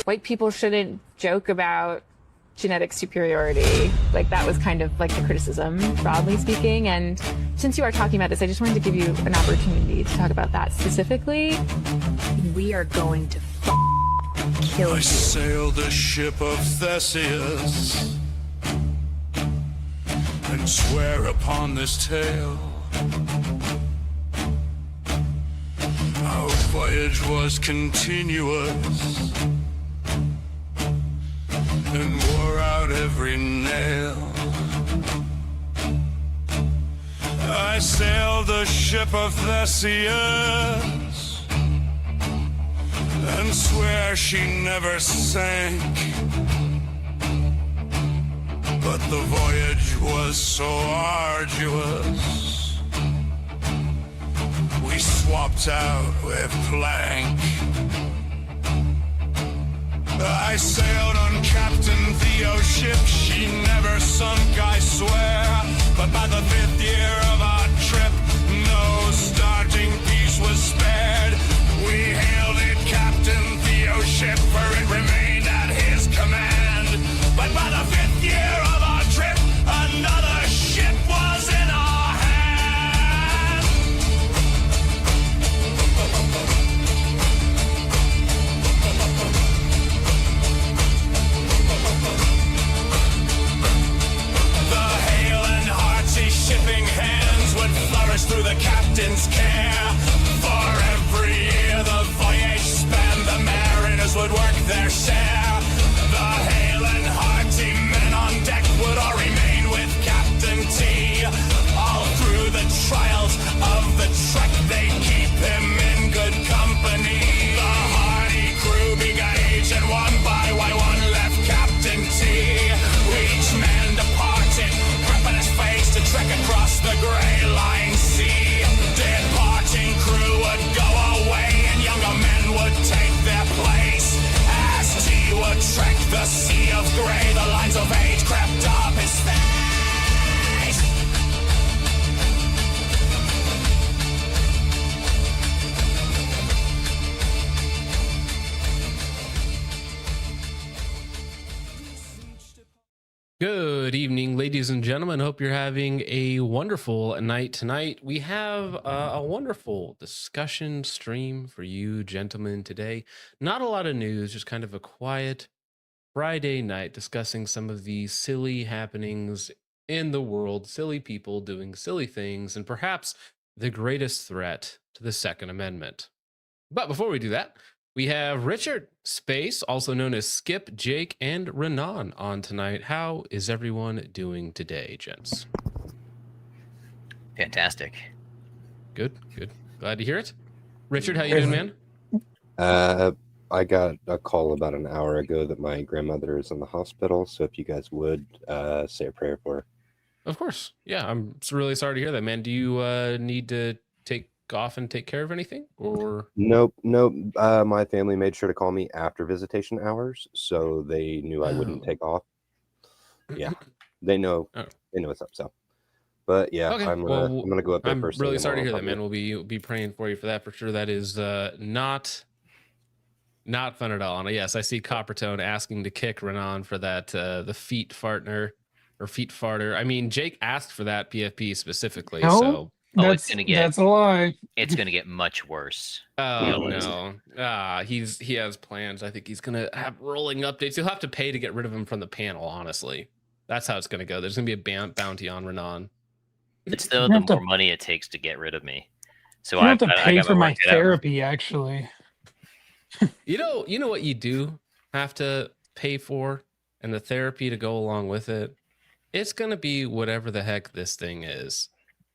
White people shouldn't joke about genetic superiority. Like, that was kind of like the criticism, broadly speaking. And since you are talking about this, I just wanted to give you an opportunity to talk about that specifically. We are going to kill you. I sail the ship of Theseus and swear upon this tale. Our voyage was continuous and wore out every nail. I sailed the ship of Theseus and swear she never sank. But the voyage was so arduous, we swapped out with plank. I sailed on Captain Theo's ship, she never sunk, I swear. But by the 5th year of our trip, no starting piece was spared. We hailed it Captain Theo's ship, for it remained at his command. But by the 5th year of our trip, another ship was in our hands. The hale and hearty shipping hands would flourish through the captain's care. For every year the voyage span, the mariners would work their share. The hale and hearty men on deck would all remain with Captain T. All through the trials of the trek, they keep him in good company. The hardy crew begot age, and one by one left Captain T. Each man departed, prepping his face to trek across the gray line sea. Departing crew would go away, and younger men would take their place. As T would trek the sea of gray, the lines of age crept up his face. Good evening, ladies and gentlemen. Hope you're having a wonderful night tonight. We have a wonderful discussion stream for you gentlemen today. Not a lot of news, just kind of a quiet Friday night discussing some of the silly happenings in the world, silly people doing silly things, and perhaps the greatest threat to the Second Amendment. But before we do that, we have Richard Space, also known as Skip, Jake, and Renan on tonight. How is everyone doing today, gents? Fantastic. Good, good. Glad to hear it. Richard, how you doing, man? I got a call about an hour ago that my grandmother is in the hospital, so if you guys would say a prayer for her. Of course. Yeah, I'm really sorry to hear that, man. Do you need to take off and take care of anything, or Nope. My family made sure to call me after visitation hours, so they knew I wouldn't take off. Yeah, they know. Oh. They know what's up. So, but yeah, Okay, I'm well, gonna go up there I'm first. really thing sorry to hear tomorrow, that, man. probably. We'll be praying for you for that for sure. That is not fun at all. And yes, I see Coppertone asking to kick Renan for that the feet farter. I mean, Jake asked for that PFP specifically. No. So It's gonna get. That's a lie. It's gonna get much worse. oh Yeah. no, he has plans. I think he's gonna have rolling updates. You'll have to pay to get rid of him from the panel. Honestly, that's how it's gonna go. There's gonna be a bounty on Renan. It's still You the have to- more money it takes to get rid of me. So I have to I pay got for my work cut out. therapy, actually. You know what you do have to pay for, and the therapy to go along with it. It's gonna be whatever the heck this thing is.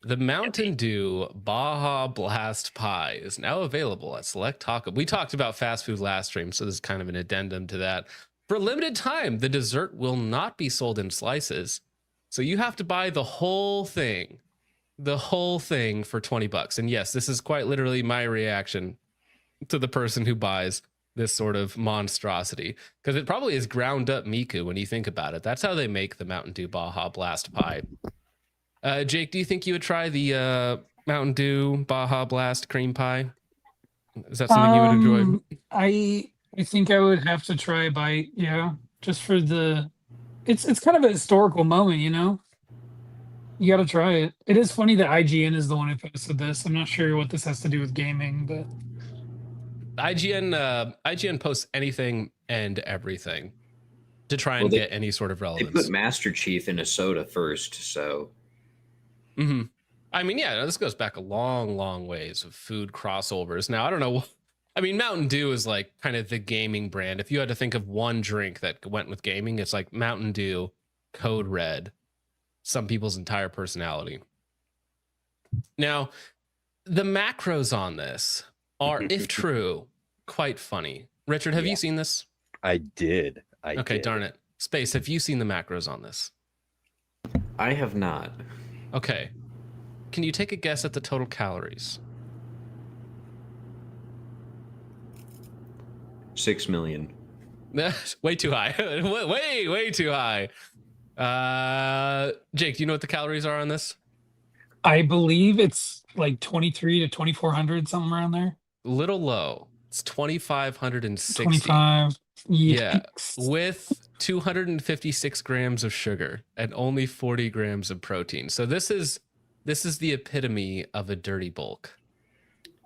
The Mountain Dew Baja Blast Pie is now available at select Taco. We talked about fast food last stream, so this is kind of an addendum to that. For a limited time, the dessert will not be sold in slices. So you have to buy the whole thing for $20. And yes, this is quite literally my reaction to the person who buys this sort of monstrosity, because it probably is ground up Miku when you think about it. That's how they make the Mountain Dew Baja Blast pie. Jake, do you think you would try the Mountain Dew Baja Blast cream pie? Is that something you would enjoy? I think I would have to try a bite, yeah. Just for it's kind of a historical moment, you know? You gotta try it. It is funny that IGN is the one who posted this. I'm not sure what this has to do with gaming, but IGN posts anything and everything to try and get any sort of They relevance. put Master Chief in a soda first, so Mm-hmm. I mean, yeah, this goes back a long, long ways of food crossovers. Now, I don't know. I mean, Mountain Dew is like kind of the gaming brand. If you had to think of one drink that went with gaming, it's like Mountain Dew, Code Red, some people's entire personality. Now, the macros on this are, if true, quite funny. Richard, have you seen this? I did. Okay, darn it. Space, have you seen the macros on this? I have not. Okay. Can you take a guess at the total calories? 6 million. Way too high. way too high. Jake, do you know what the calories are on this? I believe it's like 23 to 2400, something around there. Little low. It's 2,560. 25. Yeah, Yikes. with 256 grams of sugar and only 40 grams of protein. So this is the epitome of a dirty bulk.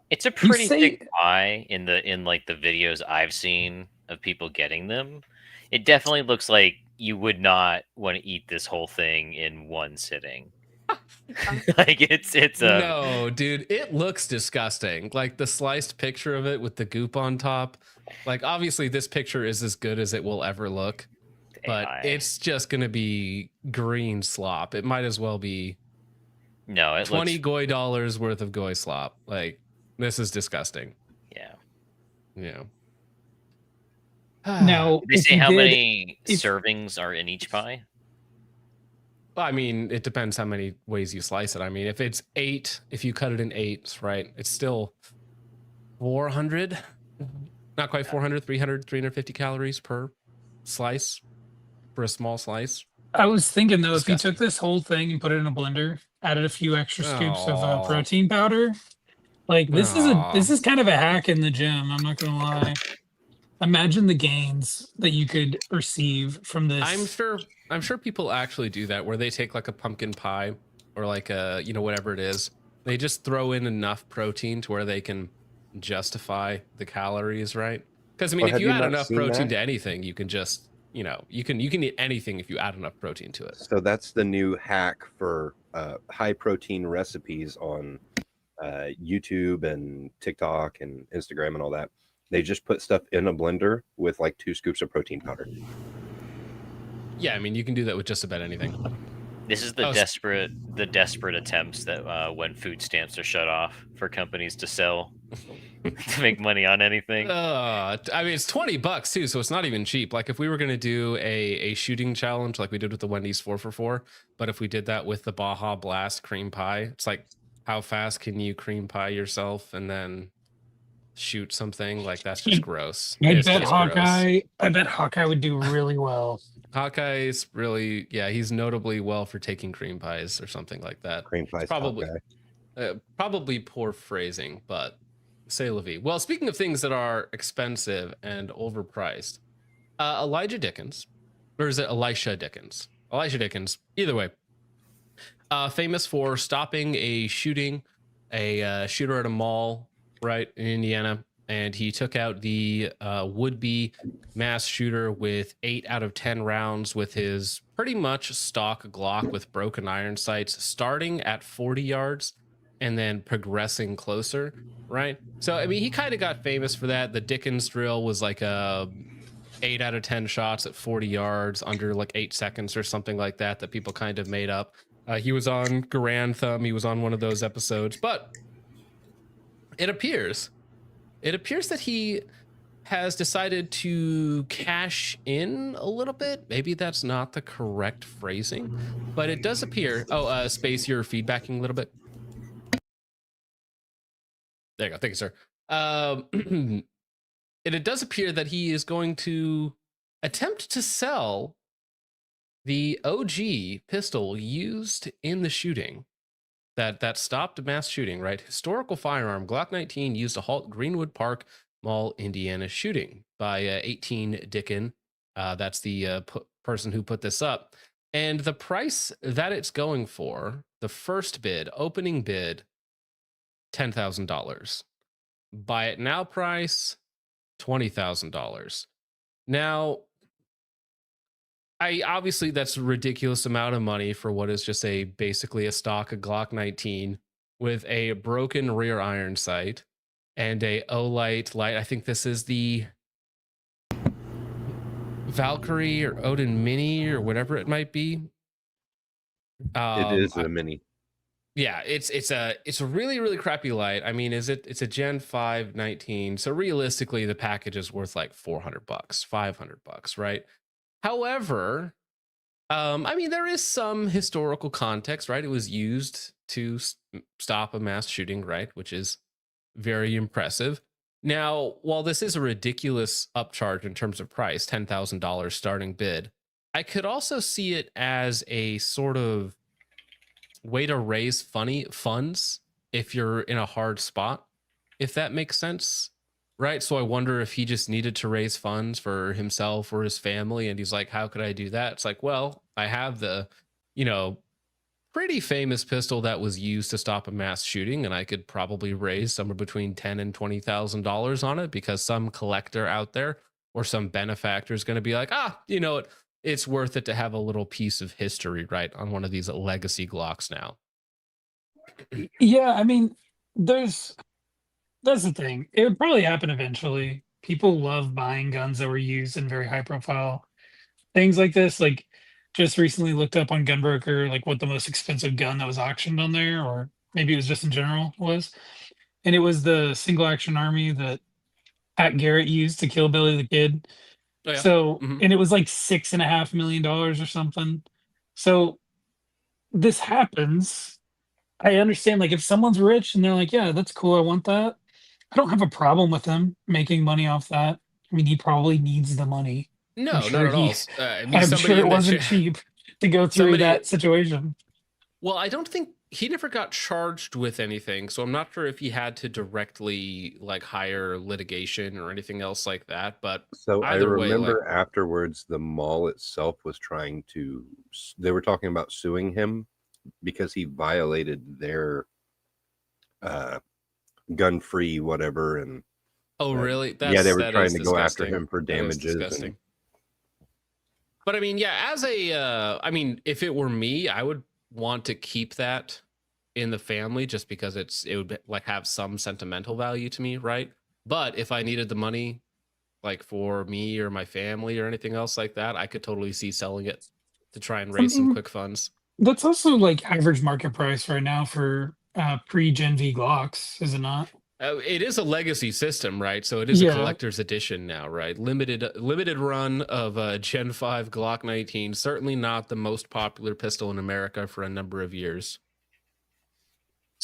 It's a You pretty say- thick pie in like the videos I've seen of people getting them. It definitely looks like you would not want to eat this whole thing in one sitting. Like it's a No, dude, it looks disgusting. Like the sliced picture of it with the goop on top. Like obviously this picture is as good as it will ever look, but AI. it's just gonna be green slop. It might as well be no, it 20 looks, goy dollars worth of goy slop. Like this is disgusting. yeah. Yeah. Now, Did they if say you how did- many if- servings are in each pie? I mean, it depends how many ways you slice it. I mean, if it's 8, if you cut it in 8s, right, it's still 400, not quite 400, 300, 350 calories per slice for a small slice. I was thinking though, if you Disgusting. took this whole thing and put it in a blender, added a few extra scoops of Aw. protein powder, like this Aw. is kind of a hack in the gym. I'm not gonna lie. Imagine the gains that you could receive from this. I'm sure people actually do that where they take like a pumpkin pie or like a, whatever it is. They just throw in enough protein to where they can justify the calories, right? Because I mean, Well, if have you you add not enough seen protein that? to anything, you can just, you can eat anything if you add enough protein to it. So that's the new hack for high protein recipes on YouTube and TikTok and Instagram and all that. They just put stuff in a blender with like 2 scoops of protein powder. Yeah, I mean, you can do that with just about anything. This is the Oh, desperate attempts that when food stamps are shut off for companies to sell to make money on anything. I mean, it's $20 too, so it's not even cheap. Like if we were gonna do a shooting challenge like we did with the Wendy's 4-for-4, but if we did that with the Baja Blast cream pie, it's like how fast can you cream pie yourself and then shoot something? Like that's just gross. I It's bet just Hawkeye. I bet Hawkeye would do really well. Hawkeye's really, yeah, he's notably well for taking cream pies or something like that. Cream pie. Probably. Probably poor phrasing, but say la vie. Well, speaking of things that are expensive and overpriced, Elijah Dickens, or is it Elisha Dickens? Elijah Dickens, either way, famous for stopping a shooter at a mall, right, in Indiana, and he took out the would-be mass shooter with 8 out of 10 rounds with his pretty much stock Glock with broken iron sights, starting at 40 yards and then progressing closer, right? So, I mean, he kind of got famous for that. The Dickens drill was like a 8 out of 10 shots at 40 yards under like 8 seconds or something like that people kind of made up. He was on Garand Thumb. He was on one of those episodes, but it appears that he has decided to cash in a little bit. Maybe that's not the correct phrasing, but it does appear. Oh, Space, you're feedbacking a little bit. There you go. Thank you, sir. And it does appear that he is going to attempt to sell the OG pistol used in the shooting that stopped a mass shooting, right? Historical firearm, Glock 19 used to halt Greenwood Park Mall, Indiana shooting by 18 Dickin. That's the person who put this up. And the price that it's going for, the first bid, opening bid, $10,000. Buy it now price, $20,000. Now, obviously that's a ridiculous amount of money for what is just basically a stock of Glock 19 with a broken rear iron sight and a Olight light. I think this is the Valkyrie or Odin Mini or whatever it might be. It is a mini. Yeah, it's a really, really crappy light. I mean, it's a Gen 5 19. So realistically, the package is worth like $400, $500, right? However, I mean, there is some historical context, right? It was used to stop a mass shooting, right? Which is very impressive. Now, while this is a ridiculous upcharge in terms of price, $10,000 starting bid, I could also see it as a sort of way to raise funds if you're in a hard spot, if that makes sense, right? So I wonder if he just needed to raise funds for himself or his family, and he's like, how could I do that? It's like, well, I have the, pretty famous pistol that was used to stop a mass shooting, and I could probably raise somewhere between $10,000 and $20,000 on it, because some collector out there or some benefactor is going to be like, you know what? It's worth it to have a little piece of history, right, on one of these legacy Glocks now. Yeah, I mean, that's the thing. It would probably happen eventually. People love buying guns that were used in very high profile things like this. Like, just recently looked up on Gunbroker, like what the most expensive gun that was auctioned on there, or maybe it was just in general was. And it was the single action army that Pat Garrett used to kill Billy the Kid. Oh, yeah. So, Mhm. and it was like $6.5 million or something. So this happens. I understand, like, if someone's rich and they're like, yeah, that's cool, I want that. I don't have a problem with them making money off that. I mean, he probably needs the money. No, I'm not sure at all. he- I mean, I'm somebody sure it in the wasn't chat- cheap to go through somebody- that situation. Well, I don't think he never got charged with anything, so I'm not sure if he had to directly like hire litigation or anything else like that. But So I either way, remember afterwards, the mall itself was trying to. They were talking about suing him because he violated their gun-free whatever, and oh really? yeah, they were that trying is to go after disgusting. him for That is damages. disgusting. And, But I mean, yeah, as a, I mean, if it were me, I would want to keep that in the family just because it would like have some sentimental value to me, right? But if I needed the money, like for me or my family or anything else like that, I could totally see selling it to try and raise some quick funds. That's also like average market price right now for pre-Gen V Glocks, is it not? It is a legacy system, right? So it is a Yeah. collector's edition now, right? Limited run of Gen 5 Glock 19. Certainly not the most popular pistol in America for a number of years.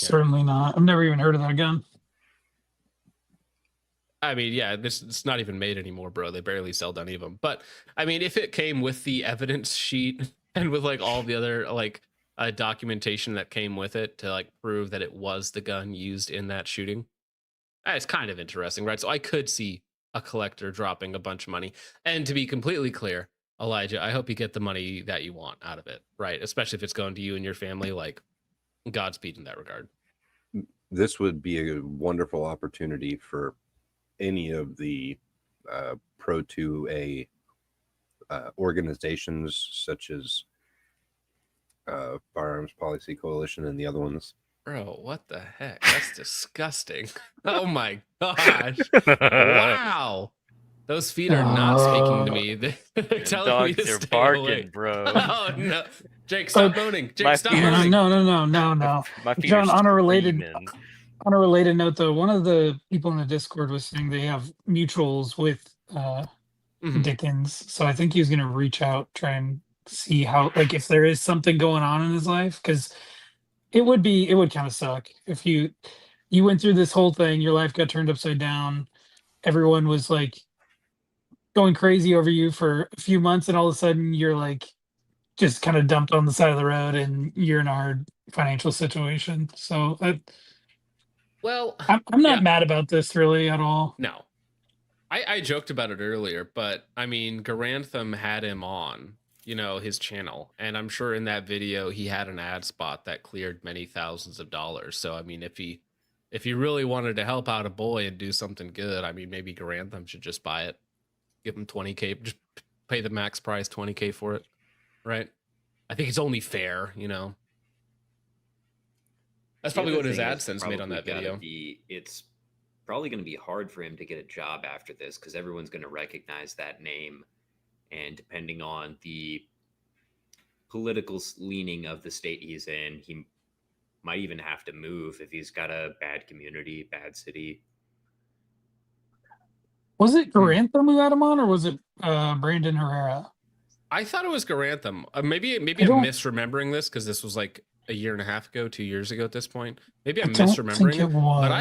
Yeah. Certainly not. I've never even heard of that gun. I mean, yeah, it's not even made anymore, bro. They barely sell any of them. But I mean, if it came with the evidence sheet and with like all the other like documentation that came with it to like prove that it was the gun used in that shooting, it's kind of interesting, right? So I could see a collector dropping a bunch of money. And to be completely clear, Elijah, I hope you get the money that you want out of it, right? Especially if it's going to you and your family. Like, Godspeed in that regard. this would be a wonderful opportunity for any of the Pro 2A organizations, such as Firearms Policy Coalition and the other ones. Bro, what the heck? That's disgusting. Oh my gosh. Wow. Those feet are not speaking to me. They're telling me to Dogs are stay barking, away. bro. Oh no. Jake, stop moaning. My Jake, stop feet- moaning. No. My feet John, are on a related- screaming. On a related note, though, one of the people in the Discord was saying they have mutuals with Mhm. Dickens, so I think he's gonna reach out, try and see how, like, if there is something going on in his life, because it would kind of suck if you went through this whole thing, your life got turned upside down, everyone was like going crazy over you for a few months, and all of a sudden you're like just kind of dumped on the side of the road, and you're in a hard financial situation. So Well, I'm not yeah, mad about this really at all. no. I joked about it earlier, but I mean, Garantham had him on, his channel, and I'm sure in that video he had an ad spot that cleared many thousands of dollars. So I mean, if he really wanted to help out a boy and do something good, I mean, maybe Garantham should just buy it, give him 20K, just pay the max price 20K for it, right? I think it's only fair. That's probably The what other his thing is AdSense made on probably that gotta video. it's probably going to be hard for him to get a job after this because everyone's going to recognize that name, and depending on the political leaning of the state he's in, he might even have to move if he's got a bad community, bad city. Was it Grantham who had him on, or was it Brandon Herrera? I thought it was Garantham. Maybe I'm don't- misremembering this because this was like a year and a half ago, 2 years ago at this point. Maybe I I'm don't misremembering think it, it was. but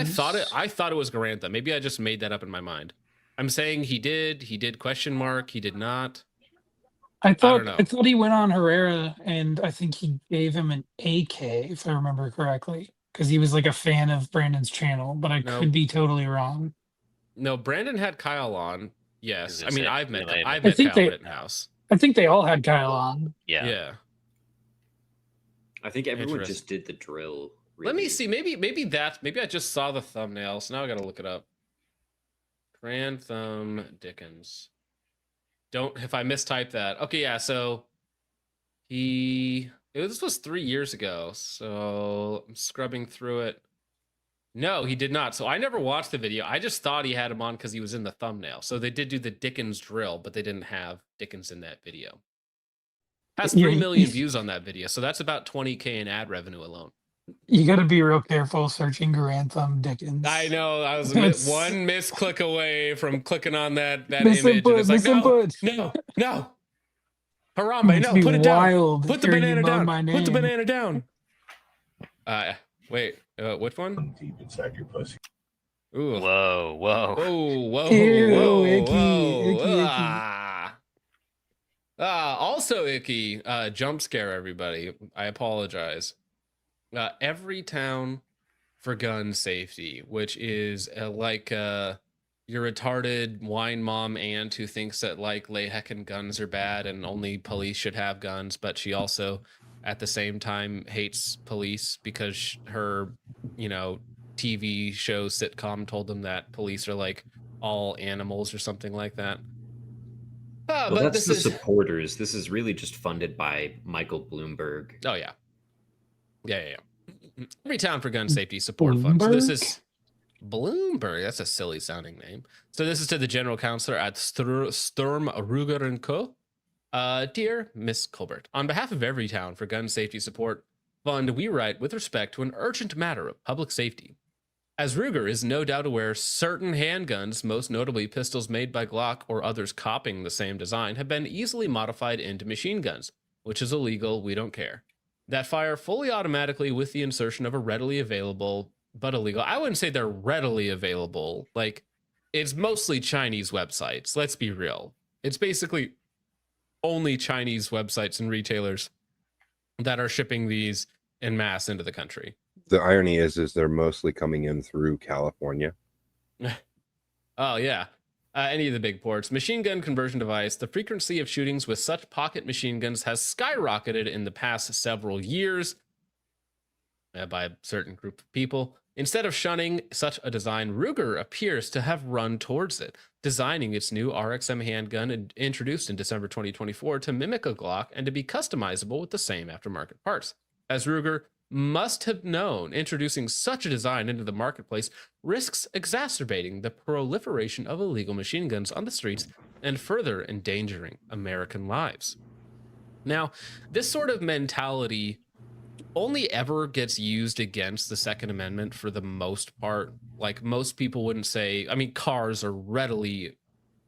I thought it was Garantham. Maybe I just made that up in my mind. I'm saying he did question mark, he did not. I don't know. thought he went on Herrera, and I think he gave him an AK, if I remember correctly, because he was like a fan of Brandon's channel. But I No. could be totally wrong. No, Brandon had Kyle on. Yes. Is I this mean, it? I've met Related? I've I met think Kyle they- Rittenhouse. I think they all had Kyle on. Yeah. Yeah. I think everyone Interesting. just did the drill. Let me really. see. Maybe I just saw the thumbnail, so now I gotta look it up. Grantham Dickens. Don't if I mistype that. Okay, yeah, so this was 3 years ago, so I'm scrubbing through it. No, he did not. So I never watched the video. I just thought he had him on because he was in the thumbnail. So they did do the Dickens drill, but they didn't have Dickens in that video. Has 3 million views on that video, so that's about 20K in ad revenue alone. You got to be real careful searching Grantham Dickens. I know. I was That's- one misclick away from clicking on that Misinput, image. And it's like, misinput. no. Harambe, It's no, be put it down. wild Put the hearing you banana moan down. my Put the name. banana down. Which one? Deep inside your pussy. Ooh. Whoa, whoa. Whoa, Ew, whoa, icky, whoa. icky, icky. Also icky. Jump scare, everybody. I apologize. Every town for gun safety, which is like your retarded wine mom aunt who thinks that like lay heckin' guns are bad and only police should have guns, but she also at the same time hates police because her, TV show sitcom told them that police are like all animals or something like that. Well, But that's this the is supporters. This is really just funded by Michael Bloomberg. Oh yeah. Yeah. Every town for gun safety support fund. So this Bloomberg? is Bloomberg. That's a silly sounding name. So this is to the general counselor at Sturm Ruger and Co. Dear Miss Colbert, on behalf of every town for gun safety support fund, we write with respect to an urgent matter of public safety. As Ruger is no doubt aware, certain handguns, most notably pistols made by Glock or others copying the same design, have been easily modified into machine guns, which is illegal, we don't care, that fire fully automatically with the insertion of a readily available, but illegal. I wouldn't say they're readily available. Like, it's mostly Chinese websites, let's be real. It's basically only Chinese websites and retailers that are shipping these en masse into the country. The irony is they're mostly coming in through California. Oh, yeah. Any of the big ports. Machine gun conversion device. The frequency of shootings with such pocket machine guns has skyrocketed in the past several years by a certain group of people. Instead of shunning such a design, Ruger appears to have run towards it, designing its new RXM handgun introduced in December 2024 to mimic a Glock and to be customizable with the same aftermarket parts. As Ruger must have known, introducing such a design into the marketplace risks exacerbating the proliferation of illegal machine guns on the streets and further endangering American lives. Now, this sort of mentality only ever gets used against the Second Amendment for the most part. Like most people wouldn't say, I mean, cars are readily,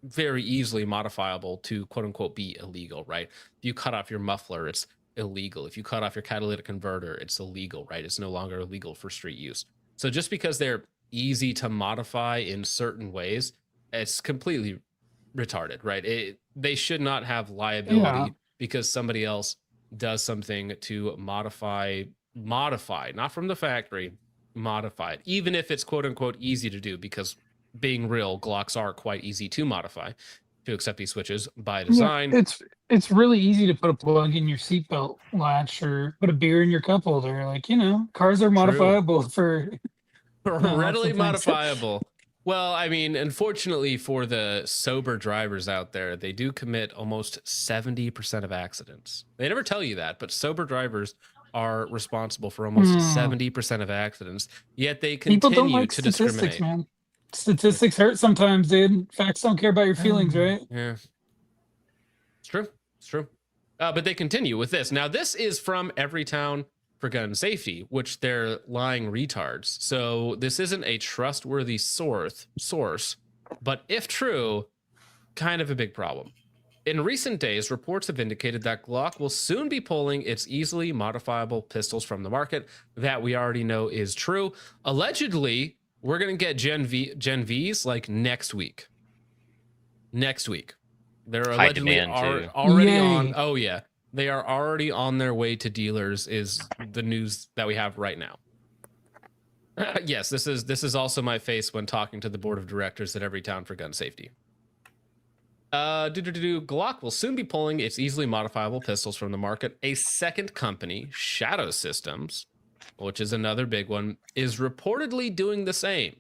very easily modifiable to quote unquote be illegal, right? If you cut off your muffler, it's illegal. If you cut off your catalytic converter, it's illegal, right? It's no longer illegal for street use. So just because they're easy to modify in certain ways, it's completely retarded, right? They should not have liability because somebody else does something to modify, not from the factory, modify it, even if it's quote unquote easy to do, because being real, Glocks are quite easy to modify to accept these switches by design. Yeah, it's really easy to put a plug in your seatbelt latch or put a beer in your cup holder. Like, cars are modifiable for readily modifiable. Well, I mean, unfortunately for the sober drivers out there, they do commit almost 70% of accidents. They never tell you that, but sober drivers are responsible for almost 70% of accidents, yet they People don't continue like to statistics, discriminate. man. Statistics hurt sometimes, dude. Facts don't care about your feelings, right? Yeah. It's true. It's true. But they continue with this. Now, this is from Everytown for Gun Safety, which they're lying retards. So this isn't a trustworthy source, but if true, kind of a big problem. In recent days, reports have indicated that Glock will soon be pulling its easily modifiable pistols from the market. That we already know is true. Allegedly, we're going to get Gen Vs like next week. They're High allegedly demand, too. already Yay. on. Oh, yeah. They are already on their way to dealers is the news that we have right now. Yes, this is also my face when talking to the board of directors at Everytown for Gun Safety. Glock will soon be pulling its easily modifiable pistols from the market. A second company, Shadow Systems, which is another big one, is reportedly doing the same.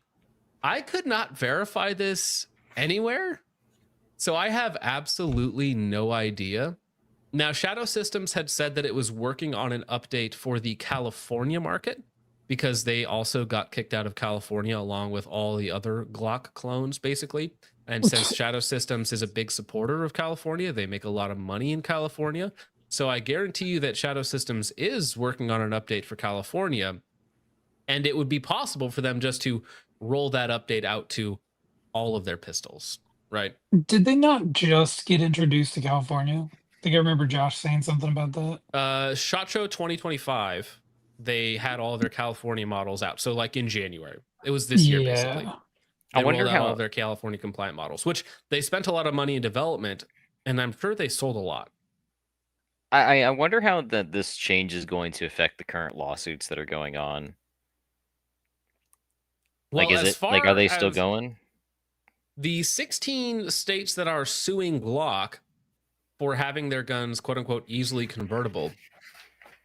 I could not verify this anywhere, so I have absolutely no idea. Now, Shadow Systems had said that it was working on an update for the California market because they also got kicked out of California along with all the other Glock clones, basically. And since Shadow Systems is a big supporter of California, they make a lot of money in California. So I guarantee you that Shadow Systems is working on an update for California, and it would be possible for them just to roll that update out to all of their pistols, right? Did they not just get introduced to California? I think I remember Josh saying something about that. SHOT Show 2025, they had all of their California models out. So like in January, it was this year basically. I They wonder rolled out how all of their California compliant models, which they spent a lot of money in development, and I'm sure they sold a lot. I wonder how this change is going to affect the current lawsuits that are going on. Well, Like, as far are they still as going? the 16 states that are suing Glock for having their guns, quote unquote, easily convertible,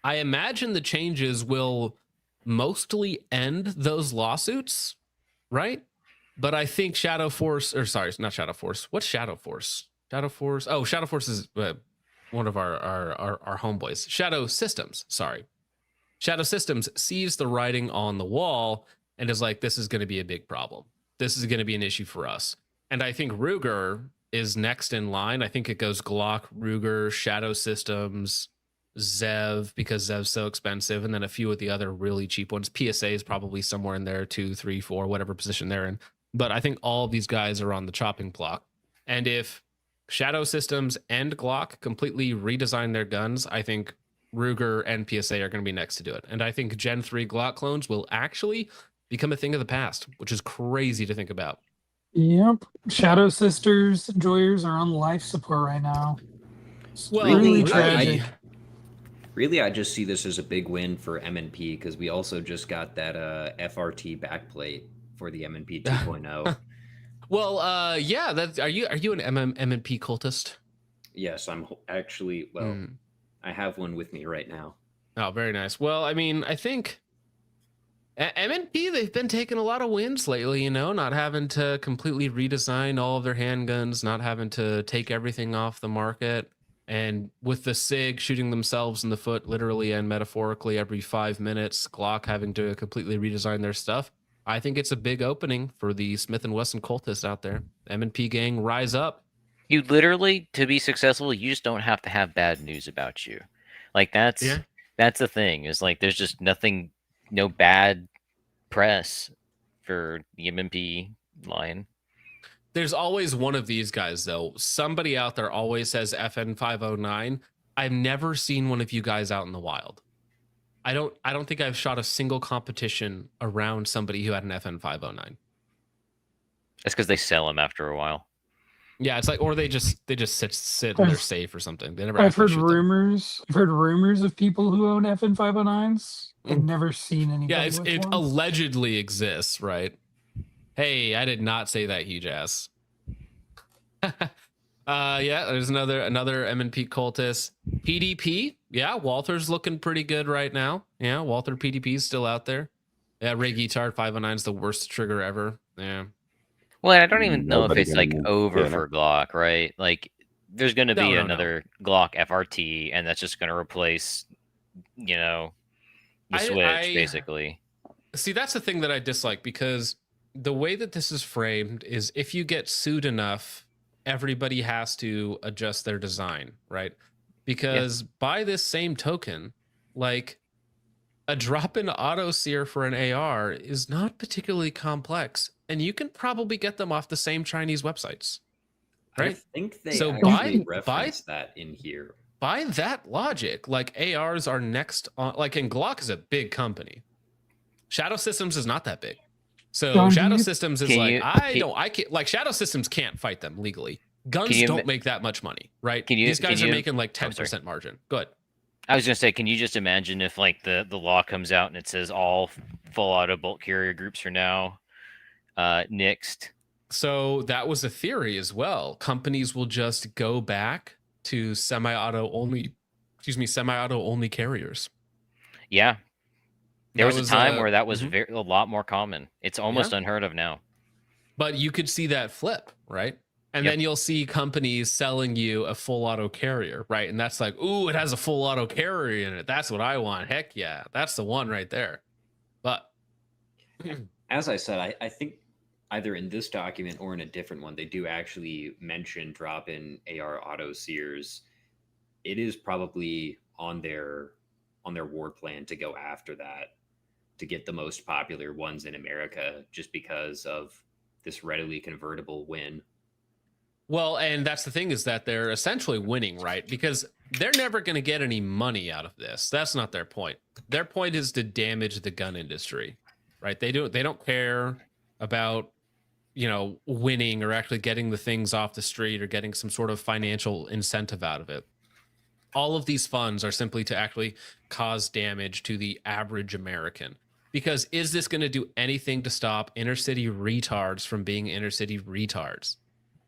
I imagine the changes will mostly end those lawsuits, right? But I think Shadow Force, or sorry, not Shadow Force. What's Shadow Force? Shadow Force. Oh, Shadow Force is one of our homeboys. Shadow Systems. Sorry, Shadow Systems sees the writing on the wall and is like, "This is going to be a big problem. This is going to be an issue for us." And I think Ruger is next in line. I think it goes Glock, Ruger, Shadow Systems, Zev, because Zev's so expensive, and then a few of the other really cheap ones. PSA is probably somewhere in there, 2, 3, 4, whatever position they're in. But I think all of these guys are on the chopping block. And if Shadow Systems and Glock completely redesign their guns, I think Ruger and PSA are going to be next to do it. And I think Gen 3 Glock clones will actually become a thing of the past, which is crazy to think about. Yep. Shadow Sisters enjoyers are on life support right now. It's Well, really Really, tragic. Really, I just see this as a big win for M&P because we also just got that FRT backplate for the M&P 2.0. Well, yeah. That's are you an M&P cultist? Yes, I'm actually, well, I have one with me right now. Oh, very nice. Well, I mean, I think M&P, they've been taking a lot of wins lately, you know, not having to completely redesign all of their handguns, not having to take everything off the market. And with the SIG shooting themselves in the foot, literally and metaphorically, every 5 minutes, Glock having to completely redesign their stuff. I think it's a big opening for the Smith & Wesson cultists out there. M&P gang, rise up. You literally, to be successful, you just don't have to have bad news about you. Like that's That's the thing. Is like there's just nothing, no bad press for the MMP line. There's always one of these guys though. Somebody out there always says FN509. I've never seen one of you guys out in the wild. I don't think I've shot a single competition around somebody who had an FN509. That's because they sell them after a while. Yeah, it's like, or they just sit in their safe or something. They never. I've actually heard shoot them. rumors. I've heard rumors of people who own FN509s. I've never seen anybody. Yeah, with it one. allegedly exists, right? Hey, I did not say that, huge ass. Yeah, there's another MNP cultist. PDP, yeah, Walther's looking pretty good right now. Yeah, Walther PDP is still out there. Yeah, Ray Guitard 509 is the worst trigger ever. Yeah. Well, I don't even know if Nobody it's like gonna over ban it. for Glock, right? Like, there's going to be No. another Glock FRT, and that's just going to replace, the Switch, basically. See, that's the thing that I dislike, because the way that this is framed is if you get sued enough, everybody has to adjust their design, right? Because by this same token, like a drop-in auto sear for an AR is not particularly complex, and you can probably get them off the same Chinese websites. I Right? think they So actually by- reference that in here. By that logic, like ARs are next on, like, and Glock is a big company. Shadow Systems is not that big. So John, do Shadow you- Systems is Can like, you- I can't, like, Shadow Systems can't fight them legally. Guns Can you don't ma- make that much money, right? Can you- These guys can are you- making like Oh, sorry. 10% margin. Good. I was going to say, can you just imagine if, like, the law comes out and it says all full auto bolt carrier groups are now nixed? So that was a theory as well. Companies will just go back to semi-auto only carriers. Yeah. There That was a time where that was mhm. a lot more common. It's almost unheard of now. But you could see that flip, right? And Yep. then you'll see companies selling you a full auto carrier, right? And that's like, ooh, it has a full auto carrier in it. That's what I want. Heck yeah. That's the one right there. But As I said, I think either in this document or in a different one, they do actually mention drop-in AR auto sears. It is probably on their war plan to go after that, to get the most popular ones in America, just because of this readily convertible win. well, and that's the thing, is that they're essentially winning, right? Because they're never going to get any money out of this. That's not their point. Their point is to damage the gun industry, right? They don't care about, winning or actually getting the things off the street or getting some sort of financial incentive out of it. All of these funds are simply to actually cause damage to the average American. Because is this going to do anything to stop inner city retards from being inner city retards?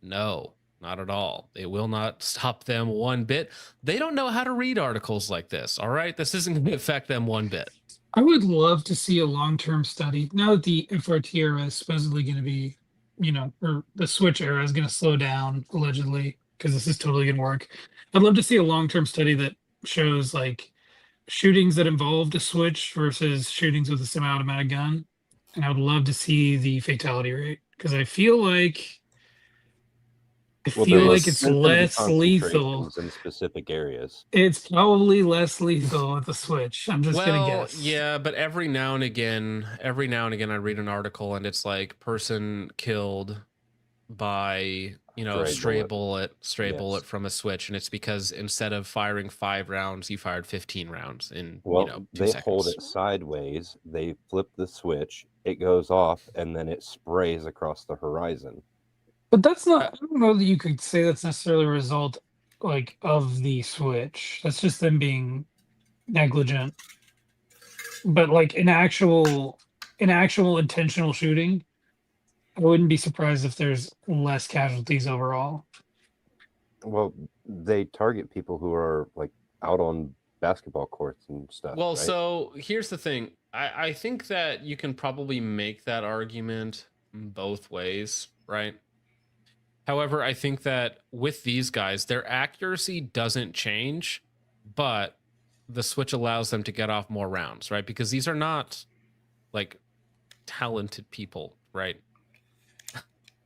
No, not at all. It will not stop them one bit. They don't know how to read articles like this. All right. This isn't going to affect them one bit. I would love to see a long-term study. Now that the FRT era is supposedly going to be, or the Switch era is going to slow down, allegedly, because this is totally going to work. I'd love to see a long-term study that shows like shootings that involved a Switch versus shootings with a semi-automatic gun. And I would love to see the fatality rate, because I feel like it's there's gonna be less lethal. concentrations in specific areas. It's probably less lethal with the Switch. I'm just gonna guess. yeah, but every now and again, I read an article and it's like person killed by, Stray bullet Yes. from a Switch, and it's because instead of firing 5 rounds, you fired 15 rounds in Well, 2 they seconds. hold it sideways, they flip the switch, it goes off, and then it sprays across the horizon. But that's not. I don't know that you could say that's necessarily a result like of the Switch. That's just them being negligent. But like an actual intentional shooting, I wouldn't be surprised if there's less casualties overall. Well, they target people who are like out on basketball courts and stuff. Well, right? so here's the thing. I think that you can probably make that argument both ways, right? However, I think that with these guys, their accuracy doesn't change, but the Switch allows them to get off more rounds, right? Because these are not like talented people, right?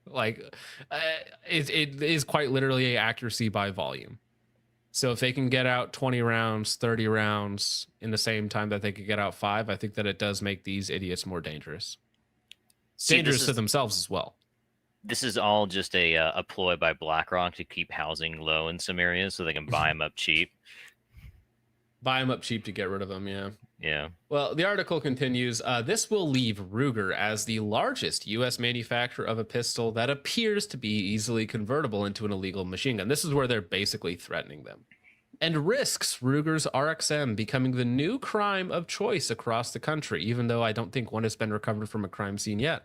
Like it is quite literally a accuracy by volume. So if they can get out 20 rounds, 30 rounds in the same time that they could get out 5, I think that it does make these idiots more dangerous. See, Dangerous to themselves as well. This is all just a ploy by BlackRock to keep housing low in some areas so they can buy them up cheap. Buy them up cheap to get rid of them, yeah. Yeah. Well, the article continues, this will leave Ruger as the largest U.S. manufacturer of a pistol that appears to be easily convertible into an illegal machine gun. This is where they're basically threatening them. And risks Ruger's RXM becoming the new crime of choice across the country, even though I don't think one has been recovered from a crime scene yet.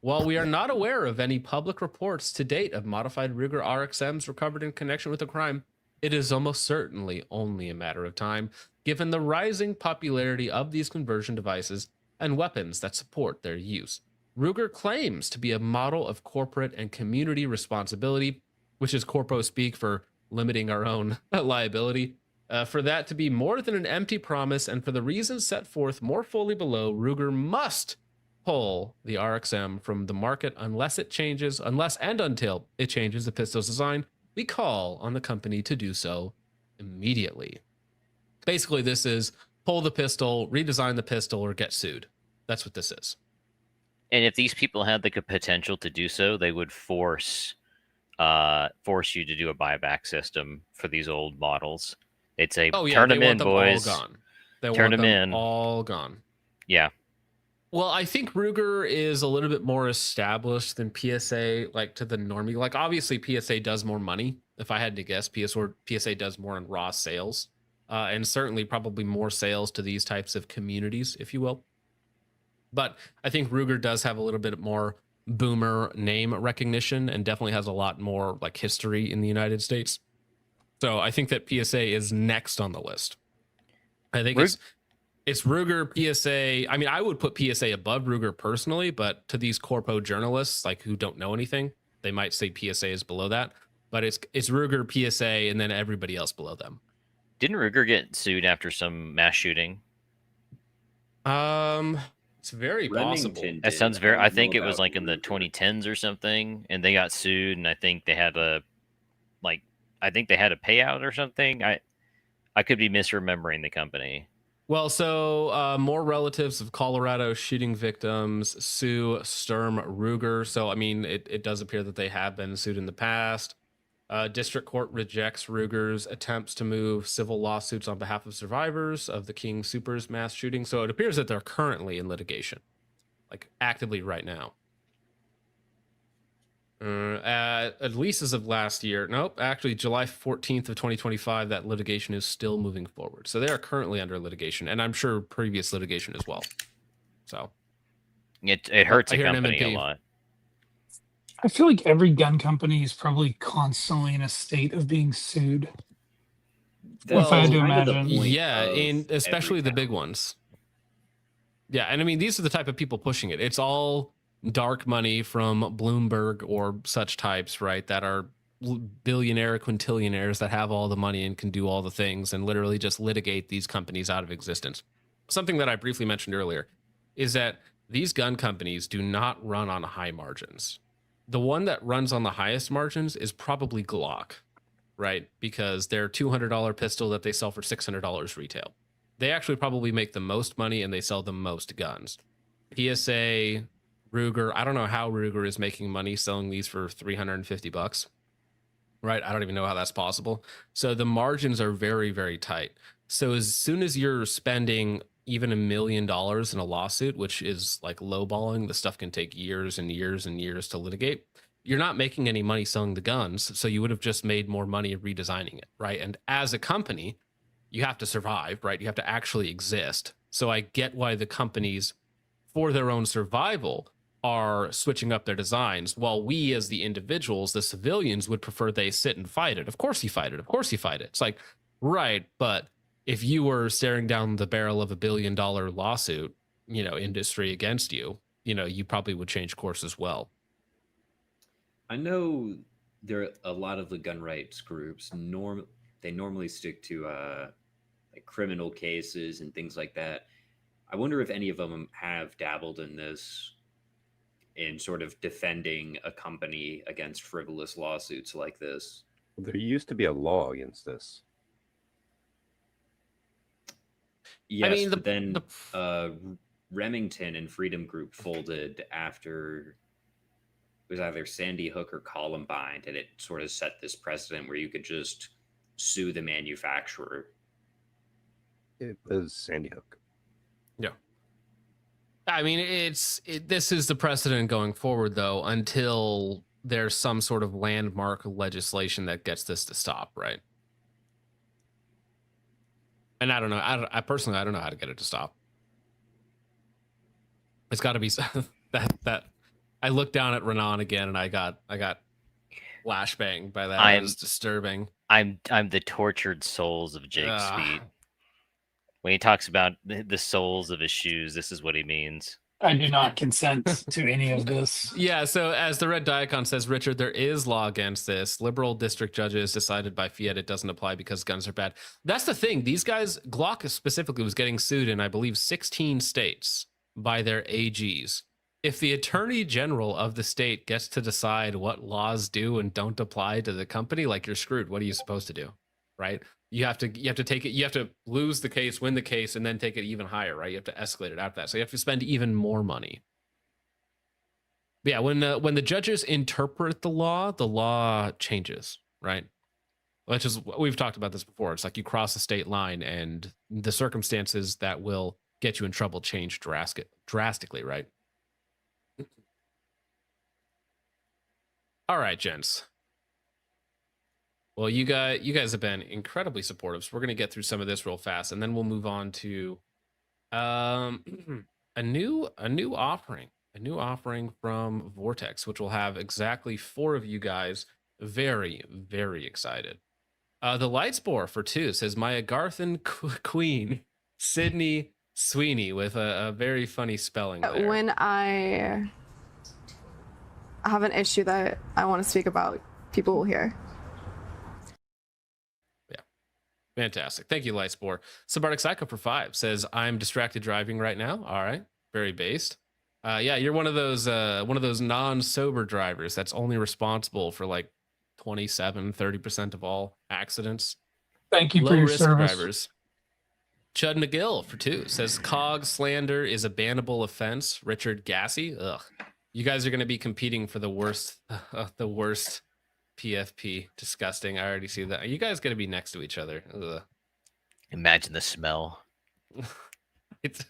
While we are not aware of any public reports to date of modified Ruger RXMs recovered in connection with a crime, it is almost certainly only a matter of time, given the rising popularity of these conversion devices and weapons that support their use. Ruger claims to be a model of corporate and community responsibility, which is corpo speak for limiting our own liability, for that to be more than an empty promise, and for the reasons set forth more fully below, Ruger must pull the RXM from the market unless and until it changes the pistol's design. We call on the company to do so immediately. Basically, this is pull the pistol, redesign the pistol, or get sued. That's what this is. And if these people had the potential to do so, they would force you to do a buyback system for these old models. They'd say, turn them in, boys. All gone. They turn want them in. All gone. Yeah. Well, I think Ruger is a little bit more established than PSA, like to the normie. Like, obviously, PSA does more money. If I had to guess, PSA does more in raw sales, and certainly probably more sales to these types of communities, if you will. But I think Ruger does have a little bit more boomer name recognition and definitely has a lot more like history in the United States. So I think that PSA is next on the list. I think it's Ruger, PSA. I mean, I would put PSA above Ruger personally, but to these corpo journalists like who don't know anything, they might say PSA is below that. But it's Ruger, PSA, and then everybody else below them. Didn't Ruger get sued after some mass shooting? It's very possible. Remington That did. sounds I very. don't I know think it was about like in the Ruger. 2010s or something, and they got sued, and I think they had a payout or something. I could be misremembering the company. Well, so more relatives of Colorado shooting victims sue Sturm Ruger. So, I mean, it does appear that they have been sued in the past. District Court rejects Ruger's attempts to move civil lawsuits on behalf of survivors of the King Soopers mass shooting. So it appears that they're currently in litigation, like actively right now. At least as of last year. Nope, actually July 14th of 2025, that litigation is still moving forward. So they are currently under litigation, and I'm sure previous litigation as well. So It hurts I a hear an company a MMP. lot. I feel like every gun company is probably constantly in a state of being sued. That's If I had to kind of the imagine. point Yeah, of and especially every the big town. ones. Yeah, and I mean, these are the type of people pushing it. It's all dark money from Bloomberg or such types, right? That are billionaire quintillionaires that have all the money and can do all the things and literally just litigate these companies out of existence. Something that I briefly mentioned earlier is that these gun companies do not run on high margins. The one that runs on the highest margins is probably Glock, right? Because their $200 pistol that they sell for $600 retail. They actually probably make the most money and they sell the most guns. PSA, Ruger, I don't know how Ruger is making money selling these for $350, right? I don't even know how that's possible. So the margins are very, very tight. So as soon as you're spending even $1 million in a lawsuit, which is like lowballing, the stuff can take years and years and years to litigate. You're not making any money selling the guns. So you would have just made more money redesigning it, right? And as a company, you have to survive, right? You have to actually exist. So I get why the companies, for their own survival, are switching up their designs, while we as the individuals, the civilians, would prefer they sit and fight it. Of course you fight it. Of course you fight it. It's like, right, but if you were staring down the barrel of $1 billion lawsuit, industry against you, you probably would change course as well. I know there are a lot of the gun rights groups. They normally stick to like criminal cases and things like that. I wonder if any of them have dabbled in this, in sort of defending a company against frivolous lawsuits like this. There used to be a law against this. Yes, mean, but then Remington and Freedom Group folded after it was either Sandy Hook or Columbine, and it sort of set this precedent where you could just sue the manufacturer. It was Sandy Hook. I mean, this is the precedent going forward, though, until there's some sort of landmark legislation that gets this to stop, right? And I don't know. I personally, I don't know how to get it to stop. It's got to be that. I looked down at Renan again, and I got flashbang by that. It was disturbing. I'm the tortured souls of Jake's feet. When he talks about the soles of his shoes, this is what he means. I do not consent to any of this. Yeah, so as the Red Diacon says, Richard, there is law against this. Liberal district judges decided by fiat it doesn't apply because guns are bad. That's the thing. These guys, Glock specifically, was getting sued in, I believe, 16 states by their AGs. If the attorney general of the state gets to decide what laws do and don't apply to the company, like, you're screwed. What are you supposed to do? Right? You have to take it. You have to lose the case, win the case, and then take it even higher, right? You have to escalate it after that. So you have to spend even more money. But yeah, when the judges interpret the law changes, right? Which is, we've talked about this before. It's like you cross the state line, and the circumstances that will get you in trouble change drastically, right? All right, gents. Well, you guys have been incredibly supportive, so we're going to get through some of this real fast, and then we'll move on to a new offering from Vortex, which will have exactly 4 of you guys very, very excited. The Lightspore for 2 says Maya Garthan Queen Sydney Sweeney with a very funny spelling there. When I have an issue that I want to speak about, people will hear. Fantastic. Thank you, Lightspore. Subarctic Psycho for 5 says, I'm distracted driving right now. All right. Very based. Yeah, you're one of those non-sober drivers that's only responsible for like 27-30% of all accidents. Thank you for your service. Drivers. Chud McGill for 2 says, COG slander is a bannable offense. Richard Gassy. Ugh. You guys are going to be competing for the worst PFP. Disgusting. I already see that. Are you guys going to be next to each other? Ugh. Imagine the smell. It's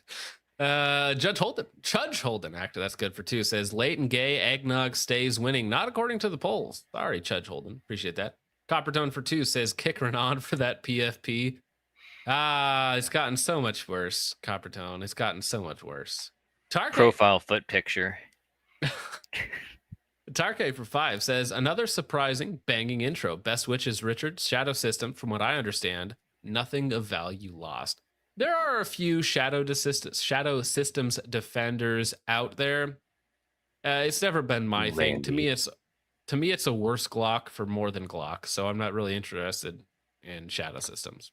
Judge Holden actor. That's good for 2 says late and gay eggnog stays winning, not according to the polls. Sorry, Judge Holden. Appreciate that. Coppertone for 2 says kick Renan for that PFP. It's gotten so much worse. Coppertone. It's gotten so much worse. Tarke. Profile foot picture. Tarke for 5 says another surprising banging intro. Best witches, Richard. Shadow System, from what I understand, nothing of value lost. There are a few Shadow Systems defenders out there. It's never been my thing. To me, it's a worse Glock for more than Glock. So I'm not really interested in Shadow Systems.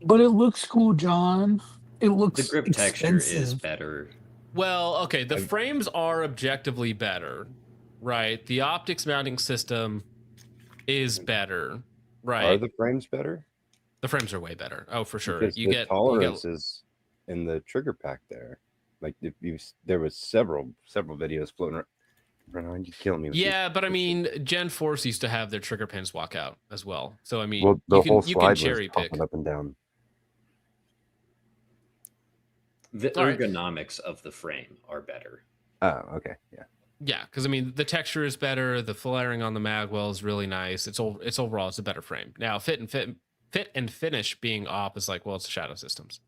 But it looks cool, John. It looks the grip texture is better. Well, okay, the frames are objectively better, right? The optics mounting system is better, right? Are the frames better? The frames are way better. Oh, for sure. Because the tolerances in the trigger pack there. Like there was several videos floating around. Renan, you're killing me. Yeah, but I mean, Gen Force used to have their trigger pins walk out as well. So I mean, well, the whole you slide can cherry pick up and down. The ergonomics of the frame are better. Oh, okay, yeah. Yeah, because I mean, the texture is better. The flaring on the magwell is really nice. It's overall it's a better frame. Now, fit and finish being off is like, well, it's Shadow Systems.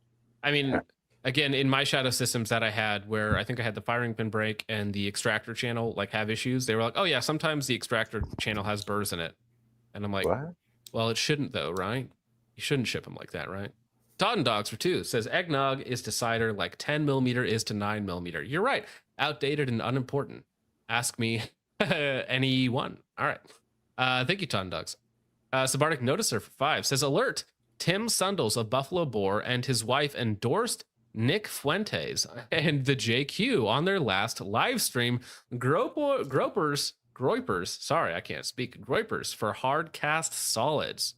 I mean, again, in my Shadow Systems that I had, where I think I had the firing pin break and the extractor channel like have issues, they were like, oh yeah, sometimes the extractor channel has burrs in it, and I'm like, what? Well, it shouldn't though, right? You shouldn't ship them like that, right? Todd and Dogs for 2 says eggnog is to cider like 10mm is to 9mm. You're right. Outdated and unimportant. Ask me anyone. All right. Thank you, Todd and Dogs. Subarctic Noticer for 5 says alert. Tim Sundles of Buffalo Boar and his wife endorsed Nick Fuentes and the JQ on their last live stream. Groypers. Sorry, I can't speak. Groypers for hard cast solids.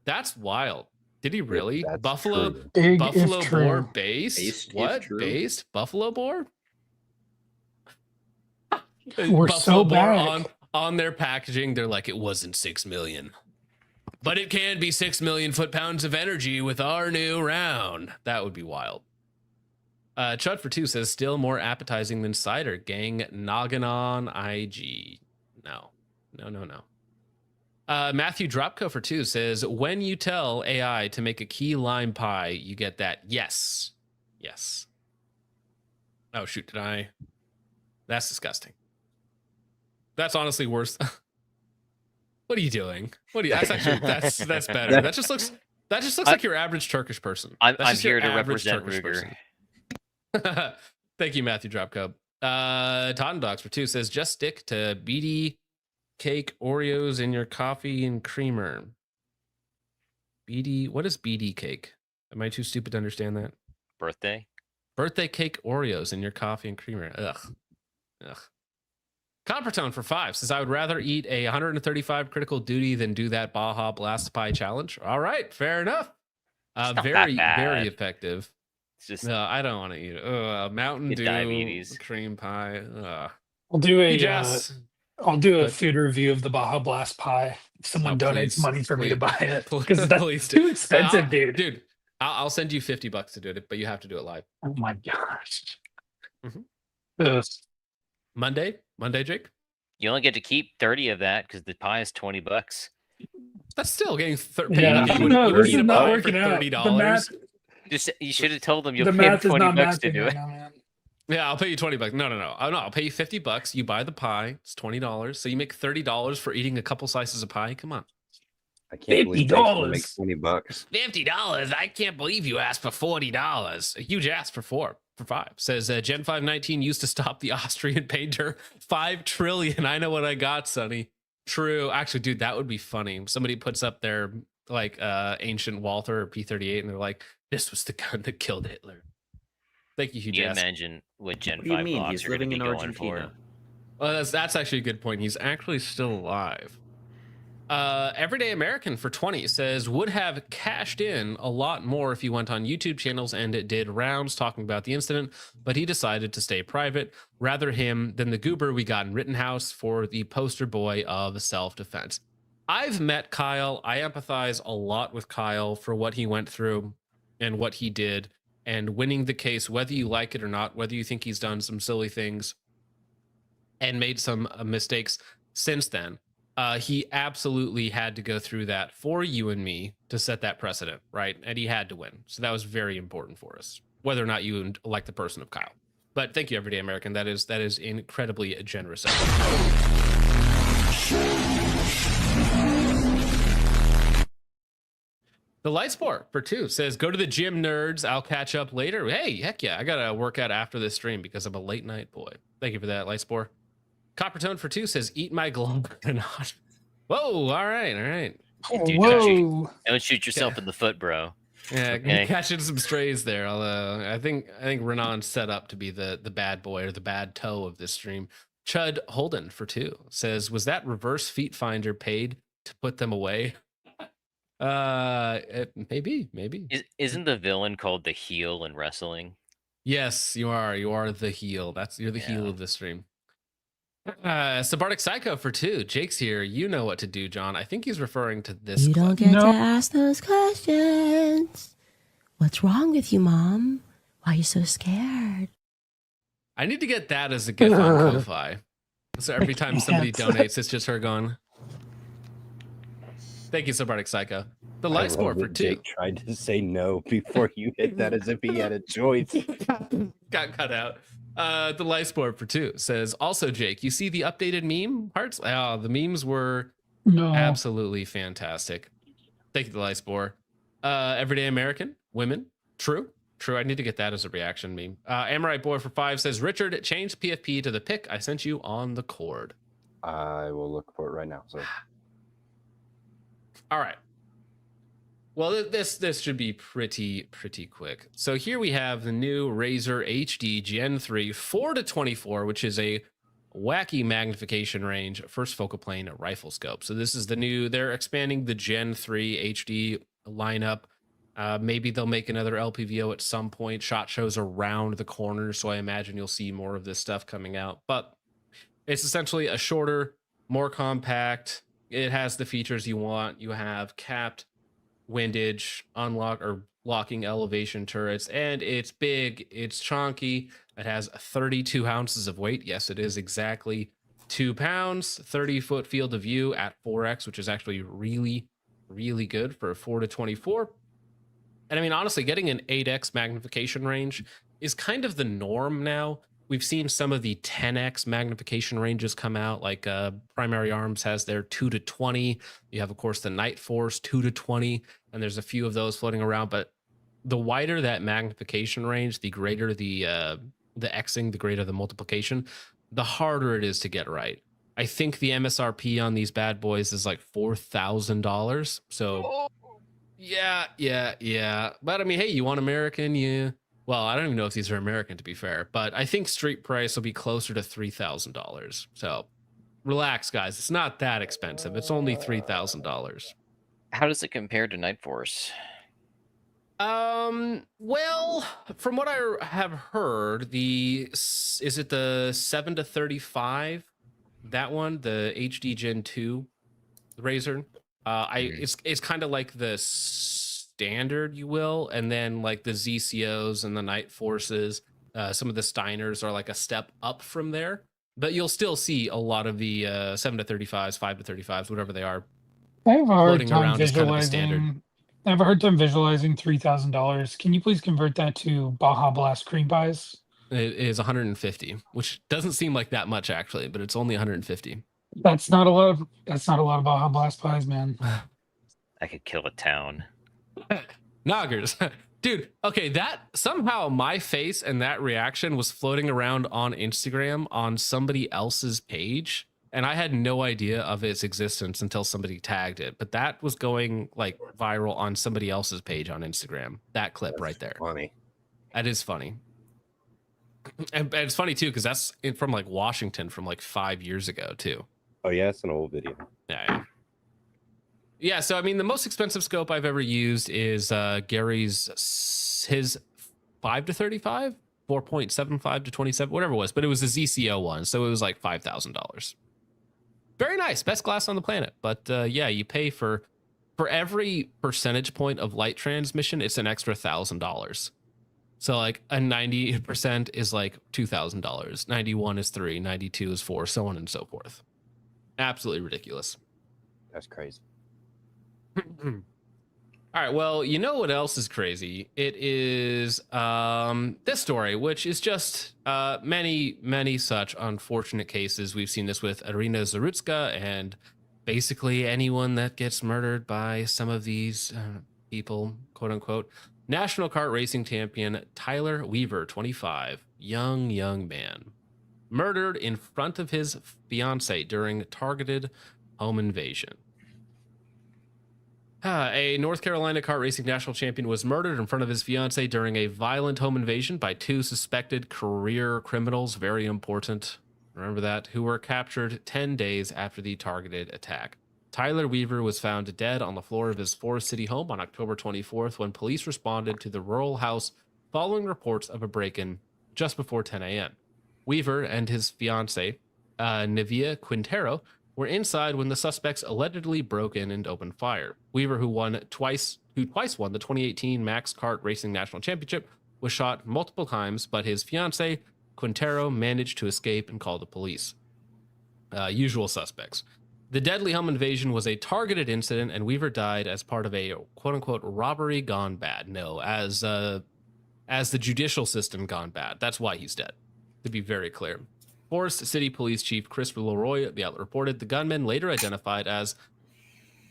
That's wild. Did he really? that's Buffalo true. Big Buffalo if boar true. based? Based if What? true. Based? Buffalo boar? We're so back. on their packaging, they're like, it wasn't 6 million. But it can be 6 million foot-pounds of energy with our new round. That would be wild. Chud for 2 says, still more appetizing than cider. Gang noggin on IG. No. Matthew Dropco for 2 says, when you tell AI to make a key lime pie, you get that. Yes. Oh, shoot. Did I? That's disgusting. That's honestly worse. What are you doing? That's actually that's better. That just looks like your average Turkish person. I'm That's just your here to average represent Turkish Ruger. person. Thank you, Matthew Dropco. Totten Dogs for 2 says, just stick to BD cake Oreos in your coffee and creamer. BD, what is BD cake? Am I too stupid to understand that? Birthday cake Oreos in your coffee and creamer. Ugh. Coppertone for 5 says, I would rather eat a 135 critical duty than do that Baja Blast Pie challenge. All right, fair enough. It's not Very, that bad. very effective. It's just No, I don't want to eat it. Mountain Get Dew, diabetes. cream pie. I'll do Hey, a Jess. I'll do a Good. food review of the Baja Blast pie. If someone Oh, donates please. money for me to Please. buy it, Please because that's do. too expensive, dude. Dude, I'll send you $50 to do it, but you have to do it live. Oh my gosh. Mhm. Ugh. Monday, Jake. you only get to keep 30 of that because the pie is $20. That's still getting Yeah, you I would- don't know. you would This eat is a not pie working for out. $30. The math, Just you should have told them you'll the pay him math is 20 not bucks to mathing do right it. now, man. Yeah, I'll pay you $20. No, I'll pay you $50. You buy the pie. It's $20. So you make $30 for eating a couple slices of pie. Come on. I can't believe Jake's gonna make $50. $20. $50. I can't believe you asked for $40. A huge ask for 5. Says Gen 519 used to stop the Austrian painter. 5 trillion. I know what I got, Sonny. True. Actually, dude, that would be funny. Somebody puts up their like ancient Walther or P38 and they're like, this was the gun that killed Hitler. Thank you, Hugh. Can you Jess. imagine what Gen What do you 5 mean? blocks He's are going to living be in going Argentina. for? Well, that's actually a good point. He's actually still alive. Everyday American for 20 says, would have cashed in a lot more if he went on YouTube channels and it did rounds talking about the incident, but he decided to stay private. Rather him than the goober we got in Rittenhouse for the poster boy of self-defense. I've met Kyle. I empathize a lot with Kyle for what he went through and what he did and winning the case, whether you like it or not, whether you think he's done some silly things and made some mistakes since then. He absolutely had to go through that for you and me to set that precedent, right? And he had to win. So that was very important for us, whether or not you like the person of Kyle. But thank you, Everyday American. That is incredibly generous. The Light Sport for 2 says, go to the gym, nerds. I'll catch up later. Hey, heck yeah. I got to work out after this stream because I'm a late night boy. Thank you for that, Light Sport. Coppertone for 2 says, eat my globe or not. Whoa, all right. Dude, Whoa. Don't shoot yourself in the foot, bro. Yeah, Okay. catching some strays there. Although I think Renan's set up to be the bad boy or the bad toe of this stream. Chud Holden for 2 says, was that reverse feet finder paid to put them away? Maybe. Isn't the villain called the heel in wrestling? Yes, you are. You are the heel. You're the heel of the stream. Sabardic Psycho for 2. Jake's here. You know what to do, John. I think he's referring to this. You don't clip. get No. to ask those questions. What's wrong with you, Mom? Why are you so scared? I need to get that as a gift on Ko-Fi. So every time somebody can't. donates, it's just her going. Thank you, Sabardic Psycho. The I Light love Sport for that 2. Jake tried to say no before you hit that as if he had a choice. Got cut out. The Light Sport for 2 says, also, Jake, you see the updated meme hearts? Oh, the memes were No. absolutely fantastic. Thank you, the Light Sport. Everyday American, women, true. I need to get that as a reaction meme. Amorite Boy for 5 says, Richard, change PFP to the pic I sent you on the cord. I will look for it right now. So All right. Well, this should be pretty quick. So here we have the new Razer HD Gen 3 4-24, which is a wacky magnification range, first focal plane rifle scope. So this is the new, they're expanding the Gen 3 HD lineup Maybe they'll make another LPVO at some point. SHOT Show's around the corner, so I imagine you'll see more of this stuff coming out. But it's essentially a shorter, more compact. It has the features you want. You have capped windage, unlock or locking elevation turrets, and it's big, it's chunky. It has 32 ounces of weight. Yes, it is exactly 2 pounds, 30-foot field of view at 4x, which is actually really, really good for a 4-24. And I mean, honestly, getting an 8x magnification range is kind of the norm now. We've seen some of the 10x magnification ranges come out, like Primary Arms has their 2-20. You have, of course, the Night Force 2-20, and there's a few of those floating around. But the wider that magnification range, the greater the Xing, the greater the multiplication, the harder it is to get right. I think the MSRP on these bad boys is like $4,000. So yeah. But I mean, hey, you want American? Yeah. Well, I don't even know if these are American, to be fair, but I think street price will be closer to $3,000. So relax, guys. It's not that expensive. It's only $3,000. How does it compare to Night Force? Well, from what I have heard, is it the 7-35? That one, the HD Gen 2 Razor. It's kind of like the standard, you will, and then like the ZCOs and the Night Forces, some of the Steiners are like a step up from there, but you'll still see a lot of the 7-35s, 5-35s, whatever they are, I have a hard floating time around as kind of the standard. visualizing. I have a hard time visualizing $3,000. Can you please convert that to Baja Blast cream pies? It is 150, which doesn't seem like that much actually, but it's only 150. That's not a lot of Baja Blast pies, man. I could kill a town. Noggers. Dude, okay, that somehow my face and that reaction was floating around on Instagram on somebody else's page, and I had no idea of its existence until somebody tagged it. But that was going like viral on somebody else's page on Instagram. That clip right there. Funny. That is funny. And it's funny too, because that's from like Washington from like 5 years ago too. Oh yeah, it's an old video. Yeah, so I mean, the most expensive scope I've ever used is Gary's, his 5-35, 4.75 to 27, whatever it was, but it was a ZCO one, so it was like $5,000. Very nice, best glass on the planet. But yeah, you pay for every percentage point of light transmission, it's an extra $1,000. So like a 90% is like $2,000, 91 is 3, 92 is 4, so on and so forth. Absolutely ridiculous. That's crazy. All right, well, you know what else is crazy? It is this story, which is just many such unfortunate cases. We've seen this with Irina Zarutska and basically anyone that gets murdered by some of these people, quote unquote. National kart racing champion Tyler Weaver, 25, young man, murdered in front of his fiance during targeted home invasion. A North Carolina kart racing national champion was murdered in front of his fiancée during a violent home invasion by 2 suspected career criminals, very important, remember that, who were captured 10 days after the targeted attack. Tyler Weaver was found dead on the floor of his Forest City home on October 24th when police responded to the rural house following reports of a break-in just before 10 a.m. Weaver and his fiancée, Nivea Quintero, were inside when the suspects allegedly broke in and opened fire. Weaver, who twice won the 2018 Max Kart Racing National Championship, was shot multiple times, but his fiancée, Quintero, managed to escape and call the police. Usual suspects. The deadly home invasion was a targeted incident, and Weaver died as part of a quote-unquote robbery gone bad. No, as the judicial system gone bad. That's why he's dead, to be very clear. Forest City Police Chief Chris Leroy, the outlet reported, the gunman, later identified as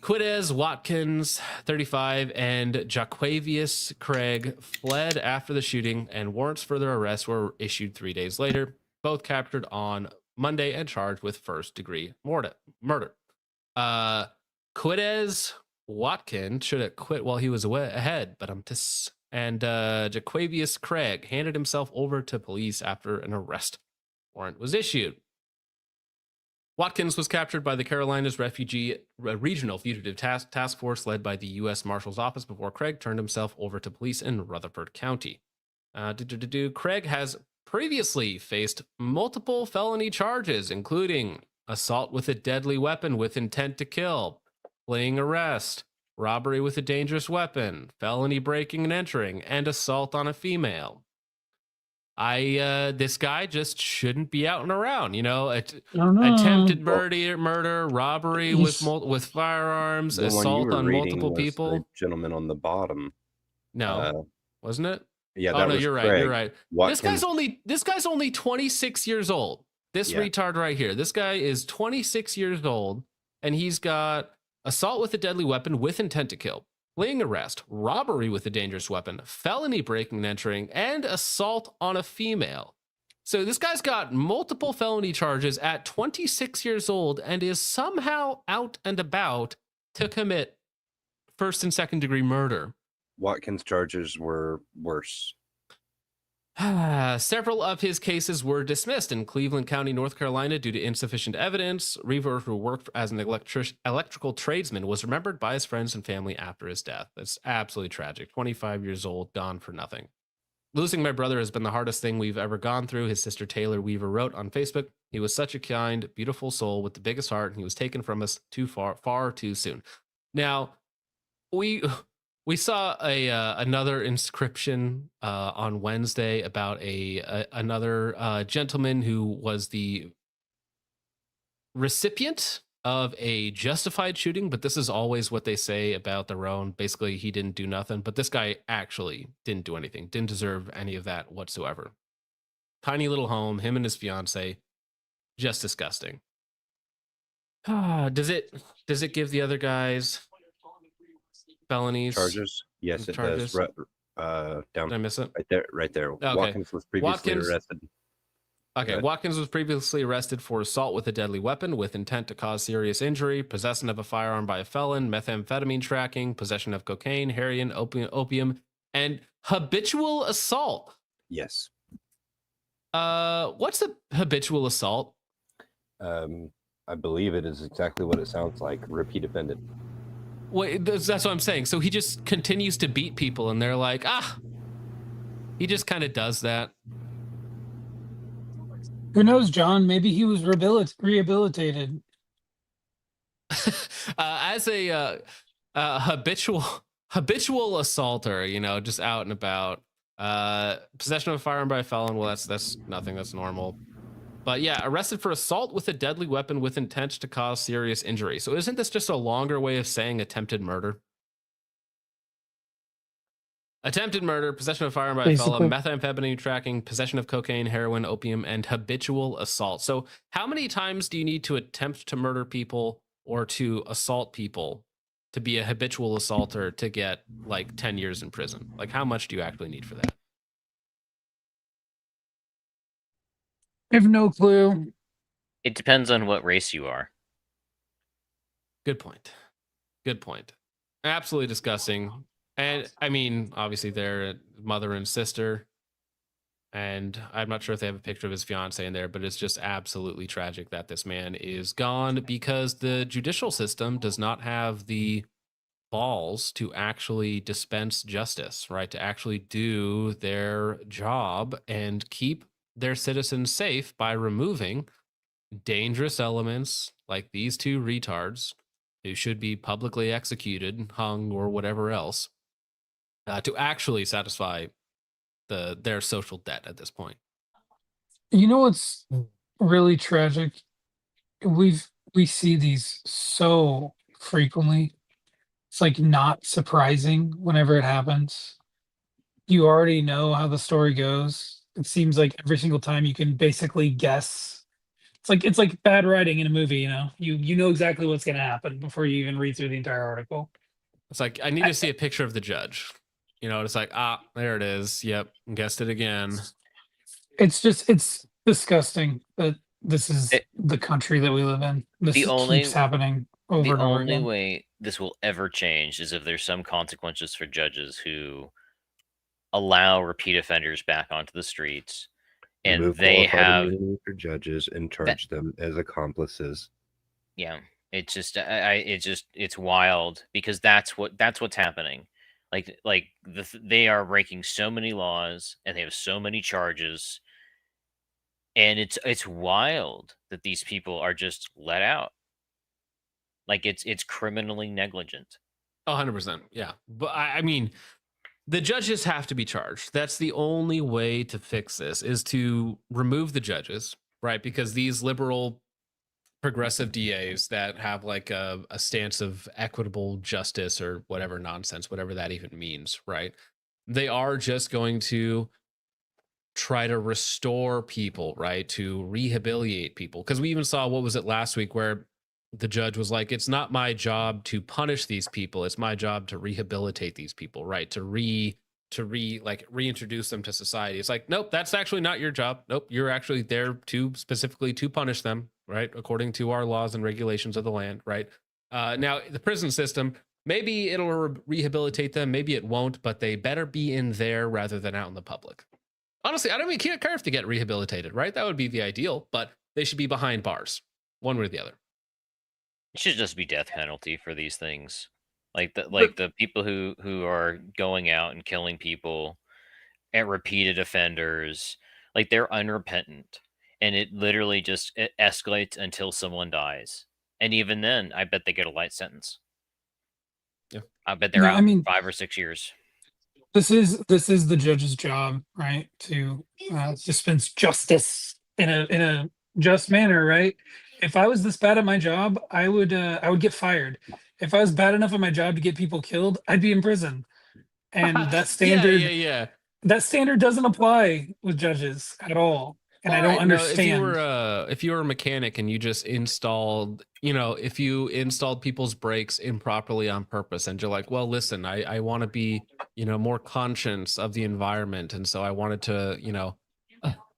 Quides Watkins, 35, and Jaquavius Craig, fled after the shooting, and warrants for their arrest were issued 3 days later, both captured on Monday and charged with first-degree murder. Quides Watkins should have quit while he was ahead, but and Jaquavius Craig handed himself over to police after an arrest warrant was issued. Watkins was captured by the Carolinas Regional Fugitive Task Force led by the U.S. Marshal's Office before Craig turned himself over to police in Rutherford County. Craig has previously faced multiple felony charges, including assault with a deadly weapon with intent to kill, fleeing arrest, robbery with a dangerous weapon, felony breaking and entering, and assault on a female. This guy just shouldn't be out and around, you know. Attempted murder, robbery with firearms, The one you assault were on reading multiple was people. the gentleman on the bottom. No, wasn't it? Yeah, Oh that no, was you're right. Craig. You're right. Watkins, This guy's only 26 years old. This Yeah. retard right here. This guy is 26 years old, and he's got assault with a deadly weapon with intent to kill, fleeing arrest, robbery with a dangerous weapon, felony breaking and entering, and assault on a female. So this guy's got multiple felony charges at 26 years old and is somehow out and about to commit first and second degree murder. Watkins' charges were worse. Several of his cases were dismissed in Cleveland County, North Carolina, due to insufficient evidence. Reaver, who worked as an electrical tradesman, was remembered by his friends and family after his death. That's absolutely tragic. 25 years old, gone for nothing. Losing my brother has been the hardest thing we've ever gone through, his sister Taylor Weaver wrote on Facebook. He was such a kind, beautiful soul with the biggest heart, and he was taken from us far too soon. Now, we saw another inscription on Wednesday about another gentleman who was the recipient of a justified shooting, but this is always what they say about their own. Basically, he didn't do nothing, but this guy actually didn't do anything, didn't deserve any of that whatsoever. Tiny little home, him and his fiance, just disgusting. Does it give the other guys felonies? Charges? Yes, it does. Down. Did I miss it? Right there. Okay. Watkins was previously arrested. Okay, Watkins was previously arrested for assault with a deadly weapon with intent to cause serious injury, possession of a firearm by a felon, methamphetamine tracking, possession of cocaine, heroin, opium, and habitual assault. Yes. What's a habitual assault? I believe it is exactly what it sounds like. Repeat offended. Wait, that's what I'm saying. So he just continues to beat people, and they're like, he just kind of does that. Who knows, John? Maybe he was rehabilitated. As a habitual assaulter, you know, just out and about. Possession of a firearm by a felon. Well, that's nothing. That's normal. But yeah, arrested for assault with a deadly weapon with intent to cause serious injury. So isn't this just a longer way of saying attempted murder? Attempted murder, possession of a firearm by a felon, methamphetamine tracking, possession of cocaine, heroin, opium, and habitual assault. So how many times do you need to attempt to murder people or to assault people to be a habitual assaulter to get like 10 years in prison? Like, how much do you actually need for that? I have no clue. It depends on what race you are. Good point. Good point. Absolutely disgusting. And I mean, obviously they're mother and sister. And I'm not sure if they have a picture of his fiance in there, but it's just absolutely tragic that this man is gone because the judicial system does not have the balls to actually dispense justice, right? To actually do their job and keep their citizens safe by removing dangerous elements like these two retards who should be publicly executed, hung, or whatever else, to actually satisfy their social debt at this point. You know what's really tragic? We see these so frequently. It's like not surprising whenever it happens. You already know how the story goes. It seems like every single time you can basically guess. It's like bad writing in a movie, you know. You know exactly what's going to happen before you even read through the entire article. It's like, I need to see a picture of the judge. You know, it's like, there it is. Yep, guessed it again. It's disgusting that this is the country that we live in. This keeps happening over and over again. The only way this will ever change is if there's some consequences for judges who allow repeat offenders back onto the streets and Remove they qualified have immunity for judges and charge them as accomplices. yeah. It's just it's wild because that's what's happening. They are breaking so many laws and they have so many charges, and it's wild that these people are just let out. Like it's criminally negligent. 100%. Yeah. But I mean, the judges have to be charged. That's the only way to fix this is to remove the judges, right? Because these liberal progressive DAs that have like a stance of equitable justice or whatever nonsense, whatever that even means, right? They are just going to try to restore people, right? To rehabilitate people. Because we even saw, what was it last week, where the judge was like, it's not my job to punish these people, it's my job to rehabilitate these people, right? To reintroduce them to society. It's like, nope, that's actually not your job. Nope, you're actually there to specifically to punish them, right? According to our laws and regulations of the land, right? Now the prison system, maybe it'll rehabilitate them, maybe it won't, but they better be in there rather than out in the public. Honestly, I don't even care if they get rehabilitated, right? That would be the ideal, but they should be behind bars, one way or the other. It should just be death penalty for these things. The people who are going out and killing people and repeated offenders, like they're unrepentant, and it literally just it escalates until someone dies. And even then, I bet they get a light sentence. Yeah. I bet they're No, out I mean- 5 or 6 years. This is the judge's job, right? To dispense justice in a just manner, right? If I was this bad at my job, I would get fired. If I was bad enough at my job to get people killed, I'd be in prison. And that standard Yeah. that standard doesn't apply with judges at all. And I don't Alright, no, understand. if you were a mechanic and you just installed, if you installed people's brakes improperly on purpose, and you're like, well, listen, I want to be, more conscious of the environment, and so I wanted to,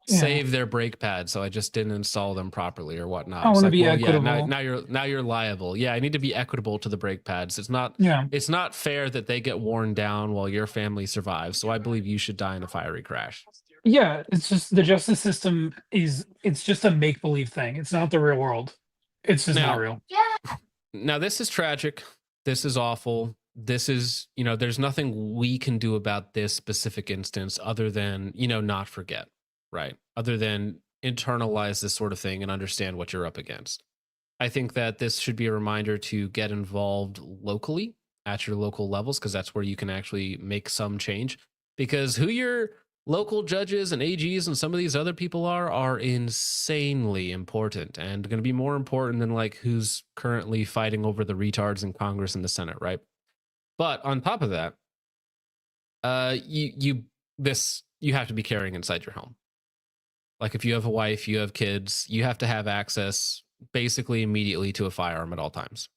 save their brake pads, so I just didn't install them properly or whatnot. I It's wanna like, be well, equitable. now you're liable. Yeah, I need to be equitable to the brake pads. It's not Yeah. fair that they get worn down while your family survives. So I believe you should die in a fiery crash. Yeah, it's just the justice system it's just a make believe thing. It's not the real world. It's just Now- not real. Now, this is tragic. This is awful. This is, there's nothing we can do about this specific instance other than, not forget, right? Other than internalize this sort of thing and understand what you're up against. I think that this should be a reminder to get involved locally at your local levels, because that's where you can actually make some change. Because who your local judges and AGs and some of these other people are insanely important, and going to be more important than like who's currently fighting over the retards in Congress and the Senate, right? But on top of that, you have to be carrying inside your home. Like if you have a wife, you have kids, you have to have access basically immediately to a firearm at all times.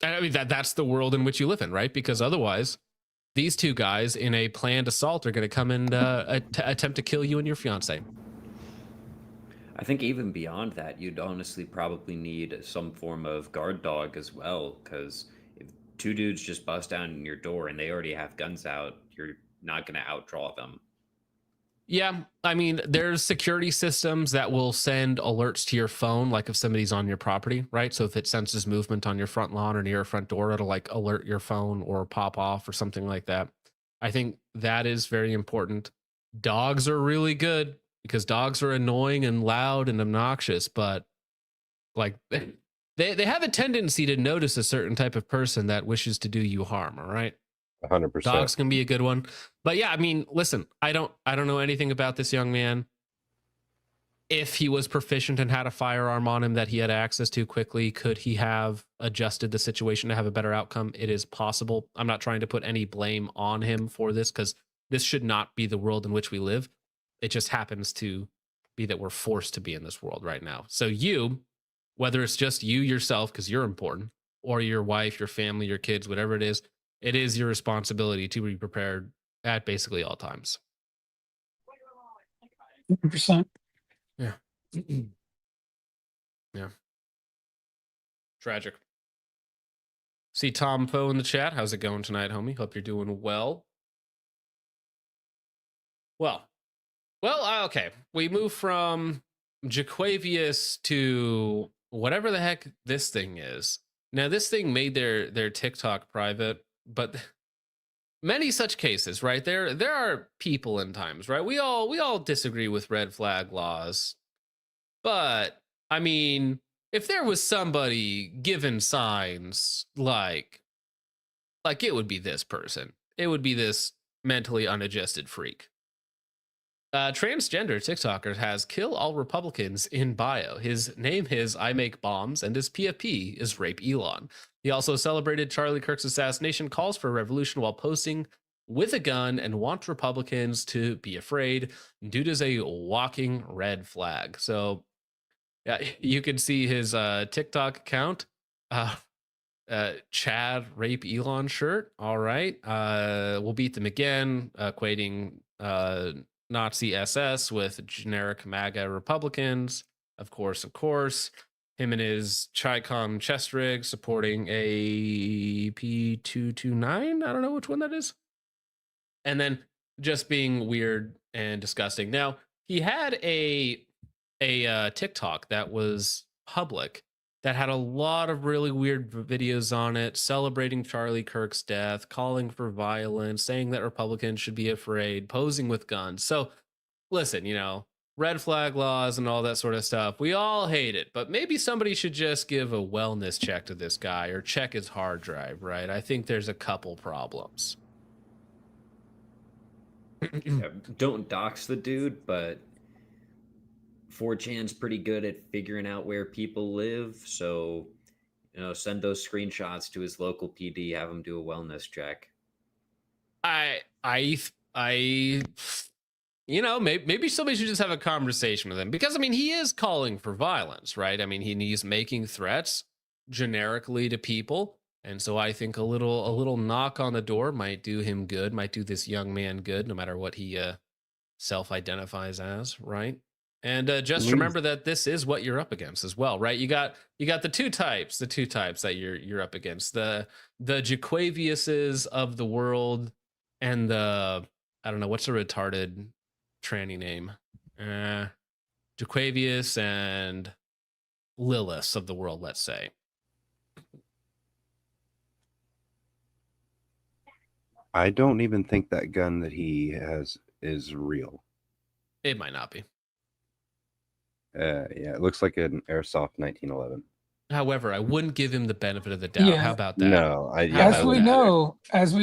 And I mean that's the world in which you live in, right? Because otherwise, these two guys in a planned assault are going to come and attempt to kill you and your fiance. I think even beyond that, you'd honestly probably need some form of guard dog as well, because if two dudes just bust down in your door and they already have guns out, you're not going to outdraw them. Yeah, I mean, there's security systems that will send alerts to your phone, like if somebody's on your property, right? So if it senses movement on your front lawn or near your front door, it'll like alert your phone or pop off or something like that. I think that is very important. Dogs are really good because dogs are annoying and loud and obnoxious, but like they have a tendency to notice a certain type of person that wishes to do you harm, all right? 100%. Dogs can be a good one. But yeah, I mean, listen, I don't know anything about this young man. If he was proficient and had a firearm on him that he had access to quickly, could he have adjusted the situation to have a better outcome? It is possible. I'm not trying to put any blame on him for this, because this should not be the world in which we live. It just happens to be that we're forced to be in this world right now. So you, whether it's just you yourself, because you're important, or your wife, your family, your kids, whatever it is your responsibility to be prepared at basically all times. 100%. Yeah. Yeah. Tragic. See Tom Poe in the chat. How's it going tonight, homie? Hope you're doing well. Well, Well, okay. We move from Jaquavius to whatever the heck this thing is. Now, this thing made their TikTok private, but many such cases, right? There are people in times, right? We all disagree with red flag laws, but I mean, if there was somebody given signs like it would be this person, it would be this mentally unadjusted freak. Transgender TikToker has kill all Republicans in bio. His name is I make bombs, and his PFP is rape Elon. He also celebrated Charlie Kirk's assassination, calls for a revolution while posting with a gun, and wants Republicans to be afraid. Dude is a walking red flag. So yeah, you can see his TikTok account. Chad rape Elon shirt. All right. We'll beat them again, equating Nazi SS with generic MAGA Republicans. Of course. Him and his Chicom chest rig supporting a P229. I don't know which one that is. And then just being weird and disgusting. Now, he had a TikTok that was public that had a lot of really weird videos on it, celebrating Charlie Kirk's death, calling for violence, saying that Republicans should be afraid, posing with guns. So listen, red flag laws and all that sort of stuff, we all hate it, but maybe somebody should just give a wellness check to this guy or check his hard drive, right? I think there's a couple problems. Yeah, don't dox the dude, but 4chan's pretty good at figuring out where people live, so send those screenshots to his local PD, have him do a wellness check. Maybe somebody should just have a conversation with him, because I mean, he is calling for violence, right? I mean, he's making threats generically to people, and so I think a little knock on the door might do him good, might do this young man good, no matter what he self-identifies as, right? And just remember that this is what you're up against as well, right? You got the two types that you're up against, the Jaquaviuses of the world, and the, I don't know, what's a retarded tranny name? Jaquavius and Lilith of the world, let's say. I don't even think that gun that he has is real. It might not be. Yeah, it looks like an airsoft 1911. However, I wouldn't give him the benefit of the doubt. Yeah. How about that? No, As we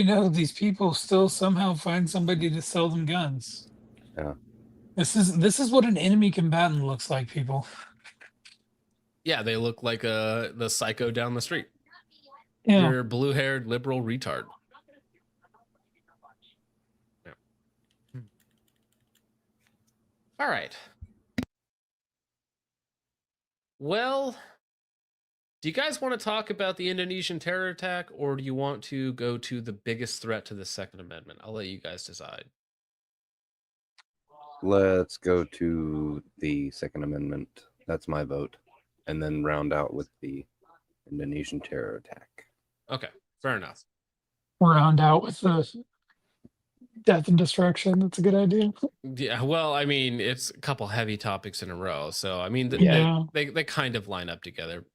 know, these people still somehow find somebody to sell them guns. Yeah. This is what an enemy combatant looks like, people. Yeah, they look like the psycho down the street. Yeah. You're a blue-haired liberal retard. Yeah. All right. Well, do you guys want to talk about the Indonesian terror attack, or do you want to go to the biggest threat to the Second Amendment? I'll let you guys decide. Let's go to the Second Amendment. That's my vote. And then round out with the Indonesian terror attack. Okay, fair enough. Round out with the death and destruction. That's a good idea. Yeah, well, I mean, it's a couple heavy topics in a row, so I mean, they kind of line up together.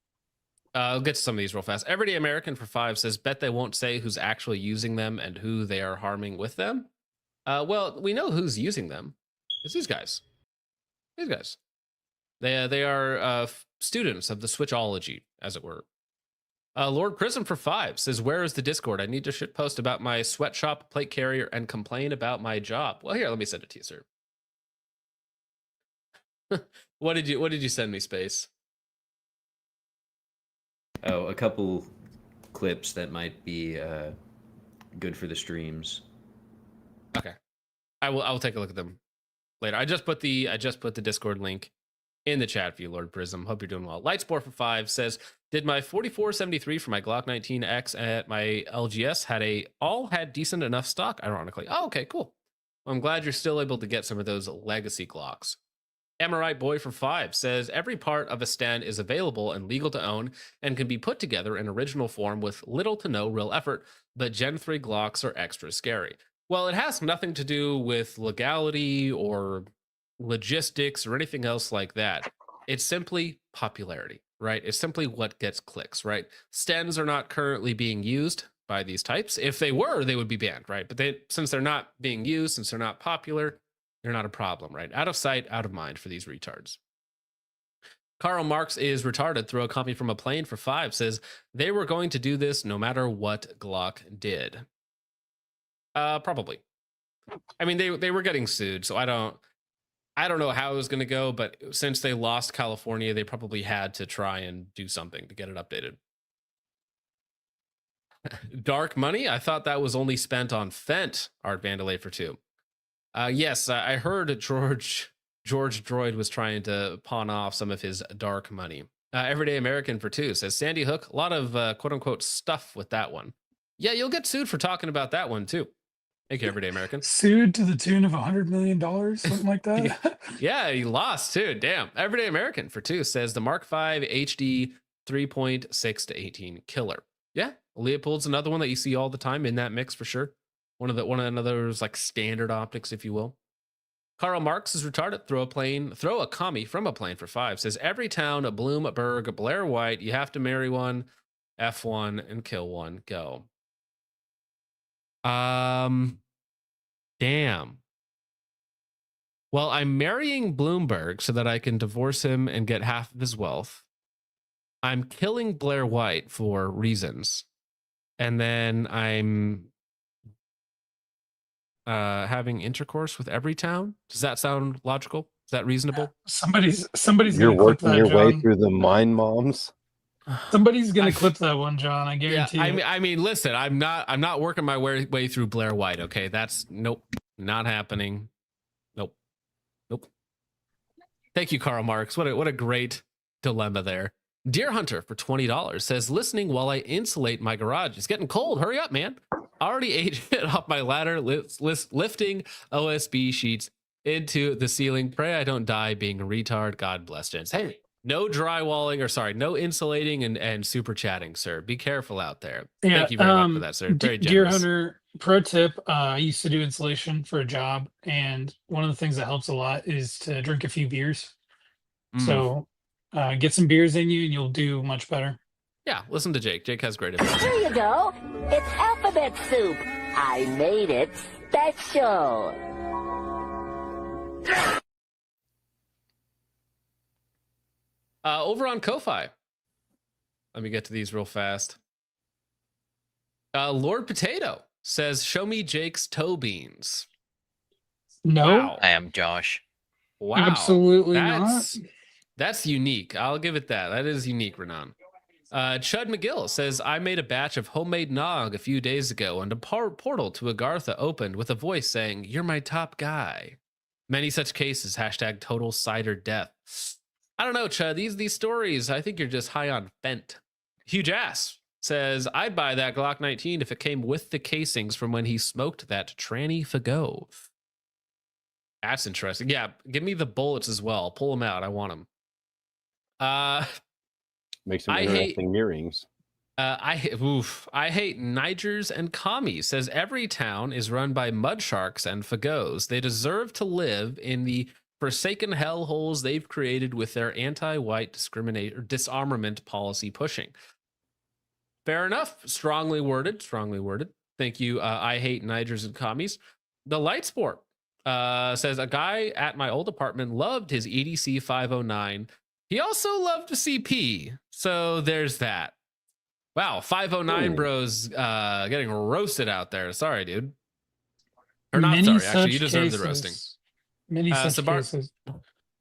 I'll get to some of these real fast. Everyday American for 5 says, bet they won't say who's actually using them and who they are harming with them. Well, we know who's using them. It's these guys. These guys. They are students of the Switchology, as it were. Lord Prism for 5 says, where is the Discord? I need to post about my sweatshop plate carrier and complain about my job. Well, here, let me send it to you, sir. What did you send me, Space? Oh, a couple clips that might be good for the streams. Okay, I will take a look at them later. I just put the Discord link in the chat for you, Lord Prism. Hope you're doing well. Lightsport for 5 says, did my 4473 for my Glock 19X at my LGS all had decent enough stock, ironically. Oh, okay, cool. Well, I'm glad you're still able to get some of those legacy Glocks. Amorite Boy for 5 says, every part of a stand is available and legal to own and can be put together in original form with little to no real effort, but Gen 3 Glocks are extra scary. Well, it has nothing to do with legality or logistics or anything else like that. It's simply popularity, right? It's simply what gets clicks, right? Stems are not currently being used by these types. If they were, they would be banned, right? But since they're not being used, since they're not popular, they're not a problem, right? Out of sight, out of mind for these retards. Karl Marx is retarded. Throw a copy from a plane for 5. Says they were going to do this no matter what Glock did. Probably. I mean, they were getting sued, so I don't know how it was going to go, but since they lost California, they probably had to try and do something to get it updated. Dark money? I thought that was only spent on Fent. Art Vandalay for 2. Yes, I heard George Droid was trying to pawn off some of his dark money. Everyday American for 2 says Sandy Hook, a lot of quote unquote stuff with that one. Yeah, you'll get sued for talking about that one too. Thank you, Everyday American. Sued to the tune of $100 million, something like that. Yeah, he lost too. Damn. Everyday American for 2 says the Mark V HD 3.6 to 18 killer. Yeah, Leopold's another one that you see all the time in that mix for sure. One of those like standard optics, if you will. Karl Marx is retarded. Throw a commie from a plane for 5. Says every town, a Bloomberg, Blair White, you have to marry one, F1, and kill one. Go. Damn. Well, I'm marrying Bloomberg so that I can divorce him and get half of his wealth. I'm killing Blair White for reasons. And then I'm having intercourse with every town. Does that sound logical? Is that reasonable? Somebody's You're gonna clip working that, your way John. through the mind moms. Somebody's gonna clip that one, John. I guarantee you. I mean, listen, I'm not working my way through Blair White. Okay, that's nope, not happening. Nope. Thank you, Karl Marx. What a great dilemma there. Deer Hunter for $20 says listening while I insulate my garage. It's getting cold. Hurry up, man. Already ate it off my ladder, lifting OSB sheets into the ceiling. Pray I don't die being a retard. God bless, gents. Hey, no drywalling, no insulating and super chatting, sir. Be careful out there. Yeah, Thank you very much for that, sir. Very Deer generous. Hunter, pro tip, I used to do insulation for a job, and one of the things that helps a lot is to drink a few beers. So get some beers in you and you'll do much better. Yeah, listen to Jake. Jake has great advice. Here you go. It's alphabet soup. I made it special. Over on Ko-Fi. Let me get to these real fast. Lord Potato says, show me Jake's toe beans. No, Wow. I am Josh. Wow. absolutely That's unique. I'll give it that. That is unique, Renan. Chud McGill says, I made a batch of homemade nog a few days ago, and a portal to Agartha opened with a voice saying, you're my top guy. Many such cases, hashtag total cider death. I don't know, Chud. These stories, I think you're just high on Fent. Huge Ass says, I'd buy that Glock 19 if it came with the casings from when he smoked that tranny Fagot. That's interesting. Yeah, give me the bullets as well. Pull them out. I want them. Make some interesting earrings. I hate Nigers and commies. Says every town is run by mud sharks and fagots. They deserve to live in the forsaken hellholes they've created with their anti-white disarmament policy pushing. Fair enough. Strongly worded. Thank you. I hate Nigers and commies. The Light Sport says a guy at my old apartment loved his EDC 509. He also loved the CP. So there's that. Wow, 509 bros getting roasted out there. Sorry, dude. Or not sorry, actually, you deserve the roasting. Many such cases.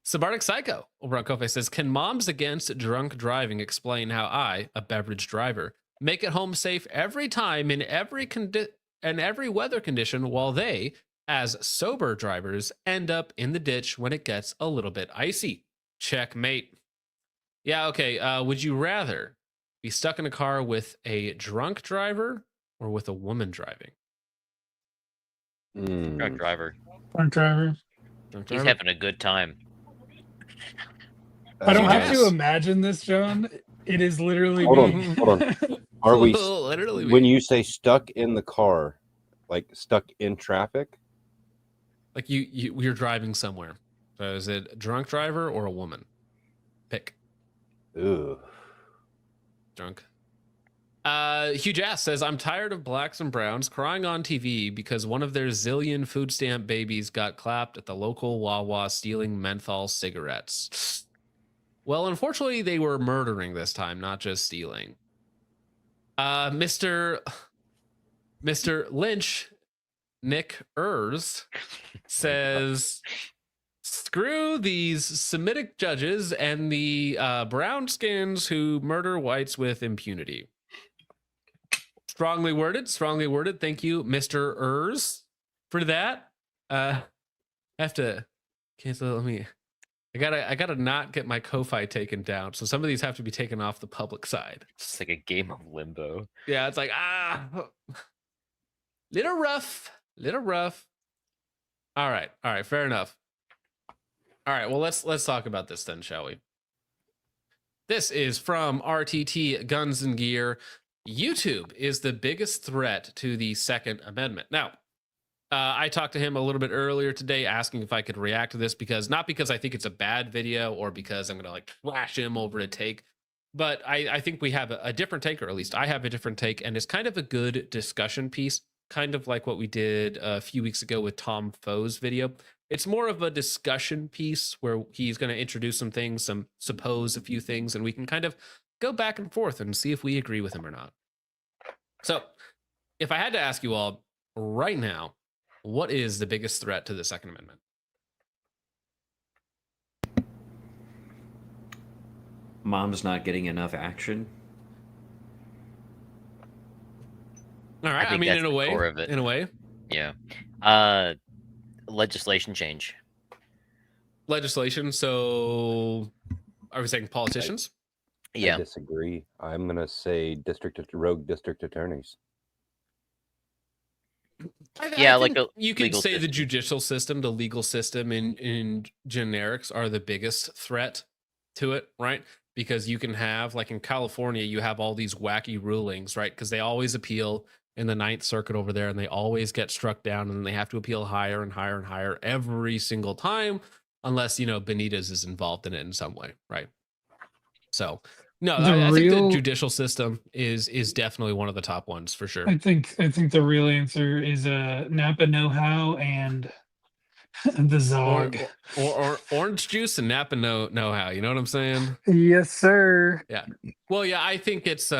Subarctic Psycho over on Ko-Fi says, can moms against drunk driving explain how I, a beverage driver, make it home safe every time in every weather condition while they, as sober drivers, end up in the ditch when it gets a little bit icy? Checkmate. Yeah, okay. Would you rather be stuck in a car with a drunk driver or with a woman driving? Drunk driver. Drunk driver. He's having a good time. I don't have to imagine this, John. It is literally Hold on. Are we literally when you say stuck in the car, like stuck in traffic? like you're driving somewhere So is it a drunk driver or a woman? Pick. Ooh. Drunk. Hugh Jass says, I'm tired of blacks and browns crying on TV because one of their zillion food stamp babies got clapped at the local Wawa stealing menthol cigarettes. Well, unfortunately, they were murdering this time, not just stealing. Mr. Lynch, Nick Ers, says, screw these Semitic judges and the brown skins who murder whites with impunity. Strongly worded. Thank you, Mr. Ers, for that. I have to cancel. I gotta not get my Ko-Fi taken down. So some of these have to be taken off the public side. It's like a game of limbo. Yeah, it's like little rough. All right, fair enough. All right, well let's talk about this then, shall we? This is from RTT Guns and Gear. YouTube is the biggest threat to the Second Amendment. Now, I talked to him a little bit earlier today asking if I could react to this, not because I think it's a bad video or because I'm going to like flash him over a take, but I think we have a different take, or at least I have a different take, and it's kind of a good discussion piece, kind of like what we did a few weeks ago with Tom Foe's video. It's more of a discussion piece where he's going to introduce some things, suppose a few things, and we can kind of go back and forth and see if we agree with him or not. So if I had to ask you all right now, what is the biggest threat to the Second Amendment? Mom's not getting enough action. All right. I mean, in a way. Yeah. Legislation change. Legislation. So are we saying politicians? Yeah. I disagree. I'm going to say rogue district attorneys. Yeah, I think like you can say system. the judicial system, the legal system in generics are the biggest threat to it, right? Because you can have, like in California, you have all these wacky rulings, right? Because they always appeal in the Ninth Circuit over there and they always get struck down, and then they have to appeal higher and higher and higher every single time, unless, Benitez is involved in it in some way, right? So no, I think the judicial system is definitely one of the top ones for sure. I think the real answer is Napa Know-How and the Zog. Or orange juice and Napa Know-How. You know what I'm saying? Yes, sir. Yeah. Well, yeah, I think it's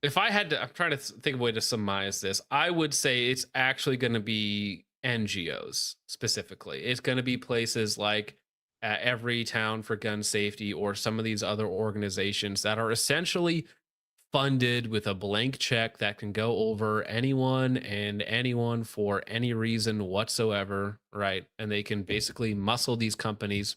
if I had to, I'm trying to think of a way to summarize this. I would say it's actually going to be NGOs specifically. It's going to be places like Every Town for Gun Safety or some of these other organizations that are essentially funded with a blank check that can go over anyone and anyone for any reason whatsoever, right? And they can basically muscle these companies,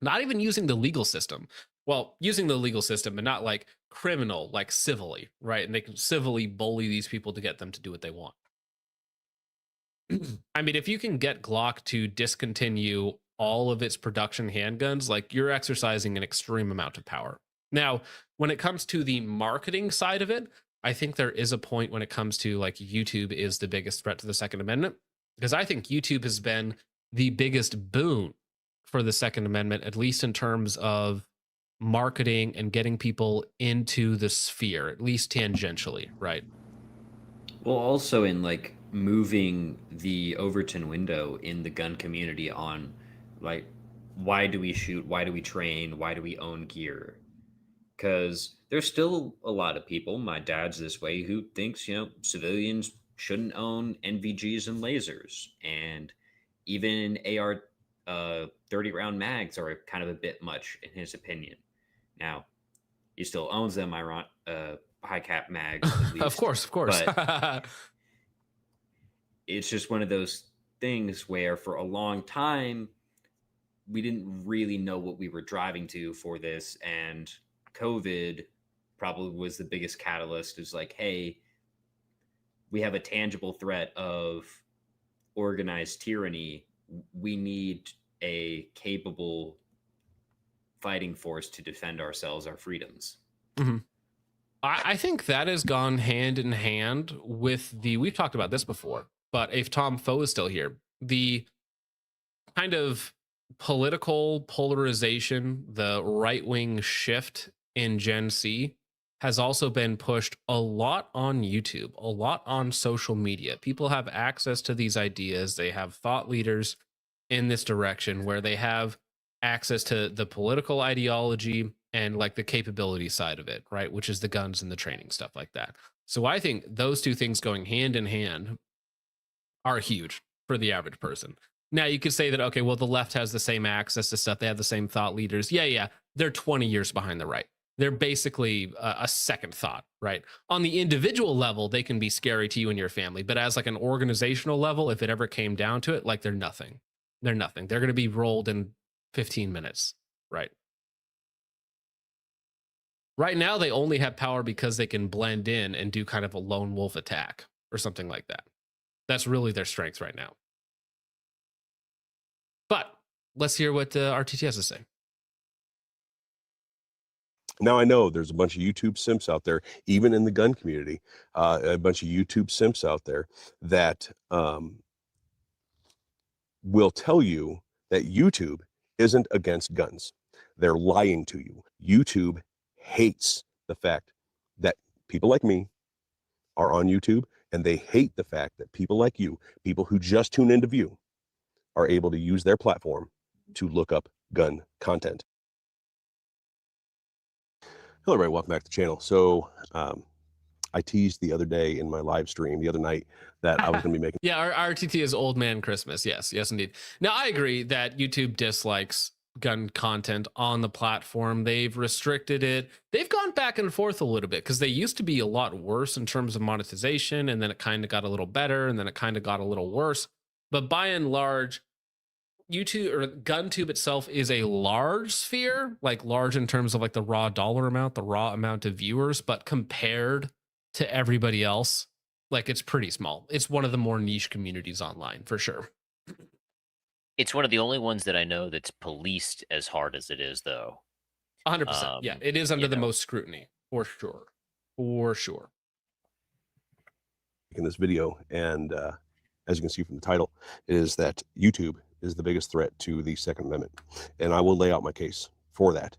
not even using the legal system. Well, using the legal system, but not like criminal, like civilly, right? And they can civilly bully these people to get them to do what they want. I mean, if you can get Glock to discontinue all of its production handguns, like you're exercising an extreme amount of power. Now, when it comes to the marketing side of it, I think there is a point when it comes to like YouTube is the biggest threat to the Second Amendment, because I think YouTube has been the biggest boon for the Second Amendment, at least in terms of marketing and getting people into the sphere, at least tangentially, right? Well, also in like moving the Overton window in the gun community on like, why do we shoot? Why do we train? Why do we own gear? Because there's still a lot of people, my dad's this way, who thinks, civilians shouldn't own NVGs and lasers. And even AR 30 round mags are kind of a bit much in his opinion. Now, he still owns them, high cap mags. At least, of course. But it's just one of those things where for a long time, we didn't really know what we were driving to for this. And COVID probably was the biggest catalyst. Is like, hey, we have a tangible threat of organized tyranny. We need a capable fighting force to defend ourselves, our freedoms. Mm-hmm. I think that has gone hand in hand with we've talked about this before, but if Tom Foe is still here, the kind of political polarization, the right wing shift in Gen Z has also been pushed a lot on YouTube, a lot on social media. People have access to these ideas. They have thought leaders in this direction where they have access to the political ideology and like the capability side of it, right? Which is the guns and the training, stuff like that. So I think those two things going hand in hand are huge for the average person. Now you could say that, okay, well, the left has the same access to stuff. They have the same thought leaders. Yeah. They're 20 years behind the right. They're basically a second thought, right? On the individual level, they can be scary to you and your family. But as like an organizational level, if it ever came down to it, like they're nothing. They're nothing. They're going to be rolled in 15 minutes, right? Right now, they only have power because they can blend in and do kind of a lone wolf attack or something like that. That's really their strength right now. But let's hear what RTT has to say. Now I know there's a bunch of YouTube simps out there, even in the gun community, a bunch of YouTube simps out there that will tell you that YouTube isn't against guns. They're lying to you. YouTube hates the fact that people like me are on YouTube, and they hate the fact that people like you, people who just tune into view, are able to use their platform to look up gun content. Hello, everybody. Welcome back to the channel. So I teased the other day in my live stream the other night that I was going to be making. Yeah, our RTT is Old Man Christmas. Yes, indeed. Now, I agree that YouTube dislikes gun content on the platform. They've restricted it. They've gone back and forth a little bit because they used to be a lot worse in terms of monetization, and then it kind of got a little better, and then it kind of got a little worse. But by and large, YouTube or GunTube itself is a large sphere, like large in terms of like the raw dollar amount, the raw amount of viewers, but compared to everybody else, like it's pretty small. It's one of the more niche communities online for sure. It's one of the only ones that I know that's policed as hard as it is, though. 100%. Yeah, it is under the most scrutiny for sure. For sure. In this video, and as you can see from the title, is that YouTube is the biggest threat to the Second Amendment, and I will lay out my case for that.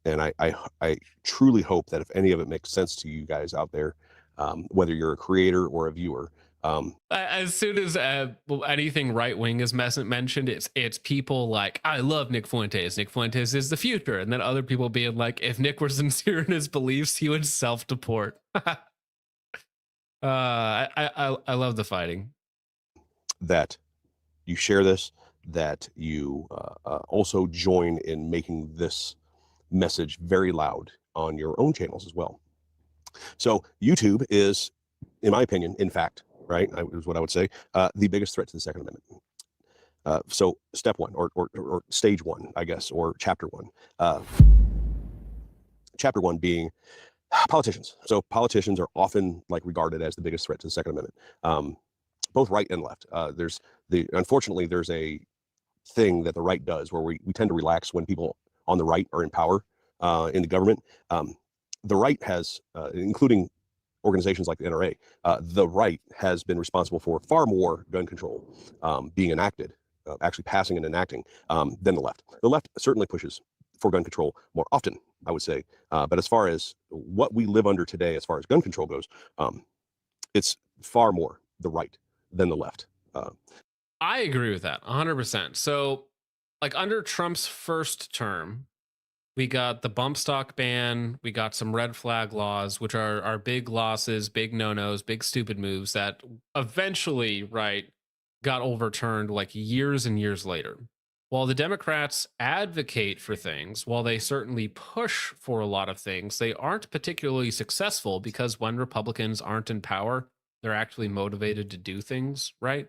And I truly hope that if any of it makes sense to you guys out there, whether you're a creator or a viewer. As soon as anything right wing is mentioned, it's people like, I love Nick Fuentes. Nick Fuentes is the future, and then other people being like, if Nick were sincere in his beliefs, he would self-deport. I love the fighting. That you share this, that you also join in making this message very loud on your own channels as well. So YouTube is, in my opinion, in fact, right, is what I would say, the biggest threat to the Second Amendment. So step one, or stage one, I guess, or chapter one. Chapter one being politicians. So politicians are often like regarded as the biggest threat to the Second Amendment. Both right and left. Unfortunately, there's a thing that the right does where we tend to relax when people on the right are in power in the government. The right has, including organizations like the NRA, the right has been responsible for far more gun control being enacted, actually passing and enacting, than the left. The left certainly pushes for gun control more often, I would say. But as far as what we live under today, as far as gun control goes, it's far more the right than the left. I agree with that 100%. So like under Trump's first term, we got the bump stock ban, we got some red flag laws, which are big losses, big no-nos, big stupid moves that eventually, right, got overturned like years and years later. While the Democrats advocate for things, while they certainly push for a lot of things, they aren't particularly successful because when Republicans aren't in power, they're actually motivated to do things, right?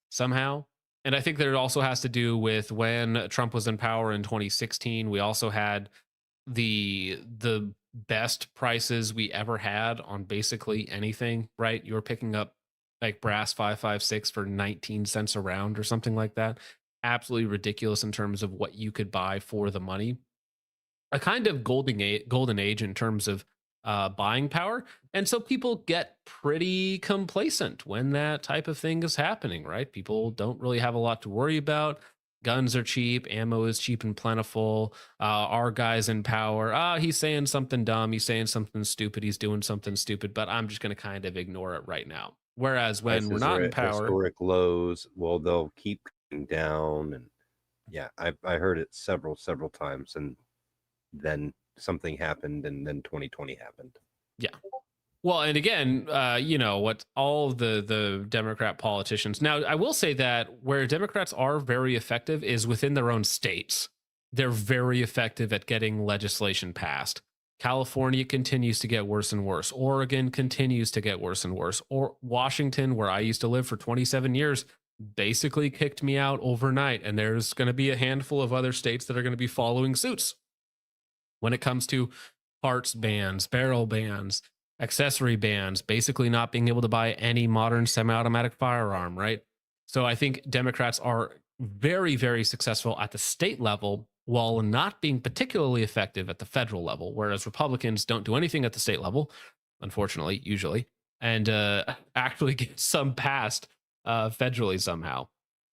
Somehow. And I think that it also has to do with when Trump was in power in 2016, we also had the best prices we ever had on basically anything, right? You were picking up like brass 5.56 for 19 cents a round or something like that. Absolutely ridiculous in terms of what you could buy for the money. A kind of golden age in terms of buying power. And so people get pretty complacent when that type of thing is happening, right? People don't really have a lot to worry about. Guns are cheap, ammo is cheap and plentiful. Our guy's in power. He's saying something dumb, he's saying something stupid, he's doing something stupid, but I'm just going to kind of ignore it right now. Whereas when we're Prices not are in at power, historic lows. Well, they'll keep going down, and yeah, I heard it several times, and then something happened, and then 2020 happened. yeah. Well, and again, what all the Democrat politicians now, I will say that where Democrats are very effective is within their own states. They're very effective at getting legislation passed. California continues to get worse and worse. Oregon continues to get worse and worse. Or Washington, where I used to live for 27 years, basically kicked me out overnight. And there's going to be a handful of other states that are going to be following suits when it comes to parts bans, barrel bans, accessory bans, basically not being able to buy any modern semi-automatic firearm, right? So I think Democrats are very, very successful at the state level while not being particularly effective at the federal level, whereas Republicans don't do anything at the state level, unfortunately, usually, and actually get some passed federally somehow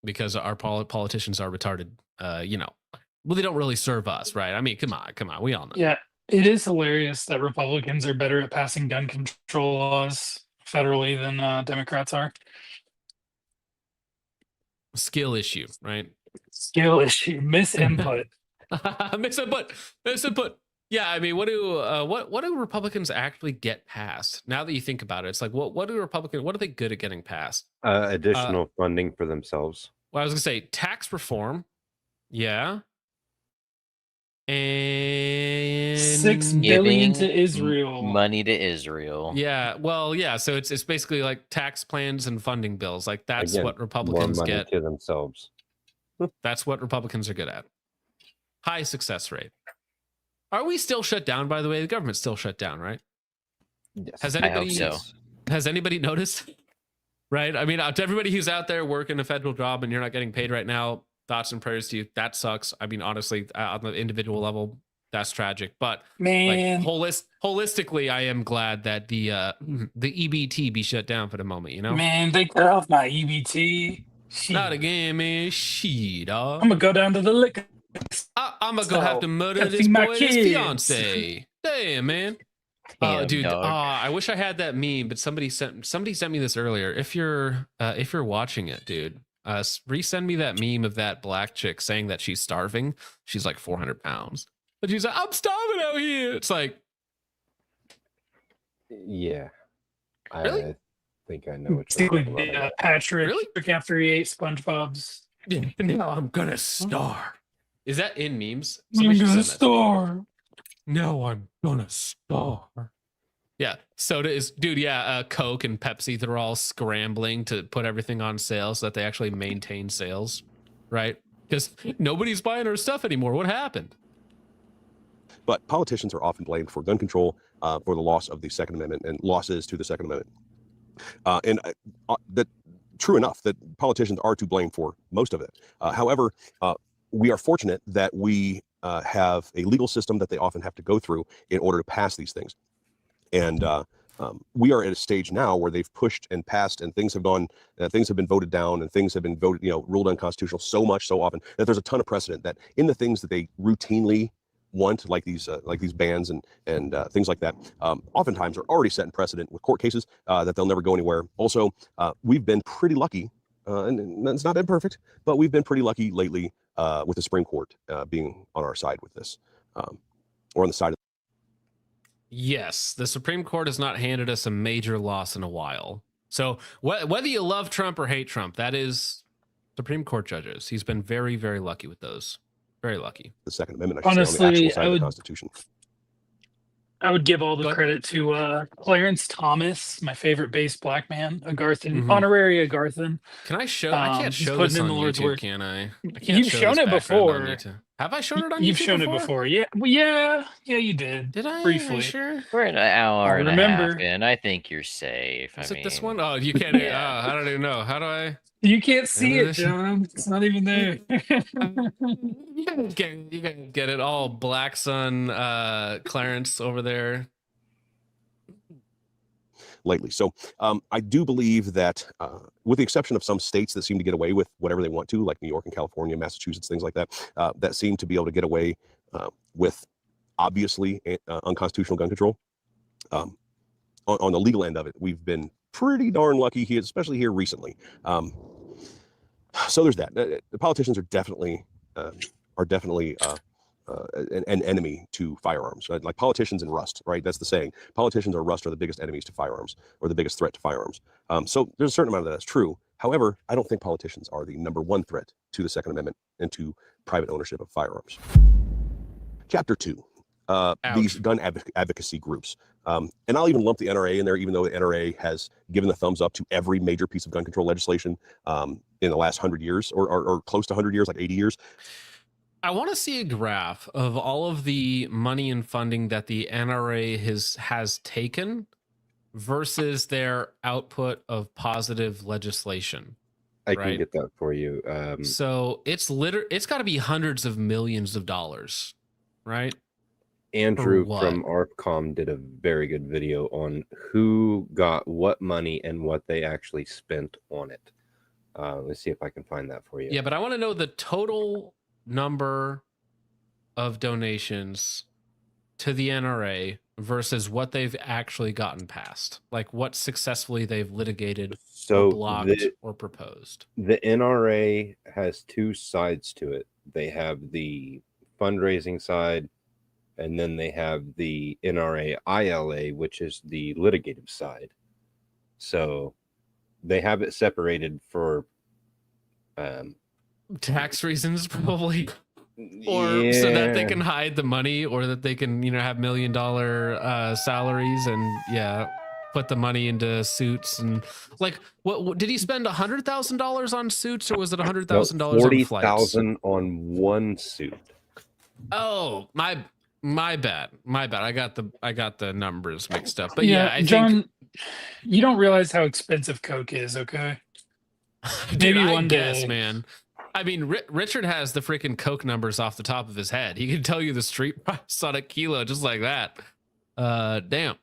because our politicians are retarded, well, they don't really serve us, right? I mean, come on, we all know. Yeah, it is hilarious that Republicans are better at passing gun control laws federally than Democrats are. Skill issue, right? Skill issue, misinput. Misinput. Yeah, I mean, what do Republicans actually get passed? Now that you think about it, it's like, what are they good at getting passed? Additional funding for themselves. Well, I was gonna say tax reform. Yeah. And $6 billion to Israel. Money to Israel. Yeah, well, yeah. So it's basically like tax plans and funding bills. Like that's Again, what Republicans more money get. to themselves. That's what Republicans are good at. High success rate. Are we still shut down? By the way, the government's still shut down, right? Yes. Has I hope so. anybody noticed? Right. I mean, to everybody who's out there working a federal job and you're not getting paid right now, thoughts and prayers to you. That sucks. I mean, honestly, on the individual level, that's tragic. But Man, like, holistically, I am glad that the EBT be shut down for the moment. You know, man, they cut off my EBT. Shit. not again, man. Shit, dog. I'm gonna go down to the liquor. I'm gonna go have to murder gotta this feed my boy and his kids. fiance. Damn, man. Damn, Dude, dog. I wish I had that meme, but somebody sent me this earlier. If you're watching it, dude, resend me that meme of that black chick saying that she's starving. She's like 400 pounds, but she's like, I'm starving out here. It's like, Yeah. Really? I think I know what you're Basically, talking about. Patrick Really? after he ate SpongeBob's. now I'm gonna starve. Is that in memes? I'm Somebody should gonna send that to me. starve. No, I'm gonna starve. Yeah, soda is, dude. Yeah, Coke and Pepsi, they're all scrambling to put everything on sale so that they actually maintain sales, right? Because nobody's buying our stuff anymore. What happened? But politicians are often blamed for gun control, for the loss of the Second Amendment and losses to the Second Amendment. That true enough that politicians are to blame for most of it. However, we are fortunate that we have a legal system that they often have to go through in order to pass these things. And we are at a stage now where they've pushed and passed, and things have been voted down, and things have been voted, ruled unconstitutional so often that there's a ton of precedent that in the things that they routinely want, like these bans and things like that, oftentimes are already set in precedent with court cases that they'll never go anywhere. Also, we've been pretty lucky, and it's not imperfect, but we've been pretty lucky lately with the Supreme Court being on our side with this, or on the side of. Yes, the Supreme Court has not handed us a major loss in a while. So whether you love Trump or hate Trump, that is Supreme Court judges. He's been very, very lucky with those. Very lucky. The Second Amendment, I should say, on the Honestly, actual side of the Constitution. I would give all Go the ahead. credit to Clarence Thomas, my favorite bass black man, Agarthan, Mhm. honorary Agarthan. Can I show? I can't He's show putting this in on the Lord's YouTube, work. can I? can't You've show shown this it background on before. YouTube. Have I shown it on You've YouTube shown before? it before. Yeah, well, yeah, you did. Did I? Briefly. Are you sure? We're an hour I and a half remember. in. I think you're safe. Is I it this mean, one? Oh, you can't. Yeah. I don't even know. How do I? You can't see it, this- John. It's not even there. You can get it all black sun Clarence over there. lately. So I do believe that, with the exception of some states that seem to get away with whatever they want to, like New York and California, Massachusetts, things like that, that seem to be able to get away with obviously unconstitutional gun control. On the legal end of it, we've been pretty darn lucky here, especially here recently. So there's that. The politicians are definitely an enemy to firearms. Right? Like politicians and rust, right? That's the saying. Politicians or rust are the biggest enemies to firearms, or the biggest threat to firearms. So there's a certain amount of that's true. However, I don't think politicians are the number one threat to the Second Amendment and to private ownership of firearms. Chapter 2. These gun advocacy groups. And I'll even lump the NRA in there, even though the NRA has given the thumbs up to every major piece of gun control legislation in the last 100 years or close to 100 years, like 80 years. I want to see a graph of all of the money and funding that the NRA has taken versus their output of positive legislation. I can get that for you. So it's got to be hundreds of millions of dollars, right? Andrew from ARPCOM did a very good video on who got what money and what they actually spent on it. Let's see if I can find that for you. Yeah, but I want to know the total number of donations to the NRA versus what they've actually gotten passed, like what successfully they've litigated, or blocked, or proposed. The NRA has two sides to it. They have the fundraising side, and then they have the NRA ILA, which is the litigative side. So they have it separated for tax reasons, probably, or so that they can hide the money, or that they can, have $1 million salaries and put the money into suits. And like, what did he spend $100,000 on suits, or was it $100,000 on flights? $40,000 on one suit. Oh, my bad. I got the numbers mixed up. But John, you don't realize how expensive Coke is, okay? Maybe one day, man. I mean, Richard has the freaking Coke numbers off the top of his head. He can tell you the street price on a kilo just like that. Damn.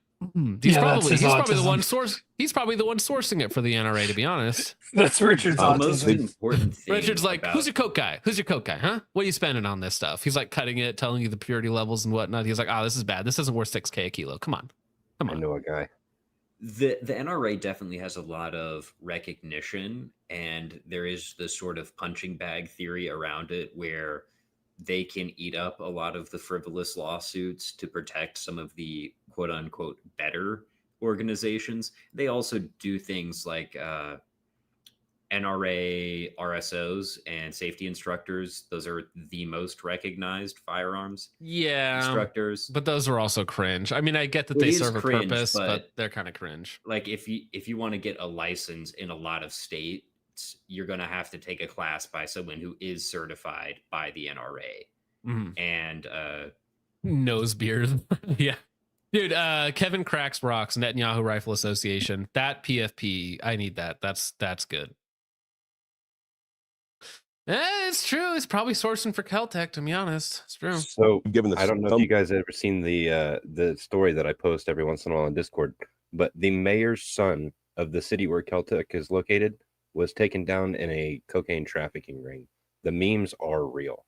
He's probably the one sourcing it for the NRA, to be honest. That's Richard's the most important thing. Richard's like, who's your Coke guy? Who's your Coke guy? Huh? What are you spending on this stuff? He's like cutting it, telling you the purity levels and whatnot. He's like, this is bad. This isn't worth $6K a kilo. Come on. I know a guy. The NRA definitely has a lot of recognition, and there is this sort of punching bag theory around it where they can eat up a lot of the frivolous lawsuits to protect some of the quote unquote better organizations. They also do things like NRA RSOs and safety instructors. Those are the most recognized firearms instructors. But those are also cringe. I mean, I get that they serve a purpose, but they're kind of cringe. Like if you want to get a license in a lot of states, you're going to have to take a class by someone who is certified by the NRA. And nose beard. Yeah. Dude, Kevin Cracks Rocks, Netanyahu Rifle Association. That PFP, I need that. That's good. It's true. It's probably sourcing for Keltec, to be honest. It's true. So, I don't know if you guys have ever seen the story that I post every once in a while on Discord, but the mayor's son of the city where Keltec is located was taken down in a cocaine trafficking ring. The memes are real.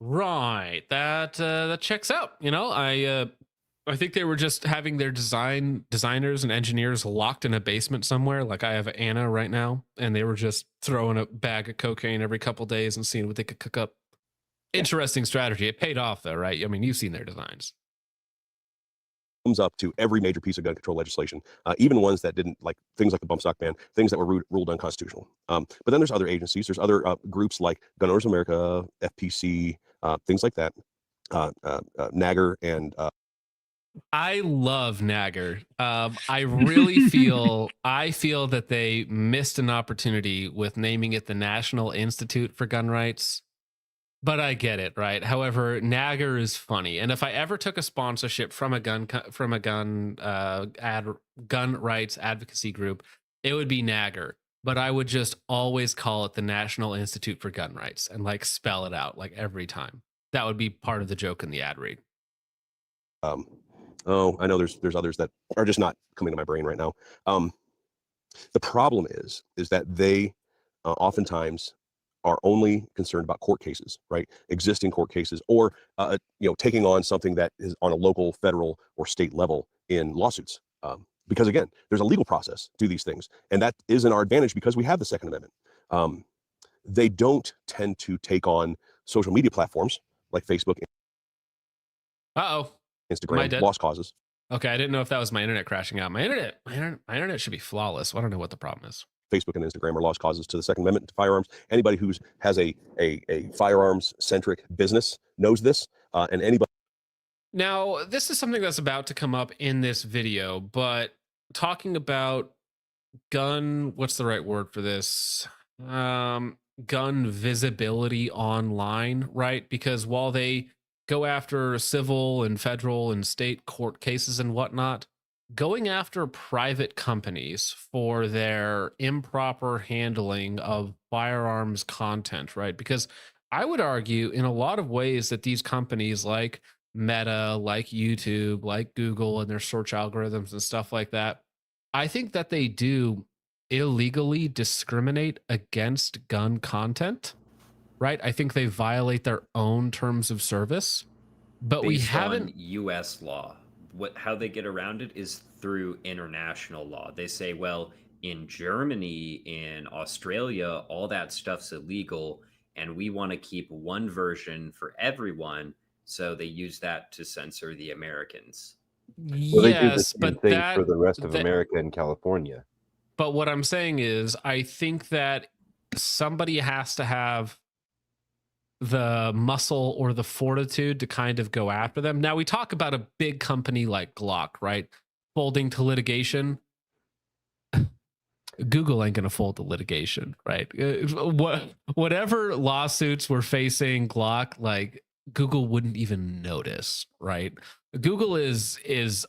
Right. That checks out. I think they were just having their designers and engineers locked in a basement somewhere. Like I have Anna right now, and they were just throwing a bag of cocaine every couple days and seeing what they could cook up. Interesting strategy. It paid off though, right? I mean, you've seen their designs. Thumbs up to every major piece of gun control legislation, even ones that didn't, like things like the bump stock ban, things that were ruled unconstitutional. But then there's other agencies, there's other groups like Gun Owners of America, FPC, things like that, NAGR, and I love NAGR. I really feel that they missed an opportunity with naming it the National Institute for Gun Rights. But I get it, right? However, NAGR is funny, and if I ever took a sponsorship from a gun rights advocacy group, it would be NAGR. But I would just always call it the National Institute for Gun Rights and like spell it out like every time. That would be part of the joke in the ad read. Oh, I know there's others that are just not coming to my brain right now. The problem is that they oftentimes are only concerned about court cases, right? Existing court cases, or taking on something that is on a local, federal, or state level in lawsuits. Because again, there's a legal process to these things, and that is in our advantage because we have the Second Amendment. They don't tend to take on social media platforms like Facebook, Uh-oh. Am I Instagram, dead? lost causes. Okay, I didn't know if that was my internet crashing out. My internet should be flawless. I don't know what the problem is. Facebook and Instagram are lost causes to the Second Amendment to firearms. Anybody who has a firearms centric business knows this, and anybody. Now, this is something that's about to come up in this video, but talking about what's the right word for this? Gun visibility online, right? Because while they go after civil and federal and state court cases and whatnot, going after private companies for their improper handling of firearms content, right? Because I would argue in a lot of ways that these companies like Meta, like YouTube, like Google and their search algorithms and stuff like that, I think that they do illegally discriminate against gun content, right? I think they violate their own terms of service, but we Based haven't. on U.S. law. How they get around it is through international law. They say, well, in Germany, in Australia, all that stuff's illegal, and we want to keep one version for everyone. So they use that to censor the Americans. Well, they do the Yes, same but thing that, for the rest of that- America and California. But what I'm saying is, I think that somebody has to have the muscle or the fortitude to kind of go after them. Now, we talk about a big company like Glock, right? Folding to litigation. Google ain't going to fold to litigation, right? Whatever lawsuits we're facing, Glock, like Google wouldn't even notice, right? Google is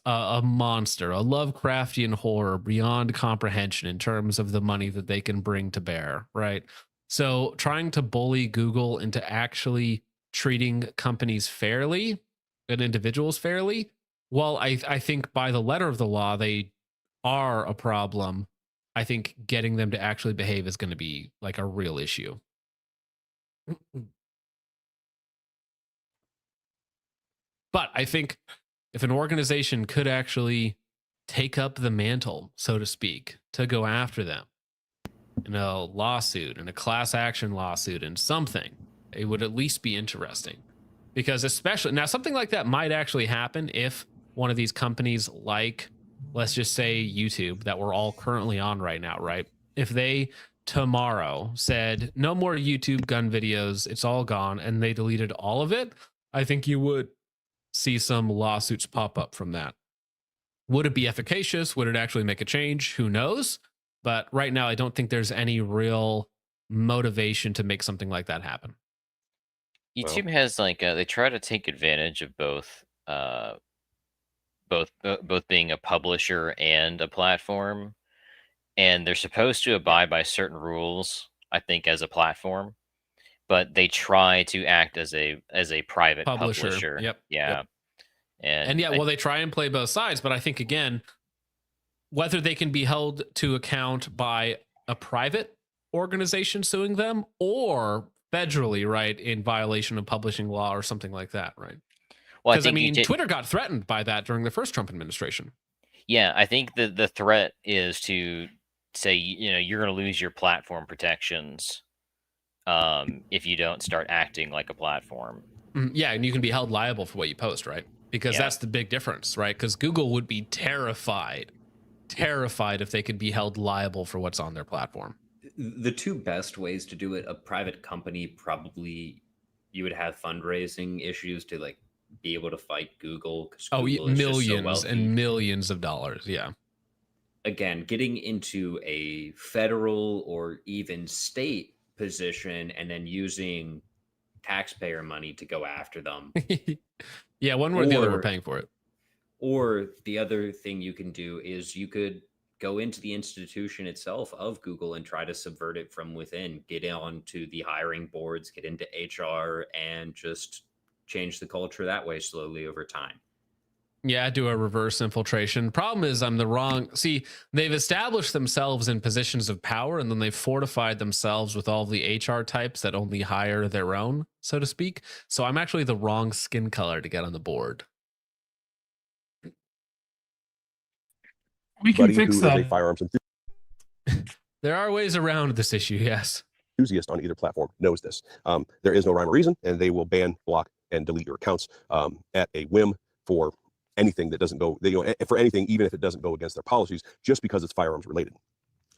a monster, a Lovecraftian horror beyond comprehension in terms of the money that they can bring to bear, right? So trying to bully Google into actually treating companies fairly and individuals fairly, while I think by the letter of the law, they are a problem, I think getting them to actually behave is going to be like a real issue. But I think if an organization could actually take up the mantle, so to speak, to go after them in a lawsuit, in a class action lawsuit, and something, it would at least be interesting. Because especially now, something like that might actually happen if one of these companies, like, let's just say YouTube, that we're all currently on right now, right? If they tomorrow said, no more YouTube gun videos, it's all gone, and they deleted all of it, I think you would see some lawsuits pop up from that. Would it be efficacious? Would it actually make a change? Who knows? But right now, I don't think there's any real motivation to make something like that happen. YouTube has like they try to take advantage of both being a publisher and a platform, and they're supposed to abide by certain rules, I think, as a platform, but they try to act as a private publisher. Yep. Yeah. Yep. And yeah, well, they try and play both sides, but I think, again, whether they can be held to account by a private organization suing them or federally, right, in violation of publishing law or something like that, right? Well, Because I mean, Twitter got threatened by that during the first Trump administration. Yeah, I think the threat is to say, you're going to lose your platform protections if you don't start acting like a platform. Yeah, and you can be held liable for what you post, right? Because that's the big difference, right? Because Google would be terrified if they could be held liable for what's on their platform. The two best ways to do it, a private company, probably you would have fundraising issues to like be able to fight Google. Google is millions so and millions of dollars. Yeah. Again, getting into a federal or even state position and then using taxpayer money to go after them. Yeah, one way or the other, we're paying for it. Or the other thing you can do is you could go into the institution itself of Google and try to subvert it from within, get onto the hiring boards, get into HR, and just change the culture that way slowly over time. Yeah, do a reverse infiltration. Problem is, I'm the wrong. See, they've established themselves in positions of power, and then they've fortified themselves with all the HR types that only hire their own, so to speak. So I'm actually the wrong skin color to get on the board. We can Buddy, fix who is a that. firearms There are ways around this issue, yes. enthusiast on either platform knows this. There is no rhyme or reason, and they will ban, block, and delete your accounts at a whim for anything that doesn't go, for anything, even if it doesn't go against their policies, just because it's firearms related.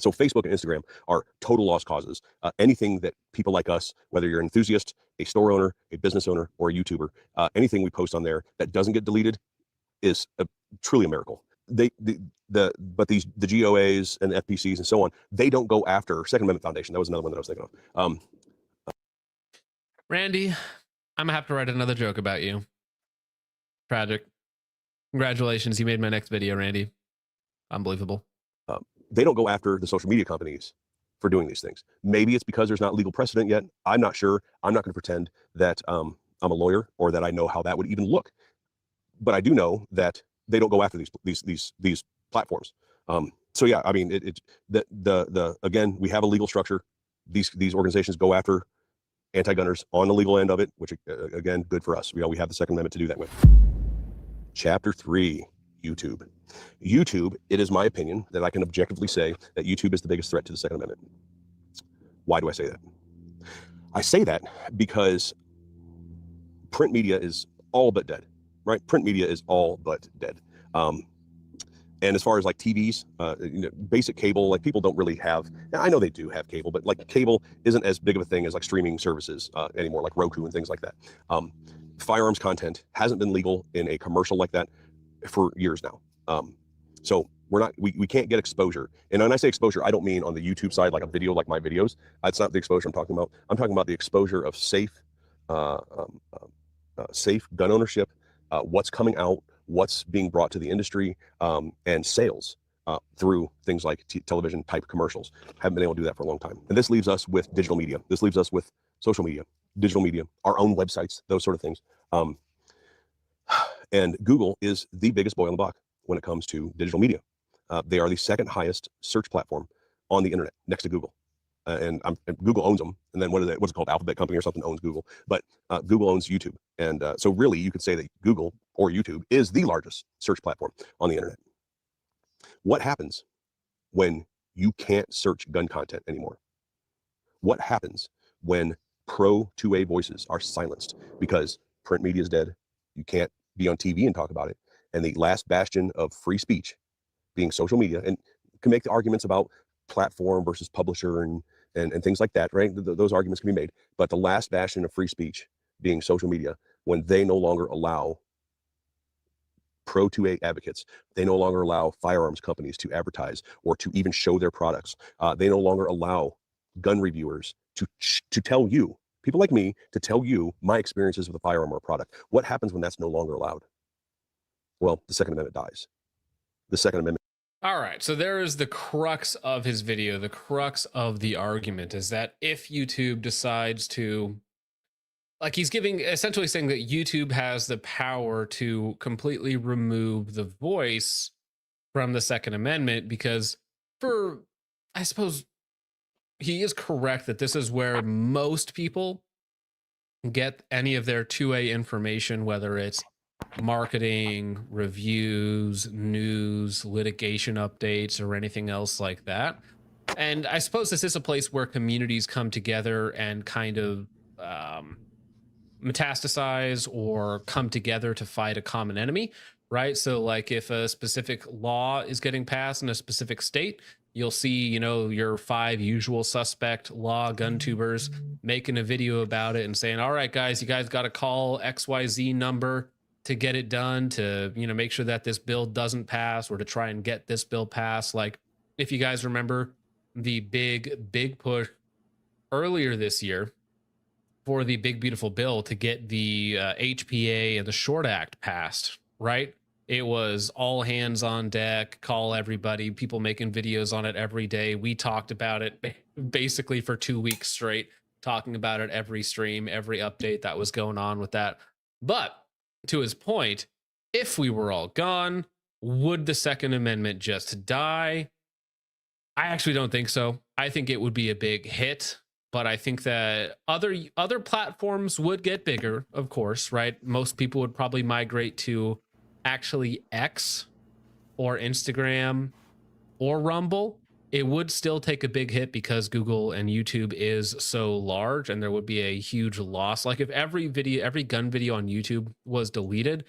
So Facebook and Instagram are total lost causes. Anything that people like us, whether you're an enthusiast, a store owner, a business owner, or a YouTuber, anything we post on there that doesn't get deleted is truly a miracle. But the GOAs and FPCs and so on, they don't go after Second Amendment Foundation. That was another one that I was thinking of. Randy, I'm gonna have to write another joke about you. Tragic. Congratulations, you made my next video, Randy. Unbelievable. They don't go after the social media companies for doing these things. Maybe it's because there's not legal precedent yet. I'm not sure. I'm not going to pretend that I'm a lawyer or that I know how that would even look. But I do know that they don't go after these platforms. So yeah, I mean, again, we have a legal structure. These organizations go after anti-gunners on the legal end of it, which again, good for us. We have the Second Amendment to do that with. Chapter 3, YouTube. YouTube, it is my opinion that I can objectively say that YouTube is the biggest threat to the Second Amendment. Why do I say that? I say that because print media is all but dead, right? Print media is all but dead. And as far as like TVs, basic cable, like people don't really have, I know they do have cable, but like cable isn't as big of a thing as like streaming services anymore, like Roku and things like that. Firearms content hasn't been legal in a commercial like that for years now. So we can't get exposure. And when I say exposure, I don't mean on the YouTube side, like a video, like my videos. That's not the exposure I'm talking about. I'm talking about the exposure of safe gun ownership, what's coming out, what's being brought to the industry, and sales through things like television type commercials. Haven't been able to do that for a long time. And this leaves us with digital media. This leaves us with social media, digital media, our own websites, those sort of things. And Google is the biggest boy on the block when it comes to digital media. They are the second highest search platform on the internet next to Google. And Google owns them. And then what's it called? Alphabet Company or something owns Google. But Google owns YouTube. And so really you could say that Google or YouTube is the largest search platform on the internet. What happens when you can't search gun content anymore? What happens when pro 2A voices are silenced because print media is dead? You can't be on TV and talk about it. And the last bastion of free speech being social media, and can make the arguments about platform versus publisher and things like that, right? Those arguments can be made. But the last bastion of free speech being social media, when they no longer allow pro 2A advocates, they no longer allow firearms companies to advertise or to even show their products. They no longer allow gun reviewers to tell you, people like me, to tell you my experiences with a firearm or a product. What happens when that's no longer allowed? Well, the Second Amendment dies. The Second Amendment. All right, so there is the crux of his video. The crux of the argument is that if YouTube decides to, like, he's essentially saying that YouTube has the power to completely remove the voice from the Second Amendment, because I suppose he is correct that this is where most people get any of their 2A information, whether it's marketing, reviews, news, litigation updates, or anything else like that. And I suppose this is a place where communities come together and kind of metastasize or come together to fight a common enemy, right? So like if a specific law is getting passed in a specific state, you'll see, your 5 usual suspect law gun tubers making a video about it and saying, all right, guys, you guys got to call XYZ number to get it done, to, make sure that this bill doesn't pass, or to try and get this bill passed. Like, if you guys remember the big push earlier this year for the big, beautiful bill to get the HPA and the Short Act passed, right? It was all hands on deck, call everybody, people making videos on it every day. We talked about it basically for 2 weeks straight, talking about it every stream, every update that was going on with that. But to his point, if we were all gone, would the Second Amendment just die? I actually don't think so. I think it would be a big hit, but I think that other platforms would get bigger, of course, right? Most people would probably migrate to actually X or Instagram or Rumble. It would still take a big hit because Google and YouTube is so large, and there would be a huge loss. Like if every gun video on YouTube was deleted,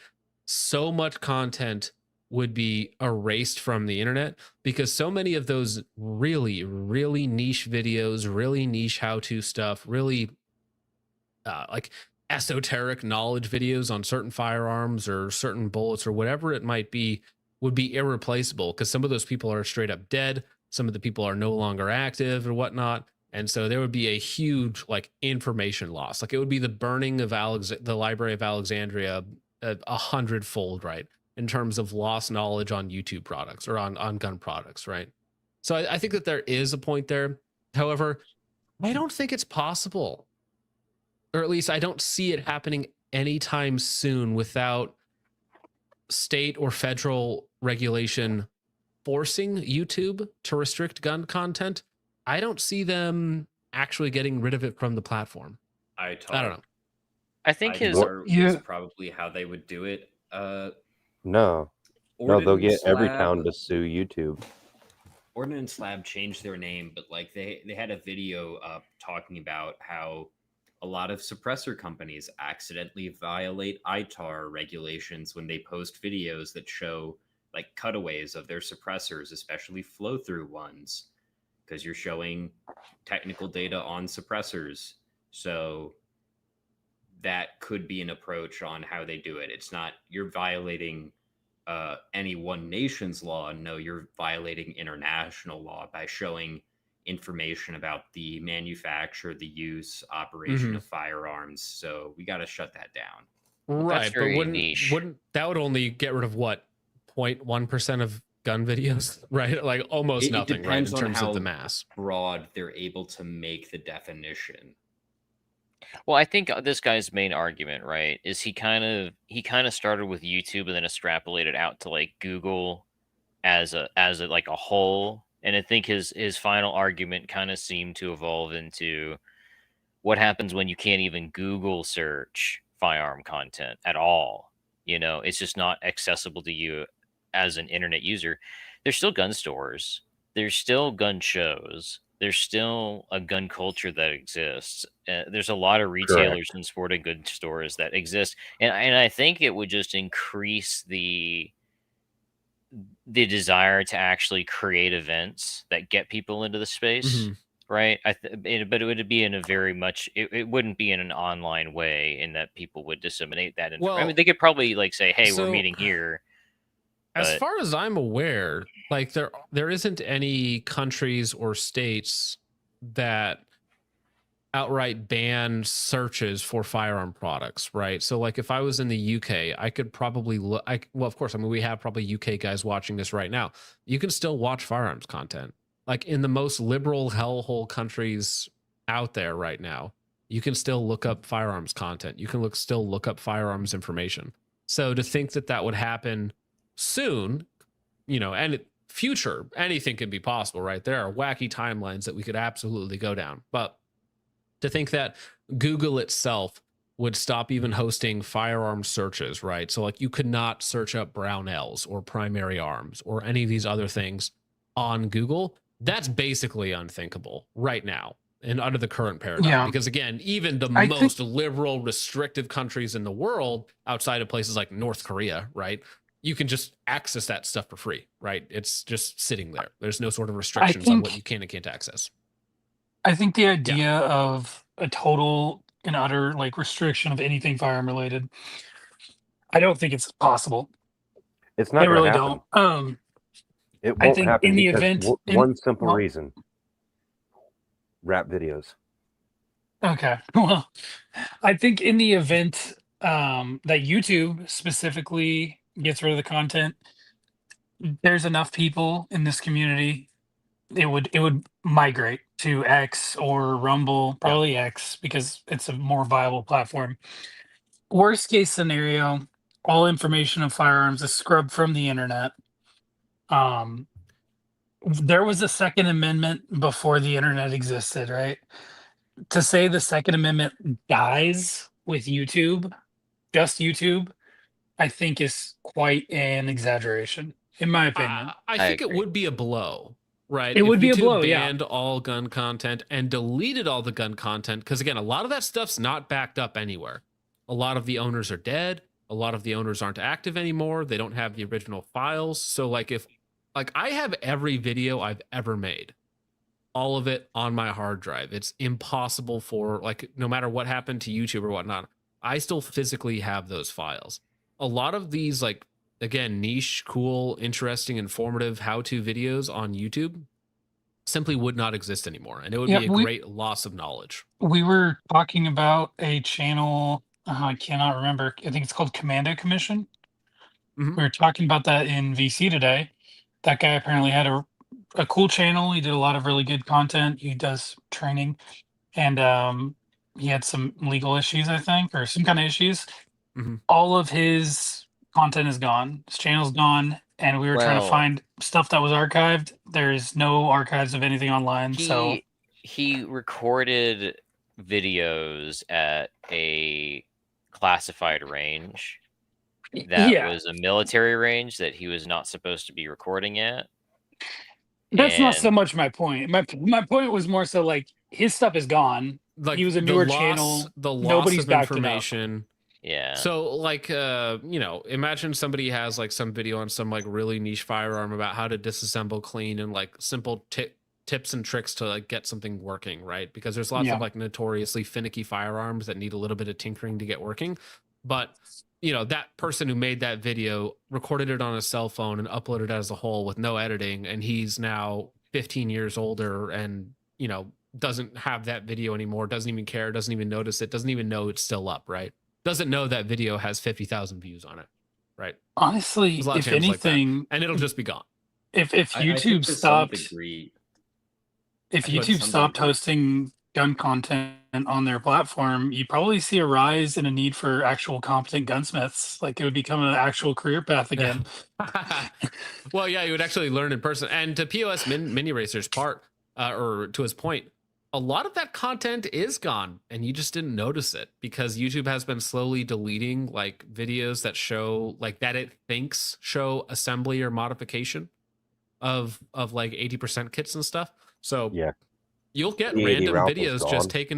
so much content would be erased from the internet, because so many of those really, really niche videos, really niche how-to stuff, really like esoteric knowledge videos on certain firearms or certain bullets or whatever it might be, would be irreplaceable, because some of those people are straight up dead. Some of the people are no longer active or whatnot. And so there would be a huge like information loss. Like it would be the burning of the Library of Alexandria 100-fold, right? In terms of lost knowledge on YouTube products or on gun products, right? So I think that there is a point there. However, I don't think it's possible, or at least I don't see it happening anytime soon without state or federal regulation forcing YouTube to restrict gun content. I don't see them actually getting rid of it from the platform. I don't know. I think his is probably how they would do it. No, they'll get every town to sue YouTube. Ordnance Lab changed their name, but like they had a video up talking about how a lot of suppressor companies accidentally violate ITAR regulations when they post videos that show like cutaways of their suppressors, especially flow-through ones, because you're showing technical data on suppressors. So that could be an approach on how they do it. It's not you're violating any one nation's law. No, you're violating international law by showing information about the manufacture, the use, operation of firearms. So we got to shut that down. Right, but wouldn't that would only get rid of what 0.1% of gun videos, right? Like almost nothing, right? In terms of the mass, broad they're able to make the definition. Well, I think this guy's main argument, right, is he kind of started with YouTube and then extrapolated out to like Google as a like a whole. And I think his final argument kind of seemed to evolve into what happens when you can't even Google search firearm content at all. You know, it's just not accessible to you as an internet user. There's still gun stores. There's still gun shows. There's still a gun culture that exists. There's a lot of retailers and sporting goods stores that exist. And I think it would just increase the desire to actually create events that get people into the space, right? But it would be in a very much, it wouldn't be in an online way in that people would disseminate that. I mean, they could probably like say, hey, we're meeting here. As far as I'm aware, like there isn't any countries or states that outright ban searches for firearm products, right? So like if I was in the UK, I could probably look, well, of course, I mean, we have probably UK guys watching this right now. You can still watch firearms content. Like in the most liberal hellhole countries out there right now, you can still look up firearms content. You can still look up firearms information. So to think that that would happen soon, you know, and future, anything could be possible, right? There are wacky timelines that we could absolutely go down. But to think that Google itself would stop even hosting firearm searches, right? So like you could not search up Brownells or Primary Arms or any of these other things on Google. That's basically unthinkable right now and under the current paradigm. Yeah. Because again, even the most liberal, restrictive countries in the world outside of places like North Korea, right? You can just access that stuff for free, right? It's just sitting there. There's no sort of restrictions on what you can and can't access. I think the idea of a total and utter like restriction of anything firearm related, I don't think it's possible. It's not. I really happen. don't. It won't I think happen in the because event, one simple reason: rap videos. Okay. Well, I think in the event that YouTube specifically gets rid of the content, there's enough people in this community. It would migrate to X or Rumble, probably X, because it's a more viable platform. Worst case scenario, all information of firearms is scrubbed from the internet. Um, there was a Second Amendment before the internet existed, right? To say the Second Amendment dies with YouTube, just YouTube, I think is quite an exaggeration, in my opinion. I think it would be a blow, right? It if would be a YouTube blow, yeah. banned all gun content and deleted all the gun content, because again, a lot of that stuff's not backed up anywhere. A lot of the owners are dead. A lot of the owners aren't active anymore. They don't have the original files. So like if like I have every video I've ever made, all of it on my hard drive. It's impossible for like no matter what happened to YouTube or whatnot, I still physically have those files. A lot of these like again niche, cool, interesting, informative how-to videos on YouTube simply would not exist anymore, and it would be a great loss of knowledge. We were talking about a channel. I cannot remember. I think it's called Commando Commission. Mhm. We were talking about that in VC today. That guy apparently had a cool channel. He did a lot of really good content. He does training, and he had some legal issues, I think, or some kind of issues. Mhm. All of his content is gone. His channel's gone, and we were trying to Well- find stuff that was archived. There's no archives of anything online. So He recorded videos at a classified range that yeah, was a military range that he was not supposed to be recording at. that's not so And- much my point. My point was more so like his stuff is gone. Like He was a the newer loss- channel. the loss Nobody's of backed it up. information. Yeah. So like you know, imagine somebody has like some video on some like really niche firearm about how to disassemble clean and like simple tips and tricks to like get something working, right? Because there's lots Yeah. of like notoriously finicky firearms that need a little bit of tinkering to get working. But you know, that person who made that video recorded it on a cell phone and uploaded it as a whole with no editing, and he's now 15 years older and, you know, doesn't have that video anymore, doesn't even care, doesn't even notice it, doesn't even know it's still up, right? Doesn't know that video has 50,000 views on it, right? Honestly, There's a lot of if channels like that, anything, and it'll just be gone. if I think YouTube to some stopped, degree, if I think to YouTube some stopped degree- hosting gun content on their platform, you'd probably see a rise in a need for actual competent gunsmiths. Like it would become an actual career path again. Well, yeah, you would actually learn in person. And to POS Mini Racer's part, or to his point, a lot of that content is gone, and you just didn't notice it because YouTube has been slowly deleting like videos that show like that it thinks show assembly or modification of like 80% kits and stuff. So Yeah. you'll get The 80 random route was videos gone. just taken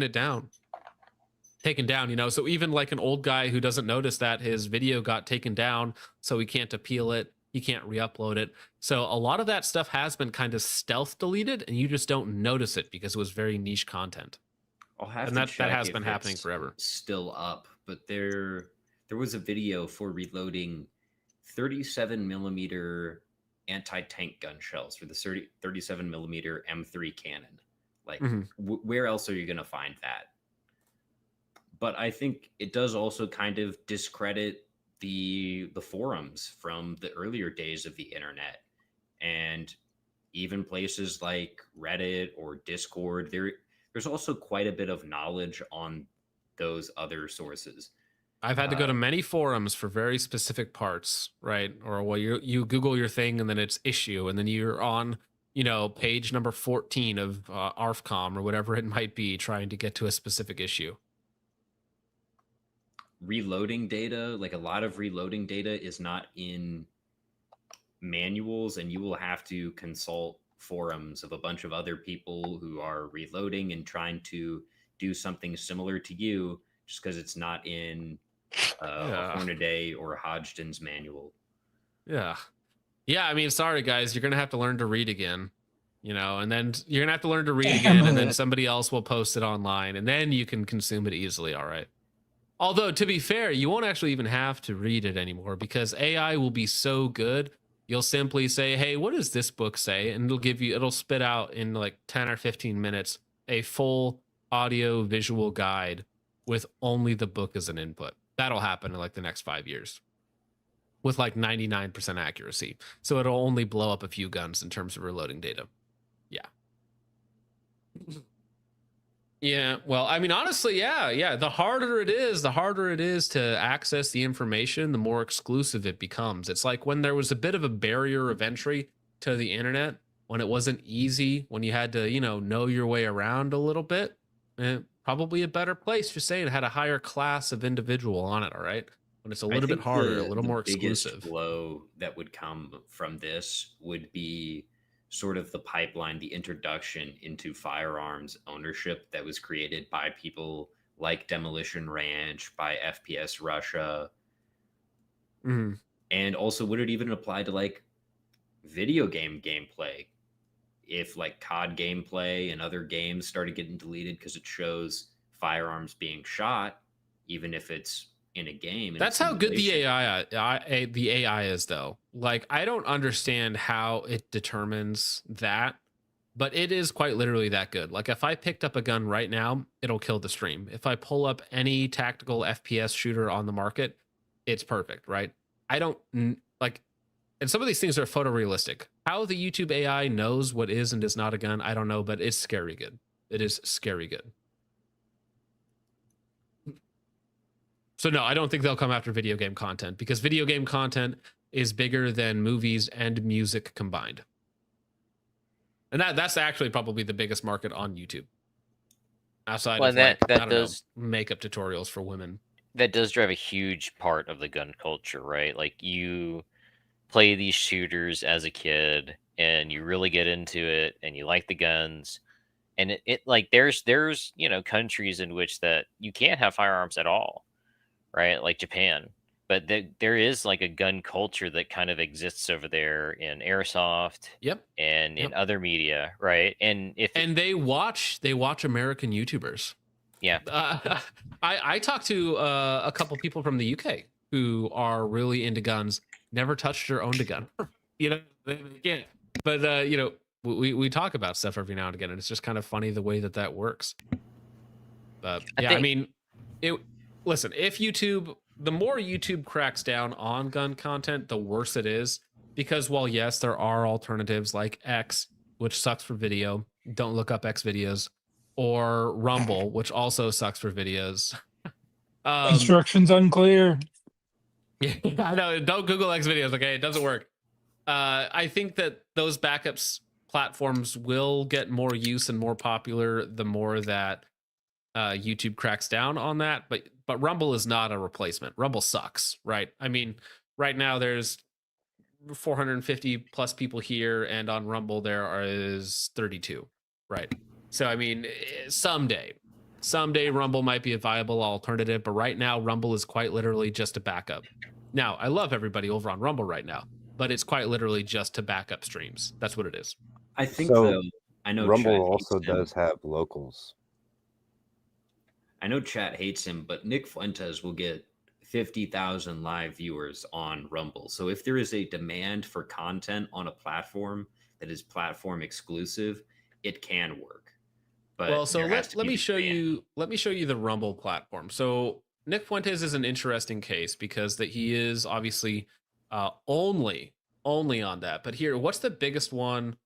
down, you know. So even like an old guy who doesn't notice that his video got taken down, so he can't appeal it, he can't re-upload it. So a lot of that stuff has been kind of stealth deleted, and you just don't notice it because it was very niche content. I'll have And to that check has if been happening it's forever. Still up, but there was a video for reloading 37 millimeter anti-tank gun shells for the 37 millimeter M3 cannon. Like, Mhm. where else are you going to find that? But I think it does also kind of discredit the forums from the earlier days of the internet, and even places like Reddit or Discord. There's also quite a bit of knowledge on those other sources. I've had to go to many forums for very specific parts, right? Or well, you Google your thing and then it's issue, and then you're on, you know, page number 14 of ARFCOM or whatever it might be, trying to get to a specific issue. Reloading data, like a lot of reloading data is not in manuals, and you will have to consult forums of a bunch of other people who are reloading and trying to do something similar to you, just because it's not in Yeah. a Hornaday or a Hodgdon's manual. Yeah. Yeah, I mean, sorry guys, you're gonna have to learn to read again, you know, and then you're gonna have to learn to read again, and then somebody else will post it online, and then you can consume it easily. All right. Although to be fair, you won't actually even have to read it anymore because AI will be so good. You'll simply say, "Hey, what does this book say?" And it'll spit out in like 10 or 15 minutes a full audio visual guide with only the book as an input. That'll happen in like the next 5 years with like 99% accuracy. So it'll only blow up a few guns in terms of reloading data. Yeah. Yeah, well, I mean, honestly, yeah. The harder it is, to access the information, the more exclusive it becomes. It's like when there was a bit of a barrier of entry to the internet, when it wasn't easy, when you had to, know your way around a little bit. Probably a better place. Just saying, it had a higher class of individual on it. All right, when it's a I little bit think harder, a little the more biggest exclusive. blow that would come from this would be sort of the pipeline, the introduction into firearms ownership that was created by people like Demolition Ranch, by FPS Russia. Mhm. And also, would it even apply to like video game gameplay? If like COD gameplay and other games started getting deleted because it shows firearms being shot, even if it's in a game. That's how good the AI is, though. Like, I don't understand how it determines that, but it is quite literally that good. Like, if I picked up a gun right now, it'll kill the stream. If I pull up any tactical FPS shooter on the market, it's perfect, right? I don't like, and some of these things are photorealistic. How the YouTube AI knows what is and is not a gun, I don't know, but it's scary good. It is scary good. So no, I don't think they'll come after video game content, because video game content is bigger than movies and music combined. And that's actually probably the biggest market on YouTube. Outside of that I don't does know, makeup tutorials for women. That does drive a huge part of the gun culture, right? Like, you play these shooters as a kid and you really get into it and you like the guns, and it like there's countries in which that you can't have firearms at all, right? Like Japan. But there is like a gun culture that kind of exists over there in airsoft, Yep, and in other media, right? And they watch American YouTubers. Yeah. I talked to a couple people from the UK who are really into guns, never touched or owned a gun. They can't. But we talk about stuff every now and again, and it's just kind of funny the way that works. But yeah, listen, if the more YouTube cracks down on gun content, the worse it is. Because while yes, there are alternatives like X, which sucks for video, don't look up X videos, or Rumble, which also sucks for videos. Instructions unclear. Yeah, I know. Don't Google X videos, okay? It doesn't work. I think that those backups platforms will get more use and more popular the more that YouTube cracks down on that. But Rumble is not a replacement. Rumble sucks, right? I mean, right now there's 450 plus people here, and on Rumble there is 32, right? So I mean, someday Rumble might be a viable alternative, but right now Rumble is quite literally just a backup. Now, I love everybody over on Rumble right now, but it's quite literally just to back up streams. That's what it is. I think I know Rumble Chat also hates him. does have locals. I know Chat hates him, but Nick Fuentes will get 50,000 live viewers on Rumble. So if there is a demand for content on a platform that is platform exclusive, it can work. But well, so let me show you the Rumble platform. So Nick Fuentes is an interesting case because that he is obviously only on that. But here, what's the biggest one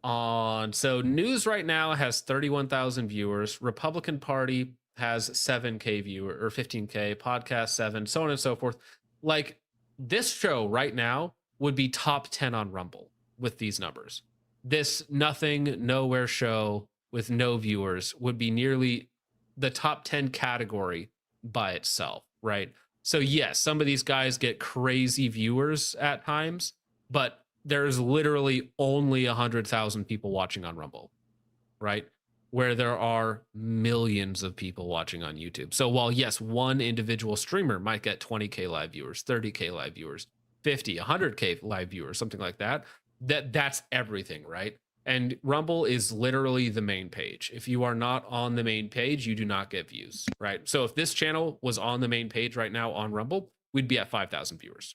on? So News right now has 31,000 viewers. Republican Party has 7K viewer or 15K. Podcast 7, so on and so forth. Like, this show right now would be top 10 on Rumble with these numbers. This nothing nowhere show with no viewers would be nearly the top 10 category by itself, right? So yes, some of these guys get crazy viewers at times, but there's literally only 100,000 people watching on Rumble, right? Where there are millions of people watching on YouTube. So while yes, one individual streamer might get 20K live viewers, 30K live viewers, 50, 100K live viewers, something like that, that's everything, right? And Rumble is literally the main page. If you are not on the main page, you do not get views, right? So if this channel was on the main page right now on Rumble, we'd be at 5,000 viewers.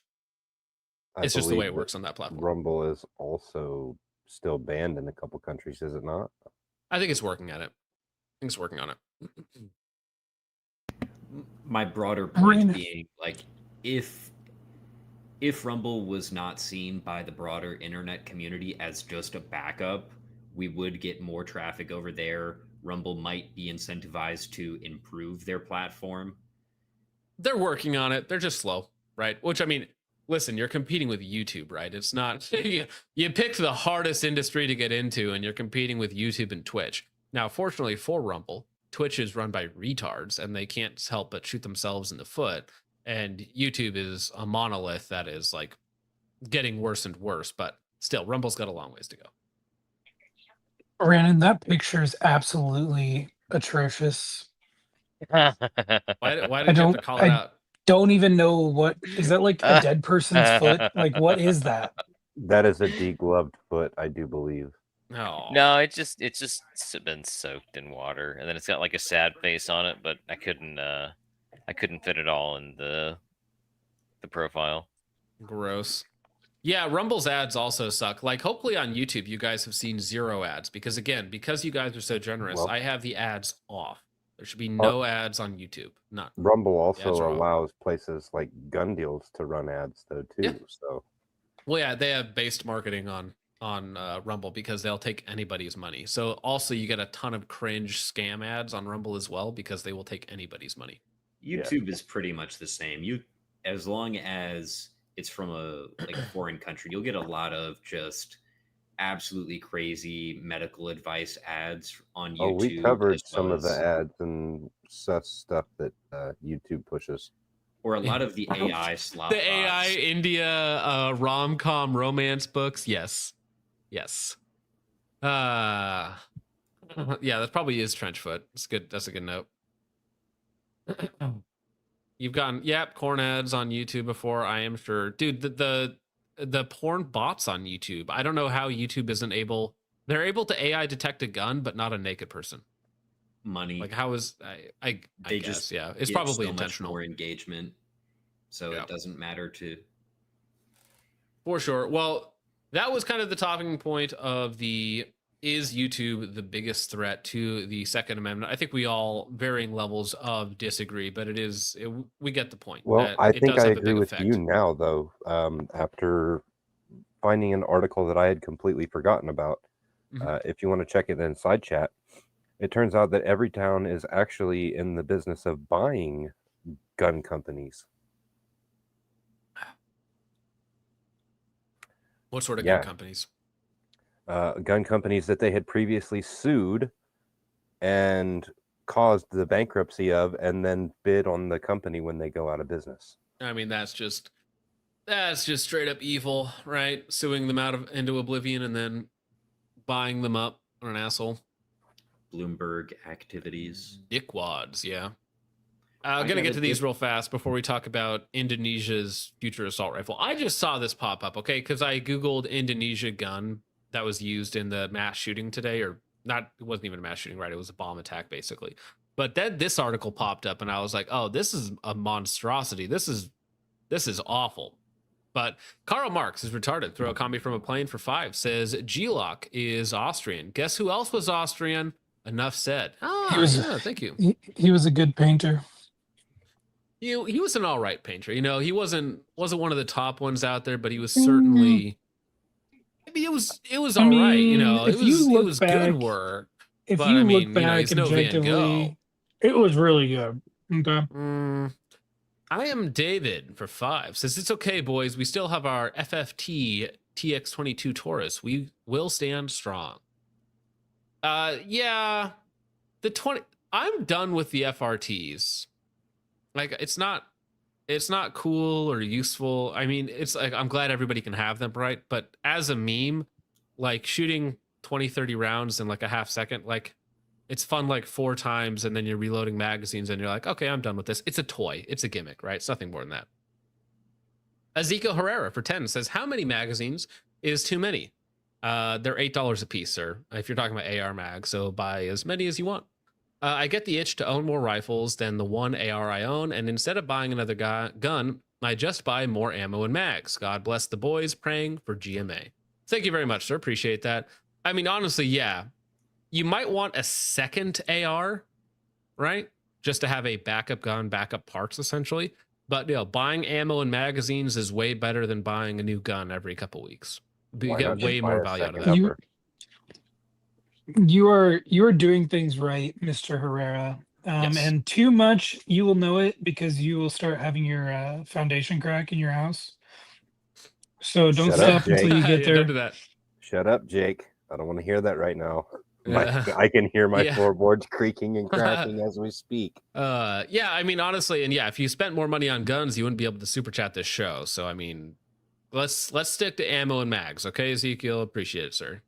It's just the way it works on that platform. Rumble is also still banned in a couple countries, is it not? I think it's working at it. I think it's working on it. My broader point being, like, if Rumble was not seen by the broader internet community as just a backup, we would get more traffic over there. Rumble might be incentivized to improve their platform. They're working on it. They're just slow, right? Which, I mean, listen, you're competing with YouTube, right? It's not you picked the hardest industry to get into, and you're competing with YouTube and Twitch. Now, fortunately for Rumble, Twitch is run by retards, and they can't help but shoot themselves in the foot. And YouTube is a monolith that is like getting worse and worse. But still, Rumble's got a long ways to go. Brandon, that picture is absolutely atrocious. Why did you have to call it out? Don't even know what is that, like a dead person's foot? Like, what is that? That is a degloved foot, I do believe. No, it's just been soaked in water, and then it's got like a sad face on it. But I couldn't fit it all in the profile. Gross. Yeah, Rumble's ads also suck. Like, hopefully on YouTube, you guys have seen 0 ads because, again, because you guys are so generous, Well, I have the ads off. There should be no ads on YouTube. Not Rumble also ads are off. allows places like gun deals to run ads though too. Yeah. So Well, yeah, they have based marketing on Rumble because they'll take anybody's money. So also you get a ton of cringe scam ads on Rumble as well because they will take anybody's money. YouTube is pretty much the same. As long as it's from a foreign country, you'll get a lot of just absolutely crazy medical advice ads on YouTube. oh, we covered as some well of the as- ads and such stuff that YouTube pushes. or a lot of the AI slop. The AI bots. India rom-com romance books. Yes. Yeah, that probably is Trenchfoot. That's good. That's a good note. You've gotten corn ads on YouTube before, I am sure. Dude, the porn bots on YouTube. I don't know how YouTube isn't able. They're able to AI detect a gun, but not a naked person. Money. Like, how is I They guess, just yeah, it's get probably so much intentional. more engagement, so Yeah. it doesn't matter to. For sure. Well, that was kind of the talking point of is YouTube the biggest threat to the Second Amendment? I think we all varying levels of disagree, but we get the point. Well, that I it think does I have a agree big with effect. you now, though. After finding an article that I had completely forgotten about, if you want to check it in side chat, it turns out that Everytown is actually in the business of buying gun companies. What sort of Yeah. gun companies? Gun companies that they had previously sued and caused the bankruptcy of, and then bid on the company when they go out of business. I mean, that's just straight up evil, right? Suing them into oblivion and then buying them up. What an asshole. Bloomberg activities. Dickwads, yeah. I I'm going to gotta get to these give- real fast before we talk about Indonesia's future assault rifle. I just saw this pop up, okay? Because I Googled Indonesia gun that was used in the mass shooting today, or not, it wasn't even a mass shooting, right? It was a bomb attack, basically. But then this article popped up, and I was like, oh, this is a monstrosity. This is awful. But Karl Marx is retarded. Throw a combi from a plane for 5. Says, G-Lock is Austrian. Guess who else was Austrian? Enough said. Yeah, thank you. He was a good painter. He was an all right painter. You know, he wasn't one of the top ones out there, but he was certainly. I mean, it was all right. You know, if it you look was back- good work. If But, you I look mean, back he's no Van Gogh. objectively, it was really good. Okay. I am David for 5. Says it's okay, boys. We still have our FFT TX22 Taurus. We will stand strong. Yeah, the 20. I'm done with the FRTs. Like, it's not cool or useful. I mean, it's like, I'm glad everybody can have them, right? But as a meme, like shooting 20, 30 rounds in like a half second, like it's fun like 4 times, and then you're reloading magazines and you're like, okay, I'm done with this. It's a toy. It's a gimmick, right? It's nothing more than that. Ezekiel Herrera for 10 says, how many magazines is too many? They're $8 a piece, sir, if you're talking about AR mag, so buy as many as you want. I get the itch to own more rifles than the one AR I own, and instead of buying another gun, I just buy more ammo and mags. God bless the boys, praying for GMA. Thank you very much, sir. Appreciate that. I mean, honestly, yeah. You might want a second AR, right? Just to have a backup gun, backup parts, essentially. But, you know, buying ammo and magazines is way better than buying a new gun every couple weeks. You Why get not just way buy more a value out of second that. You, upper? You are doing things right, Mr. Herrera. Yes. And too much, you will know it because you will start having your foundation crack in your house. So don't Shut up, stop until you get Yeah, don't there. do that. Shut up, Jake. I don't want to hear that right now. Yeah. I can hear my Yeah. floorboards creaking and cracking as we speak. Yeah, I mean, honestly, and yeah, if you spent more money on guns, you wouldn't be able to super chat this show. So I mean, let's stick to ammo and mags, okay, Ezekiel? Appreciate it, sir.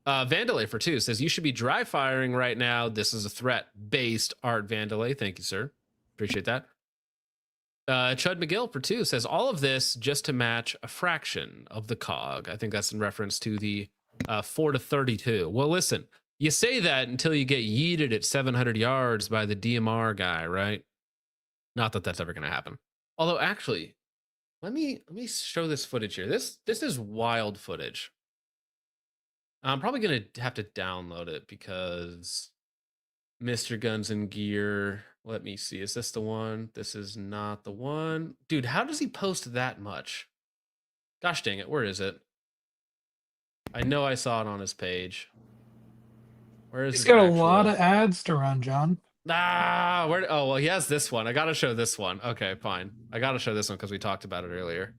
Vandalay for 2 says you should be dry firing right now. This is a threat based Art Vandalay. Thank you, sir. Appreciate that. Chud McGill for 2 says all of this just to match a fraction of the cog. I think that's in reference to the 4 to 32. Well, listen, you say that until you get yeeted at 700 yards by the DMR guy, right? Not that that's ever going to happen. Although, actually, let me show this footage here. This is wild footage. I'm probably going to have to download it because Mr. Guns and Gear. Let me see. Is this the one? This is not the one. Dude, how does he post that much? Gosh dang it. Where is it? I know I saw it on his page. Where is He's his got a actual- lot of ads to run, John. where? Oh, well, he has this one. I got to show this one. Okay, fine. I got to show this one because we talked about it earlier.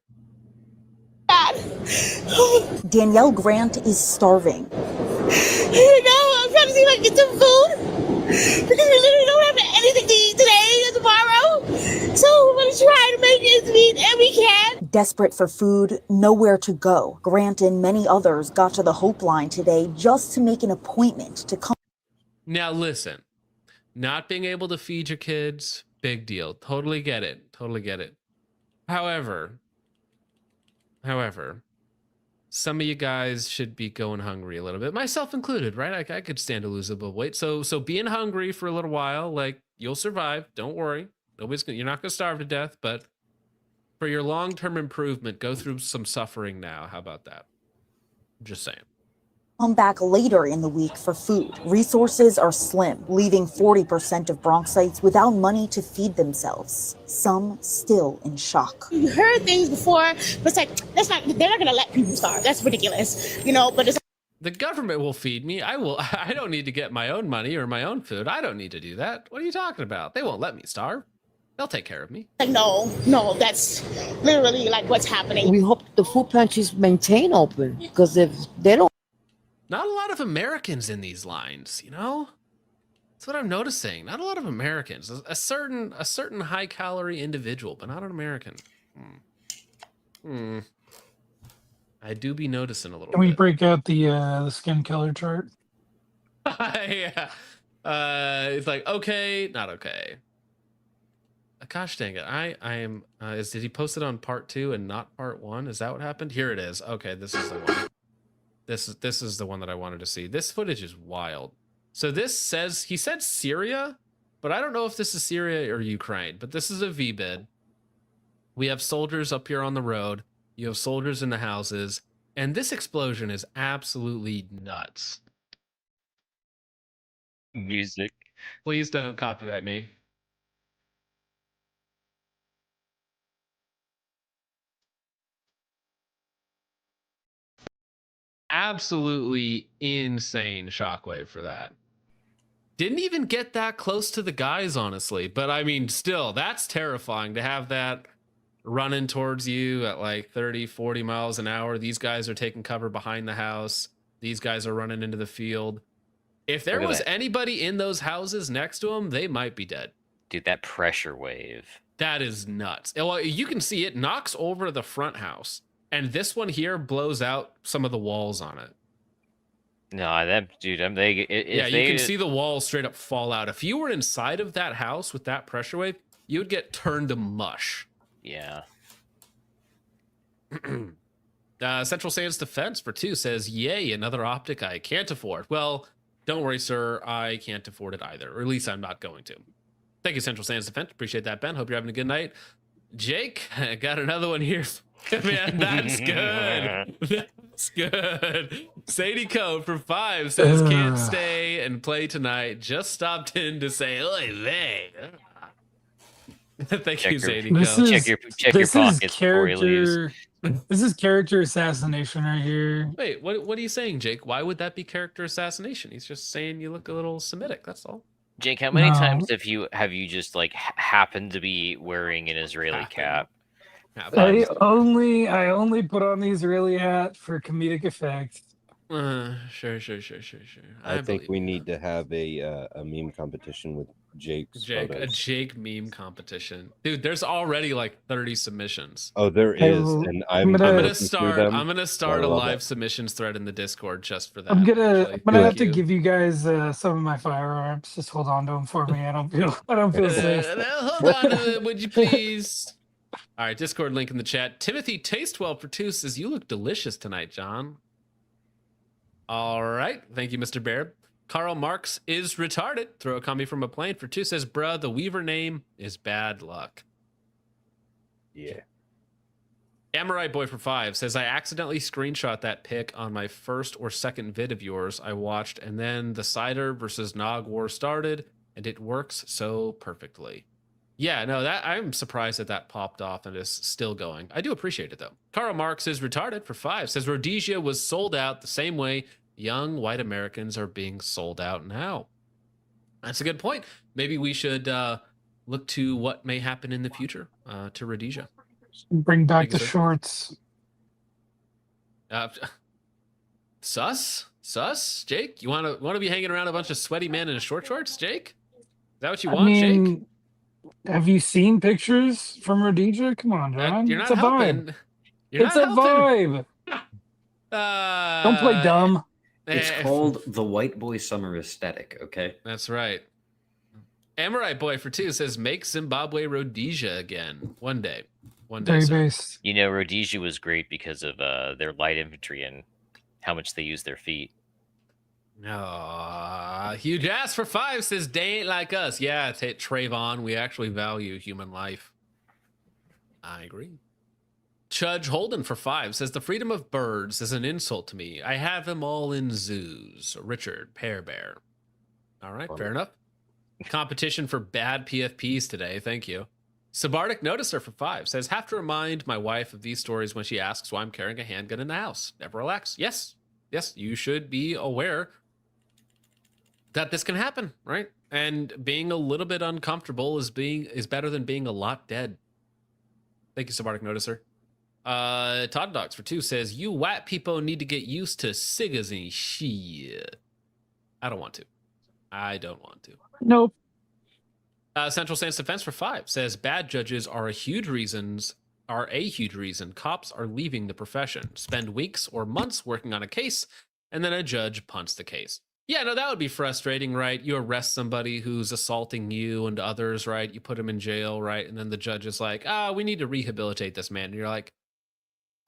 Danielle Grant is starving. I'm trying to see if I can get some food because we literally don't have anything to eat today or tomorrow. So we're going to try to make ends meet, and we can. Desperate for food, nowhere to go. Grant and many others got to the Hope Line today just to make an appointment to come. Now, listen, not being able to feed your kids, big deal. Totally get it. Totally get it. However, some of you guys should be going hungry a little bit, myself included, right? I could stand to lose a bit of weight. So being hungry for a little while, like, you'll survive. Don't worry. You're not going to starve to death, but for your long-term improvement, go through some suffering now. How about that? Just saying. Come back later in the week for food. Resources are slim, leaving 40% of Bronxites without money to feed themselves. Some still in shock. You heard things before, but it's like, they're not going to let people starve. That's ridiculous, but it's The government will feed me. I don't need to get my own money or my own food. I don't need to do that. What are you talking about? They won't let me starve. They'll take care of me. like, no, that's literally like what's happening. We hope the food pantries maintain open because if they don't. Not a lot of Americans in these lines, That's what I'm noticing. Not a lot of Americans. A certain high calorie individual, but not an American. I do be noticing a little Can we bit. break out the skin color chart? Yeah. It's like okay, not okay. Gosh dang it. I am did he post it on part 2 and not part 1? Is that what happened? Here it is. Okay, this is the one. This is the one that I wanted to see. This footage is wild. So this says he said Syria, but I don't know if this is Syria or Ukraine, but this is a VBID. We have soldiers up here on the road. You have soldiers in the houses, and this explosion is absolutely nuts. Music. Please don't copyright me. Absolutely insane shockwave for that. Didn't even get that close to the guys, honestly. But I mean, still, that's terrifying to have that running towards you at like 30, 40 miles an hour. These guys are taking cover behind the house. These guys are running into the field. If there was anybody in those houses next to them, they might be dead. Dude, that pressure wave. That is nuts. Well, you can see it knocks over the front house. And this one here blows out some of the walls on it. No, that dude, You can see the walls straight up fall out. If you were inside of that house with that pressure wave, you would get turned to mush. Yeah. Central Sands Defense for 2 says, yay, another optic I can't afford. Well, don't worry, sir. I can't afford it either. Or at least I'm not going to. Thank you, Central Sands Defense. Appreciate that, Ben. Hope you're having a good night. Jake, I got another one here. Man, that's good. That's good. Sadie Code for 5 says, can't stay and play tonight. Just stopped in to say, oy vey. Thank you, Sadie Code. Check your pockets before you lose. This is character assassination right here. Wait, what are you saying, Jake? Why would that be character assassination? He's just saying you look a little Semitic. That's all. Jake, how many No. times have you just like happened to be wearing an Israeli cap? I only put on the Israeli hat for comedic effect. Sure. I think we need to have a meme competition with Jake's Jake, a photos. Jake meme competition, dude. There's already like 30 submissions. Oh, there is, and I'm gonna looking through start. them. I'm gonna start I a love live it. submissions thread in the Discord just for that. I'm gonna actually. have to Thank you. give you guys some of my firearms. Just hold on to them for me. I don't feel safe. Hold on to them, would you please? All right, Discord link in the chat. Timothy Taste12 for 2 says you look delicious tonight, John. All right, thank you, Mr. Baird. Karl Marx is retarded. Throw a combi from a plane for 2 says, bruh, the Weaver name is bad luck. Yeah. Amorite Boy for 5 says, I accidentally screenshot that pic on my first or second vid of yours I watched, and then the Cider versus Nog war started, and it works so perfectly. Yeah, no, that I'm surprised that popped off and is still going. I do appreciate it, though. Karl Marx is retarded for 5 says, Rhodesia was sold out the same way young white Americans are being sold out now. That's a good point. Maybe we should look to what may happen in the future to Rhodesia. Bring back Thank you, the sir. shorts. Sus, Jake. You want to be hanging around a bunch of sweaty men in shorts, Jake? Is that what you I want, Jake? mean, have you seen pictures from Rhodesia? Come on, John. You're It's not a helping. vibe. You're It's not a helping. vibe. Don't play dumb. It's called the white boy summer aesthetic, okay? That's right. Amorite Boy for 2 says, make Zimbabwe Rhodesia again. One day. One day, Very sir. based. You know, Rhodesia was great because of their light infantry and how much they use their feet. Huge ass for 5 says, they ain't like us. Yeah, Trayvon, we actually value human life. I agree. Chudge Holden for 5 says, the freedom of birds is an insult to me. I have them all in zoos. Richard Pear Bear. All right, fair enough. Competition for bad PFPs today. Thank you. Sabardic Noticer for 5 says, have to remind my wife of these stories when she asks why I'm carrying a handgun in the house. Never relax. Yes, you should be aware that this can happen, right? And being a little bit uncomfortable is better than being a lot dead. Thank you, Sabardic Noticer. Todd Dogs for 2 says, you white people need to get used to cigars and shit. I don't want to. Nope. Central Stance Defense for 5 says, bad judges are a huge reason cops are leaving the profession. Spend weeks or months working on a case, and then a judge punts the case. Yeah, no, that would be frustrating, right? You arrest somebody who's assaulting you and others, right? You put them in jail, right? And then the judge is like, we need to rehabilitate this man. And you're like,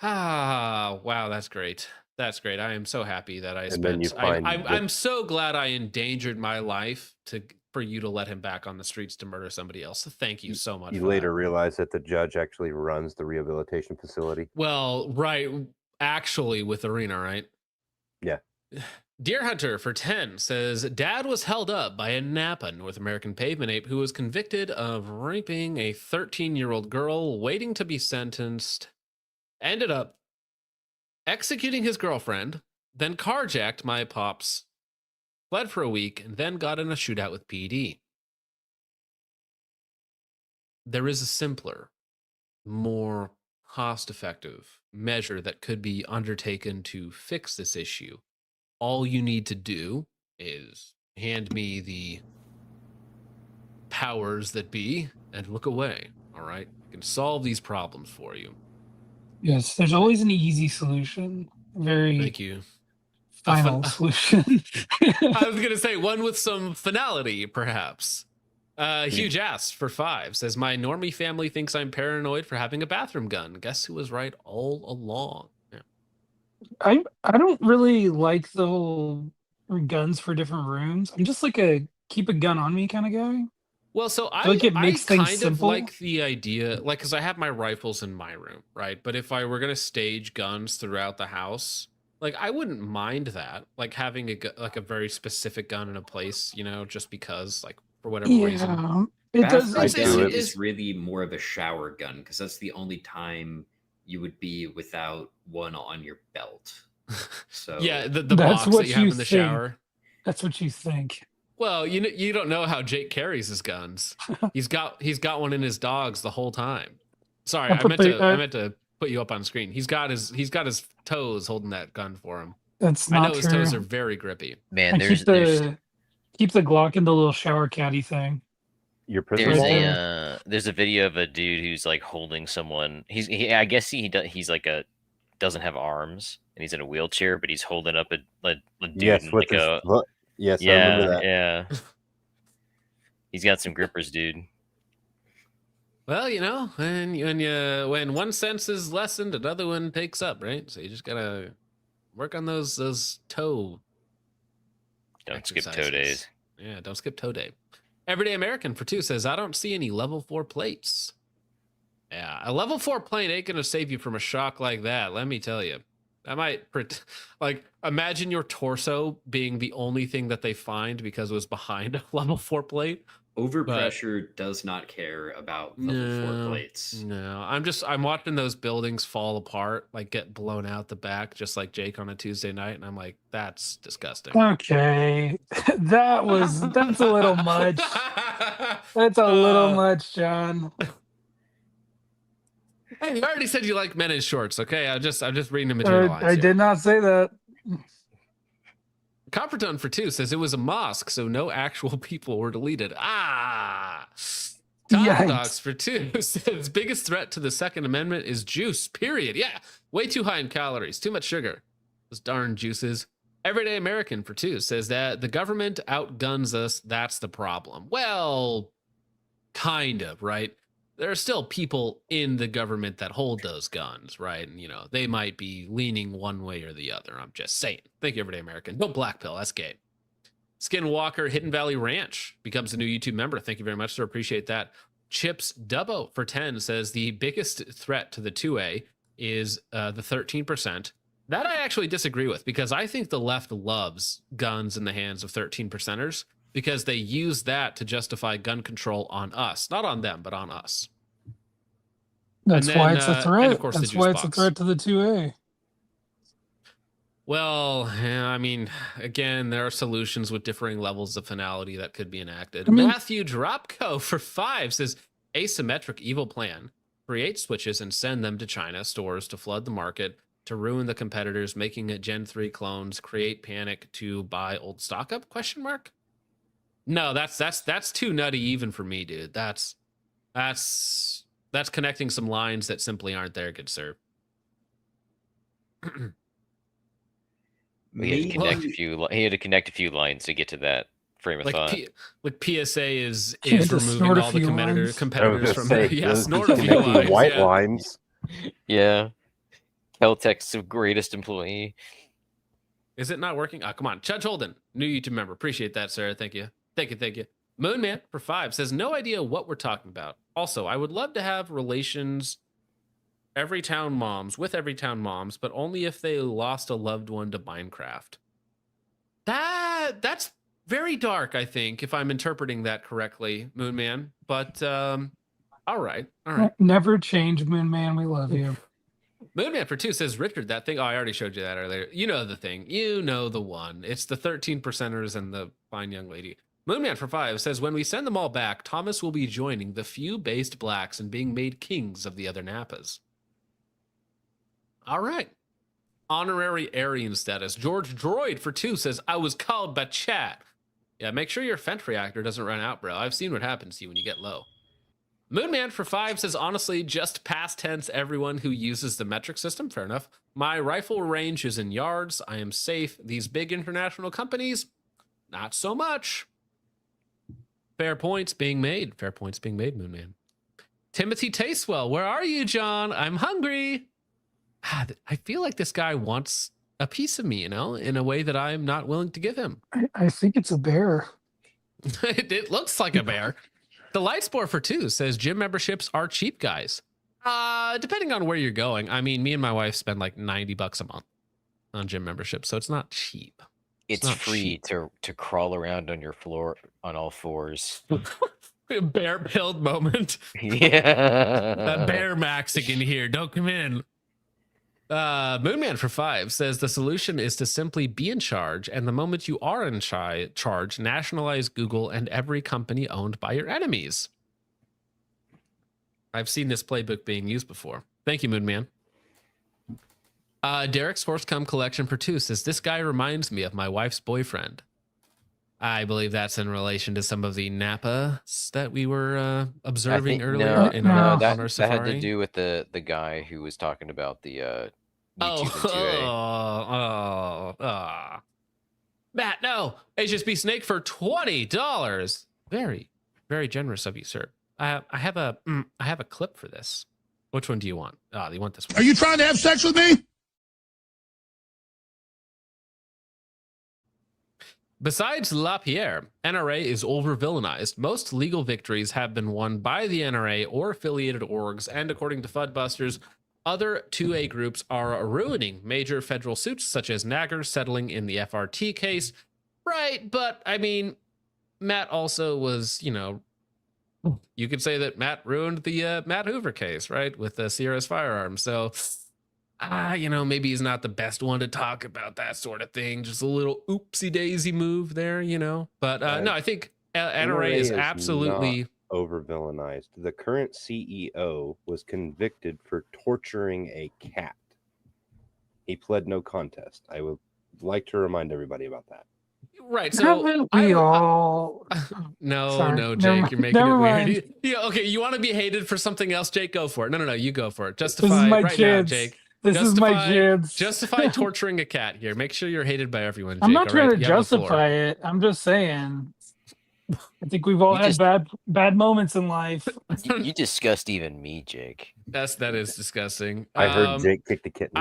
wow, that's great. That's great. I am so happy that I'm so glad I endangered my life for you to let him back on the streets to murder somebody else. So thank you so much. You later realize that the judge actually runs the rehabilitation facility. Well, right. Actually, with Arena, right? Yeah. Deer Hunter for 10 says, Dad was held up by a Napa North American pavement ape who was convicted of raping a 13-year-old girl waiting to be sentenced. Ended up executing his girlfriend, then carjacked my pops, fled for a week, and then got in a shootout with PD. There is a simpler, more cost-effective measure that could be undertaken to fix this issue. All you need to do is hand me the powers that be and look away. All right? I can solve these problems for you. Yes, there's always an easy solution. Thank you. Final solution. I was going to say one with some finality, perhaps. Huge ass for 5 says, my normie family thinks I'm paranoid for having a bathroom gun. Guess who was right all along? Yeah. I don't really like the whole guns for different rooms. I'm just like a keep a gun on me kind of guy. Well, so I like it makes things kind simple. of like the idea, like, because I have my rifles in my room, right? But if I were going to stage guns throughout the house, like, I wouldn't mind that, like having a very specific gun in a place, you know, just because, like, for whatever reason. It does. Bathroom gun is really more of a shower gun because that's the only time you would be without one on your belt. So Yeah, the That's box what that you have you in the think. shower. That's what you think. Well, you don't know how Jake carries his guns. He's got one in his dogs the whole time. Sorry, I meant to put you up on screen. He's got his toes holding that gun for him. That's I not know his true. toes are very grippy. Man, I there's keep the Glock in the little shower caddy thing. Your prison there's ball? there's a video of a dude who's like holding someone. I guess he's like doesn't have arms and he's in a wheelchair, but he's holding up a dude Yes, in with like his foot. Yes, I yeah, remember that. yeah. He's got some grippers, dude. Well, when one sense is lessened, another one takes up, right? So you just gotta work on those toe. Don't skip toe exercises. days. Yeah, don't skip toe day. Everyday American for 2 says, I don't see any level 4 plates. Yeah, a level 4 plate ain't gonna save you from a shock like that. Let me tell you. I might imagine your torso being the only thing that they find because it was behind a level 4 plate. Overpressure does not care about level 4 plates. No, I'm watching those buildings fall apart, like get blown out the back, just like Jake on a Tuesday night, and I'm like, that's disgusting. Okay, that's a little much. That's a little much, John. Hey, you already said you like men in shorts, okay? I'm just reading the material lines I here. did not say that. Coppertone for 2 says it was a mosque, so no actual people were deleted. Yikes. Dogs for 2 says biggest threat to the Second Amendment is juice, period. Yeah, way too high in calories, too much sugar. Those darn juices. Everyday American for 2 says that the government outguns us, that's the problem. Well, kind of, right? There are still people in the government that hold those guns, right? And, they might be leaning one way or the other. I'm just saying. Thank you, Everyday American. No black pill. That's gay. Skinwalker Hidden Valley Ranch becomes a new YouTube member. Thank you very much, sir. Appreciate that. Chips Dubbo for 10 says the biggest threat to the 2A is the 13%. That I actually disagree with because I think the left loves guns in the hands of 13%ers because they use that to justify gun control on us. Not on them, but on us. That's why it's a and threat. of course, That's the why juice it's a box. threat to the 2A. Well, yeah, I mean, again, there are solutions with differing levels of finality that could be enacted. I mean- Matthew Dropko for 5 says asymmetric evil plan. Create switches and send them to China stores to flood the market, to ruin the competitors, making it Gen 3 clones, create panic to buy old stock up? ? No, that's too nutty even for me, dude. That's connecting some lines that simply aren't there, good sir. He had to connect a few lines to get to that frame of thought. PSA is Can't just removing snort a all the few competitors I from was yeah, gonna snort say, a few connecting lines. white Yeah. lines. Yeah. Caltech's the greatest employee. Is it not working? Oh, come on. Judge Holden, new YouTube member. Appreciate that, sir. Thank you. Thank you. Moonman for 5 says, no idea what we're talking about. Also, I would love to have relations with every town moms, but only if they lost a loved one to Minecraft. That's very dark, I think, if I'm interpreting that correctly, Moonman. But all right. Never change, Moon Man. We love you. Moonman for 2 says, Richard, that thing. Oh, I already showed you that earlier. You know the thing. You know the one. It's the 13%ers and the fine young lady. Moonman for 5 says, when we send them all back, Thomas will be joining the few based blacks and being made kings of the other Nappas. All right. Honorary Aryan status. George Droid for 2 says, I was called by chat. Yeah, make sure your Fent reactor doesn't run out, bro. I've seen what happens to you when you get low. Moonman for 5 says, honestly, just past tense everyone who uses the metric system. Fair enough. My rifle range is in yards. I am safe. These big international companies, not so much. Fair points being made. Fair points being made, Moonman. Timothy Tastewell, where are you, John? I'm hungry. I feel like this guy wants a piece of me, in a way that I'm not willing to give him. I think it's a bear. It looks like a bear. The Lightspore for 2 says gym memberships are cheap, guys. Depending on where you're going. I mean, me and my wife spend like $90 a month on gym memberships, so it's not cheap. It's not free cheap. to crawl around on your floor on all fours. Bear build moment. Yeah. That bear Mexican here. Don't come in. Moonman for 5 says the solution is to simply be in charge, and the moment you are in charge, nationalize Google and every company owned by your enemies. I've seen this playbook being used before. Thank you, Moonman. Derek's Forthcome Collection for 2 says this guy reminds me of my wife's boyfriend. I believe that's in relation to some of the Napas that we were observing earlier on our safari. That had to do with the guy who was talking about the YouTube Matt, no. HSB Snake for $20. Very, very generous of you, sir. I have a clip for this. Which one do you want? You want this one? Are you trying to have sex with me? Besides LaPierre, NRA is over-villainized. Most legal victories have been won by the NRA or affiliated orgs, and according to Fudbusters, other 2A groups are ruining major federal suits, such as Nagger settling in the FRT case. Right, but, I mean, Matt also was, you could say that Matt ruined the Matt Hoover case, right, with Sierra's firearms. So, maybe he's not the best one to talk about that sort of thing. Just a little oopsie daisy move there, But no, I think NRA is absolutely over villainized. The current CEO was convicted for torturing a cat. He pled no contest. I would like to remind everybody about that. Right. So haven't we all? No, Jake, you're making it weird. Yeah, okay. You want to be hated for something else, Jake? Go for it. No, you go for it. Justify right now, Jake. This is my kids. Justify torturing a cat here. Make sure you're hated by everyone, Jake. I'm not trying to justify it. I'm just saying. I think we've all had bad moments in life. You disgust even me, Jake. That is disgusting. I heard Jake kick the kitten.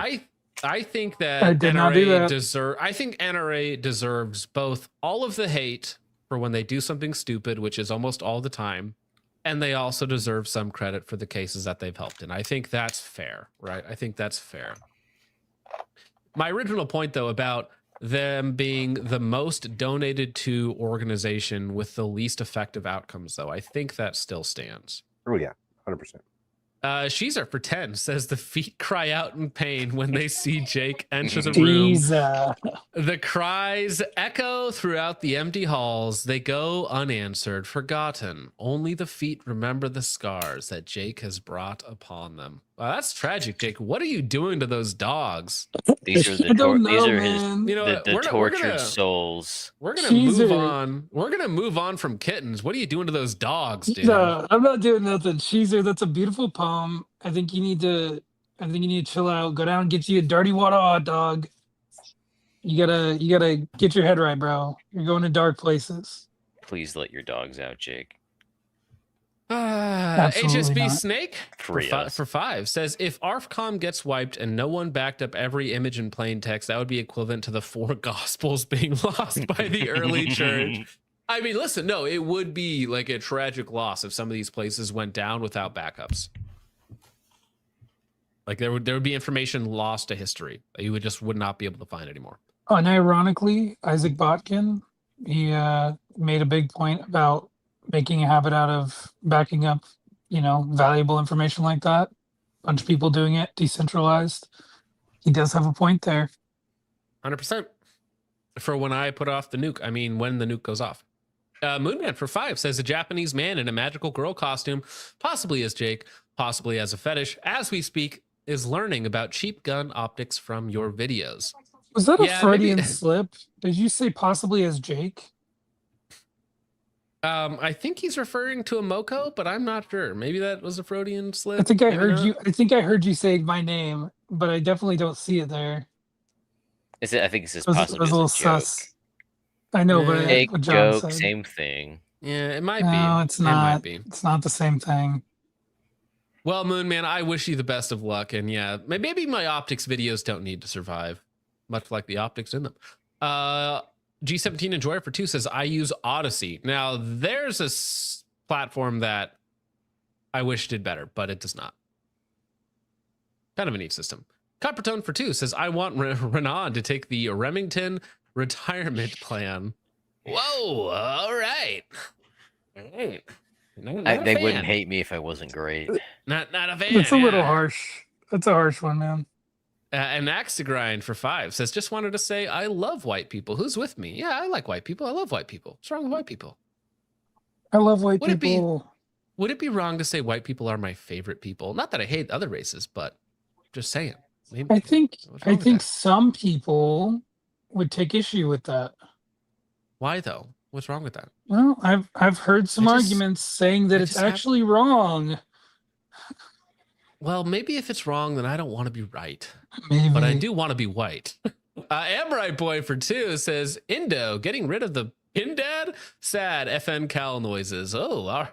I think that I did not do that. I think NRA deserves both all of the hate for when they do something stupid, which is almost all the time, and they also deserve some credit for the cases that they've helped in. I think that's fair, right? I think that's fair. My original point, though, about them being the most donated to organization with the least effective outcomes, though, I think that still stands. Oh, yeah, 100%. Sheezer for 10 says the feet cry out in pain when they see Jake enter the room. The cries echo throughout the empty halls. They go unanswered, forgotten. Only the feet remember the scars that Jake has brought upon them. Wow, that's tragic, Jake. What are you doing to those dogs? These are the tortured souls. We're gonna move on. We're gonna move on from kittens. What are you doing to those dogs, dude? No, I'm not doing nothing. Sheezer, that's a beautiful poem. I think you need to chill out. Go down and get you a dirty water hot dog. You gotta get your head right, bro. You're going to dark places. Please let your dogs out, Jake. HSB not. Snake for 5 says if ARFCOM gets wiped and no one backed up every image in plain text, that would be equivalent to the 4 gospels being lost by the early church. I mean, listen, no, it would be like a tragic loss if some of these places went down without backups. Like there would be information lost to history that you would not be able to find anymore. And ironically, Isaac Botkin, he made a big point about making a habit out of backing up, valuable information like that. A bunch of people doing it, decentralized. He does have a point there. 100%. For when I put off the nuke, I mean when the nuke goes off. Moonman for 5 says a Japanese man in a magical girl costume, possibly as Jake, possibly as a fetish, as we speak, is learning about cheap gun optics from your videos. Was that a Freudian slip? Did you say possibly as Jake? I think he's referring to a Moko, but I'm not sure. Maybe that was a Freudian slip. I think I heard you say my name, but I definitely don't see it there. I think it says It was possibly a little as a joke. sus. I know, but Jake, what John joke, said. same thing. Yeah, it might be. No, it's not. It might be. It's not the same thing. Well, Moonman, I wish you the best of luck. And yeah, maybe my optics videos don't need to survive, much like the optics in them. G17 Enjoyer for 2 says, I use Odyssey. Now, there's a platform that I wish did better, but it does not. Kind of a neat system. Coppertone for 2 says, I want Renan to take the Remington retirement plan. Whoa, all right. They wouldn't hate me if I wasn't great. Not a fan. It's a little harsh. That's a harsh one, man. An axe to grind for 5 says, just wanted to say I love white people. Who's with me? Yeah, I like white people. I love white people. What's wrong with white people? I love white Would it be- people. Would it be wrong to say white people are my favorite people? Not that I hate other races, but just saying. Maybe, I think what's wrong with that? some people would take issue with that. Why though? What's wrong with that? Well, I've heard some I just- arguments saying that I it's just have- actually wrong. Well, maybe if it's wrong, then I don't want to be right. Maybe. But I do want to be white. Ambrite Boy for 2 says, Indo, getting rid of the pin dad? Sad FN Cal noises. Oh,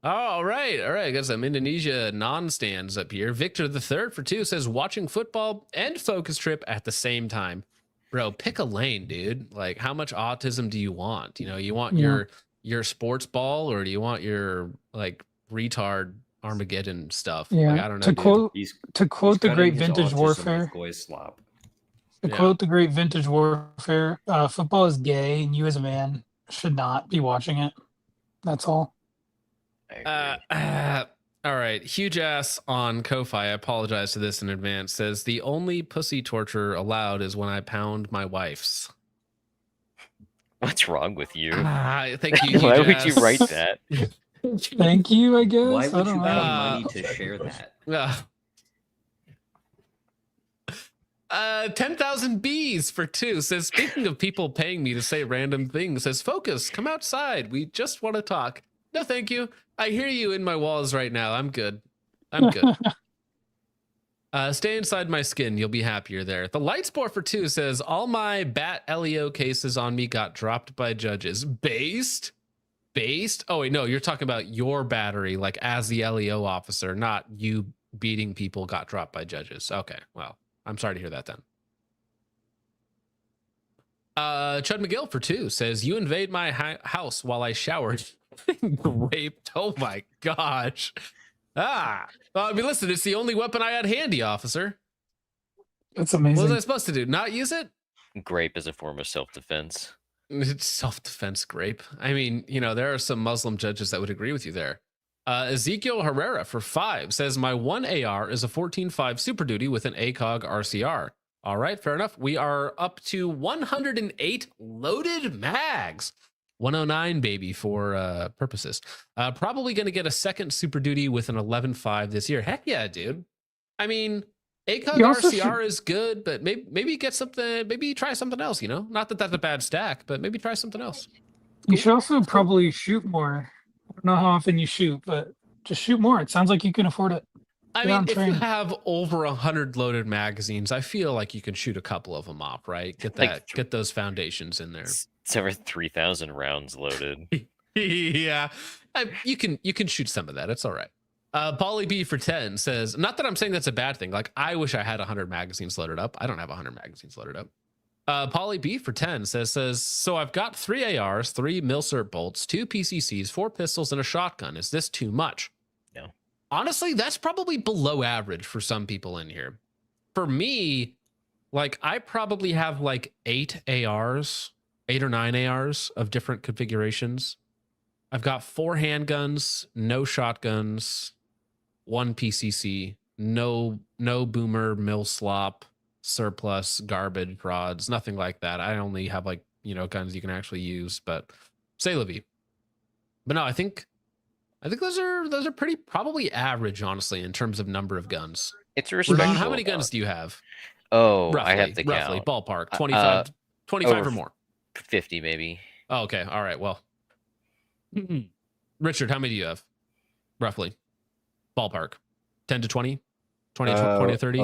all right. I got some Indonesia non-stands up here. Victor the Third for 2 says, watching football and focus trip at the same time. Bro, pick a lane, dude. Like, how much autism do you want? You know, you want your sports ball, or do you want your like retard Armageddon stuff? Yeah. Like, I don't know. To dude. quote the great Vintage autism Warfare. with Goy Slop. To quote the great Vintage Warfare, football is gay, and you as a man should not be watching it. That's all. All right. Huge ass on Ko-Fi. I apologize to this in advance. Says the only pussy torture allowed is when I pound my wife's. What's wrong with you? Thank you. Why Huge would you ass. write that? Thank you, I guess. Why I would don't you pay know. money to share that? 10,000 bees for 2 says, speaking of people paying me to say random things, says, focus, come outside. We just want to talk. No, thank you. I hear you in my walls right now. I'm good. Stay inside my skin. You'll be happier there. The light sport for 2 says, all my bat LEO cases on me got dropped by judges. Based? Oh, wait, no, you're talking about your battery, like as the LEO officer, not you beating people got dropped by judges. Okay, well, I'm sorry to hear that then. Chud McGill for 2 says, you invade my house while I showered. Raped. Oh my gosh. Well, I mean, listen, it's the only weapon I had handy, officer. That's amazing. What was I supposed to do? Not use it? Grape is a form of self-defense. It's self-defense, grape. I mean, you know, there are some Muslim judges that would agree with you there. Ezekiel Herrera for 5 says, my 1 AR is a 14.5 Super Duty with an ACOG RCR. All right, fair enough. We are up to 108 loaded mags. 109, baby, for purposes. Probably going to get a second Super Duty with an 11.5 this year. Heck yeah, dude. I mean, ACOG RCR is good, but maybe get something, maybe try something else, you know? Not that that's a bad stack, but maybe try something else. You should also probably shoot more. I don't know how often you shoot, but just shoot more. It sounds like you can afford it. I mean, if you have over 100 loaded magazines, I feel like you can shoot a couple of them off, right? Get that, Like get those foundations in there. It's over 3,000 rounds loaded. Yeah, you can shoot some of that. It's all right. Polly B for 10 says, not that I'm saying that's a bad thing. Like, I wish I had 100 magazines loaded up. I don't have 100 magazines loaded up. Polly B for 10 says, so I've got 3 ARs, 3 Milsert bolts, 2 PCCs, 4 pistols, and a shotgun. Is this too much? No. Honestly, that's probably below average for some people in here. For me, like, I probably have like 8 ARs, 8 or 9 ARs of different configurations. I've got 4 handguns, no shotguns, 1 PCC, no boomer, mill slop, surplus, garbage rods, nothing like that. I only have, like, you know, guns you can actually use, but say la vie. But no, I think those are pretty probably average, honestly, in terms of number of guns. It's Ramon, respectable. how many guns do you have? Oh, Roughly, I have to roughly, count. ballpark, 25 or more. 50 maybe. Oh, okay. All right. Well, Richard, how many do you have? Roughly. Ballpark. 10 to 20? 20 to 30?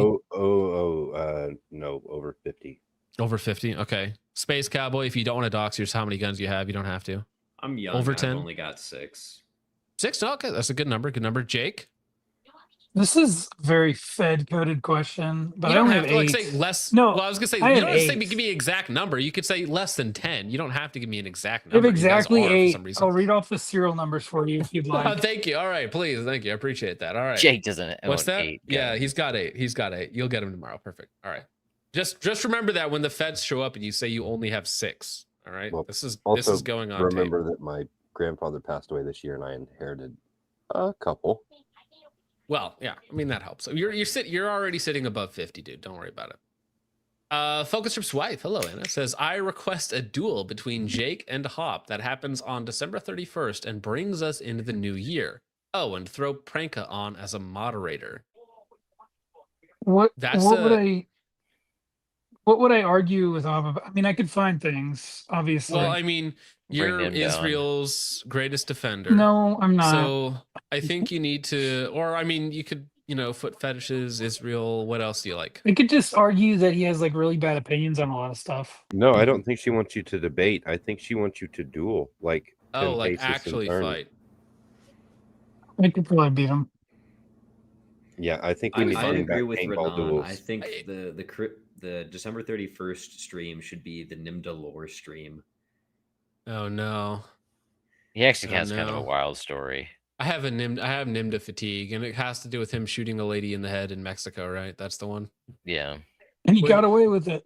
No, over 50. Over 50. Okay. Space Cowboy, if you don't want to dox yours, how many guns you have? You don't have to. I'm young. Over I've 10? only got 6. 6? Okay. That's a good number. Good number. Jake? This is a very Fed-coded question, but You I don't only have have to, like, 8. say less. No, well, I was going to say, I you have don't have to say, 8. give me an exact number. You could say less than 10. You don't have to give me an exact I have number. You guys exactly are, for 8. some reason. I'll read off the serial numbers for you if you'd like. Thank you. All right, please. Thank you. I appreciate that. All right. Jake doesn't own What's that? 8 Yeah, guns. he's got 8. He's got 8. You'll get him tomorrow. Perfect. All right. Just remember that when the feds show up and you say you only have 6. All right. Well, this is also going on. Remember that my grandfather passed away this year, and I inherited a couple. Well, yeah, I mean that helps. You're already sitting above 50, dude. Don't worry about it. Focus Trip's wife, hello Anna, says I request a duel between Jake and Hop that happens on December 31st and brings us into the new year. Oh, and throw Pranka on as a moderator. What That's what would I argue with Hop about? I mean, I could find things, obviously. Well, I mean, you're him down. Israel's greatest defender. No, I'm not. So I think you need to, or I mean, you could, foot fetishes, Israel. What else do you like? I could just argue that he has like really bad opinions on a lot of stuff. No, I don't think she wants you to debate. I think she wants you to duel, like Oh, like Faces and actually Turn. fight. I could probably beat him. Yeah, I think we need to I bring agree back with paintball Renan. duels. I think the December 31st stream should be the Nimda lore stream. Oh no. He actually Oh, has kind of a no. wild story. I have Nimda fatigue, and it has to do with him shooting a lady in the head in Mexico, right? That's the one. Yeah. And he Wait. got away with it.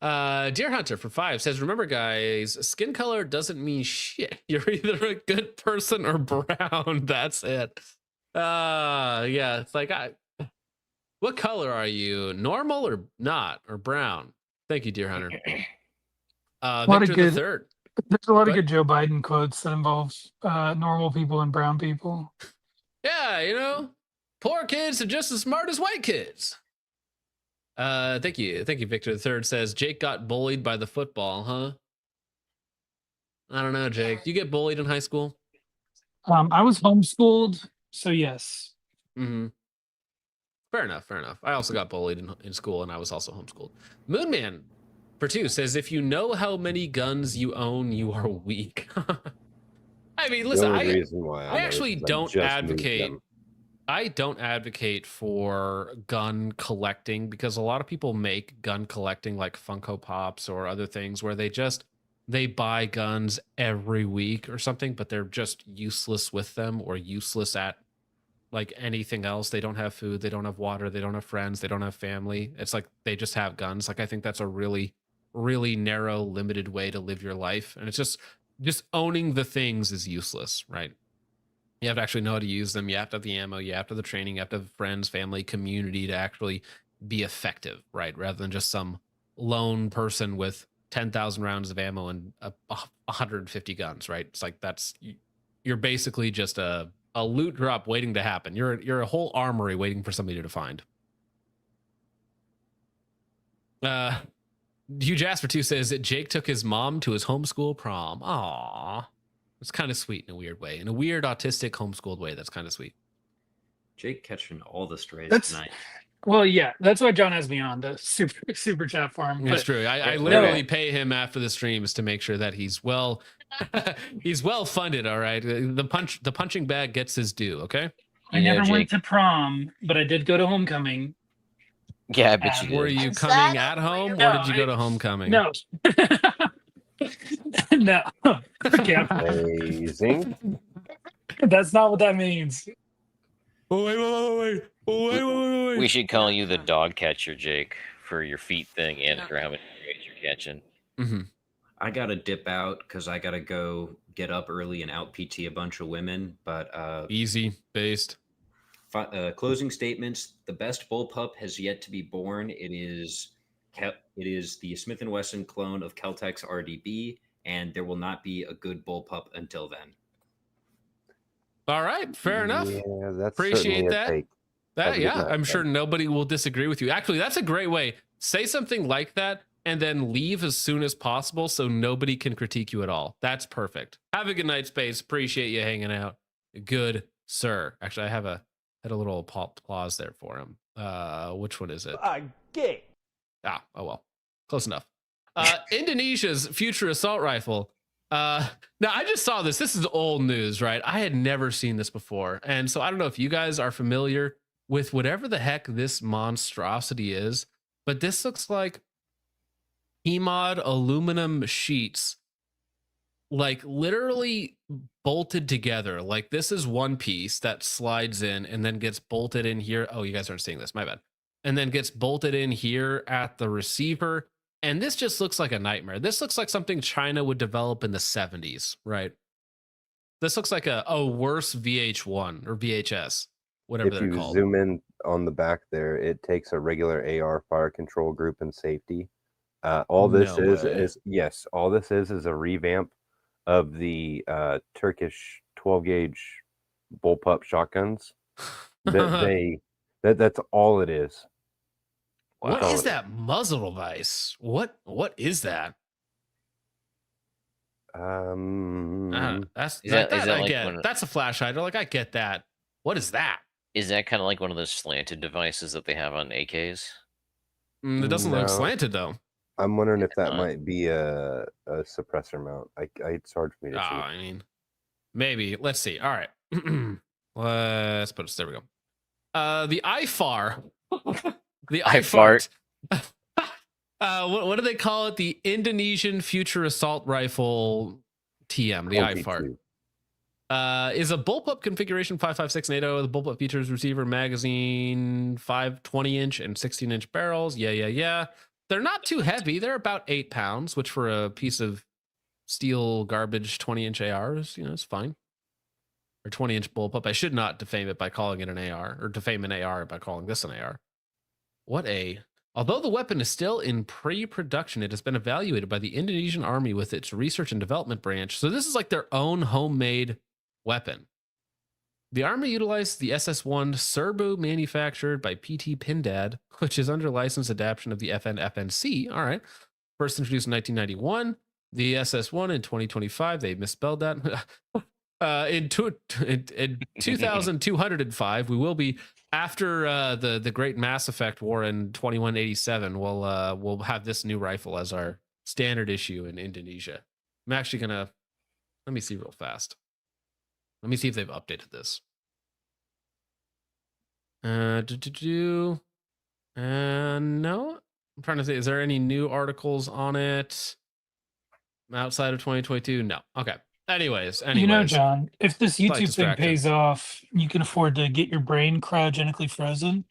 Deer Hunter for 5 says, remember guys, skin color doesn't mean shit. You're either a good person or brown. That's it. Yeah, it's like, what color are you? Normal or not? Or brown? Thank you, Deer Hunter. Lot of Victor good- the Third. There's a lot of What? good Joe Biden quotes that involves normal people and brown people. Yeah, poor kids are just as smart as white kids. Thank you, Victor the Third says Jake got bullied by the football, huh? I don't know, Jake. Do you get bullied in high school? I was homeschooled, so yes. Mm-hmm. Fair enough. I also got bullied in school, and I was also homeschooled. Moonman for 2 says, if you know how many guns you own, you are weak. I mean, listen, The only I reason why I know actually is 'cause I don't just moved advocate. them. I don't advocate for gun collecting because a lot of people make gun collecting like Funko Pops or other things where they buy guns every week or something, but they're just useless with them or useless at like anything else. They don't have food, they don't have water, they don't have friends, they don't have family. It's like they just have guns. Like I think that's a really, really narrow, limited way to live your life. And it's just owning the things is useless, right? You have to actually know how to use them. You have to have the ammo. You have to have the training. You have to have friends, family, community to actually be effective, right? Rather than just some lone person with 10,000 rounds of ammo and 150 guns, right? It's like you're basically just a loot drop waiting to happen. You're a whole armory waiting for somebody to find. Hugh Jasper 2 says that Jake took his mom to his homeschool prom. Aww. It's kind of sweet in a weird way. In a weird autistic homeschooled way, that's kind of sweet. Jake catching all the strays That's tonight. well, yeah. That's why John has me on the super chat farm. It's But true. I No. literally pay him after the streams to make sure that he's well he's well funded, all right. The punching bag gets his due, okay? I never went to prom, but I did go to homecoming. Yeah, I bet you did. Were you coming at home or did you go to homecoming? No. No. Yeah. Amazing. That's not what that means. Oh, wait. We should call you the dog catcher, Jake, for your feet thing and for how many strays you're catching. Mm-hmm. I gotta dip out because I gotta go get up early and out PT a bunch of women. But Easy based. Closing statements: the best bullpup has yet to be born. It is the Smith & Wesson clone of Keltex RDB, and there will not be a good bullpup until then. All right, fair enough. Yeah, that's Appreciate certainly a that. take. Have a good Yeah, night, I'm sure bud. nobody will disagree with you. Actually, that's a great way. Say something like that and then leave as soon as possible so nobody can critique you at all. That's perfect. Have a good night, Space. Appreciate you hanging out. Good sir. Actually, I had a little applause there for him. Which one is it? Gay. Oh well. Close enough. Indonesia's future assault rifle. Now I just saw this. This is old news, right? I had never seen this before. And so I don't know if you guys are familiar with whatever the heck this monstrosity is, but this looks like HEMOD aluminum sheets, like literally bolted together. Like this is one piece that slides in and then gets bolted in here. Oh, you guys aren't seeing this, my bad. And then gets bolted in here at the receiver. And this just looks like a nightmare. This looks like something China would develop in the 70s, right? This looks like a worse VH1 or VHS, whatever If they're you called. zoom in on the back there, it takes a regular AR fire control group and safety. All this No is way. yes, all this is a revamp of the Turkish 12 gauge bullpup shotguns. That's all it is. What That's all is it that muzzle device? What is that? That's Is that I like get. one of- That's a flash hider. Like I get that. What is that? Is that kind of like one of those slanted devices that they have on AKs? It doesn't look No. slanted though. I'm wondering if that not. might be a suppressor mount. It's hard for me to see. I mean, maybe. Let's see. All right. Let's put it. There we go. The IFAR. The IFAR. What do they call it? The Indonesian Future Assault Rifle TM. The IFAR. Is a bullpup configuration 5.56 NATO. The bullpup features receiver, magazine, 20-inch and 16-inch barrels. Yeah. They're not too heavy. They're about 8 pounds, which for a piece of steel garbage 20-inch ARs, it's fine. Or 20-inch bullpup. I should not defame it by calling it an AR, or defame an AR by calling this an AR. Although the weapon is still in pre-production, it has been evaluated by the Indonesian Army with its research and development branch. So this is like their own homemade weapon. The Army utilized the SS-1 Serbu manufactured by PT Pindad, which is under license adaptation of the FN-FNC. All right. First introduced in 1991. The SS-1 in 2025. They misspelled that. In 2205, we will be after the great Mass Effect war in 2187. We'll have this new rifle as our standard issue in Indonesia. I'm actually gonna let me see real fast. Let me see if they've updated this. No, I'm trying to see. Is there any new articles on it outside of 2022? No. Okay. Anyways, John, if this Slight YouTube thing distraction. pays off, you can afford to get your brain cryogenically frozen,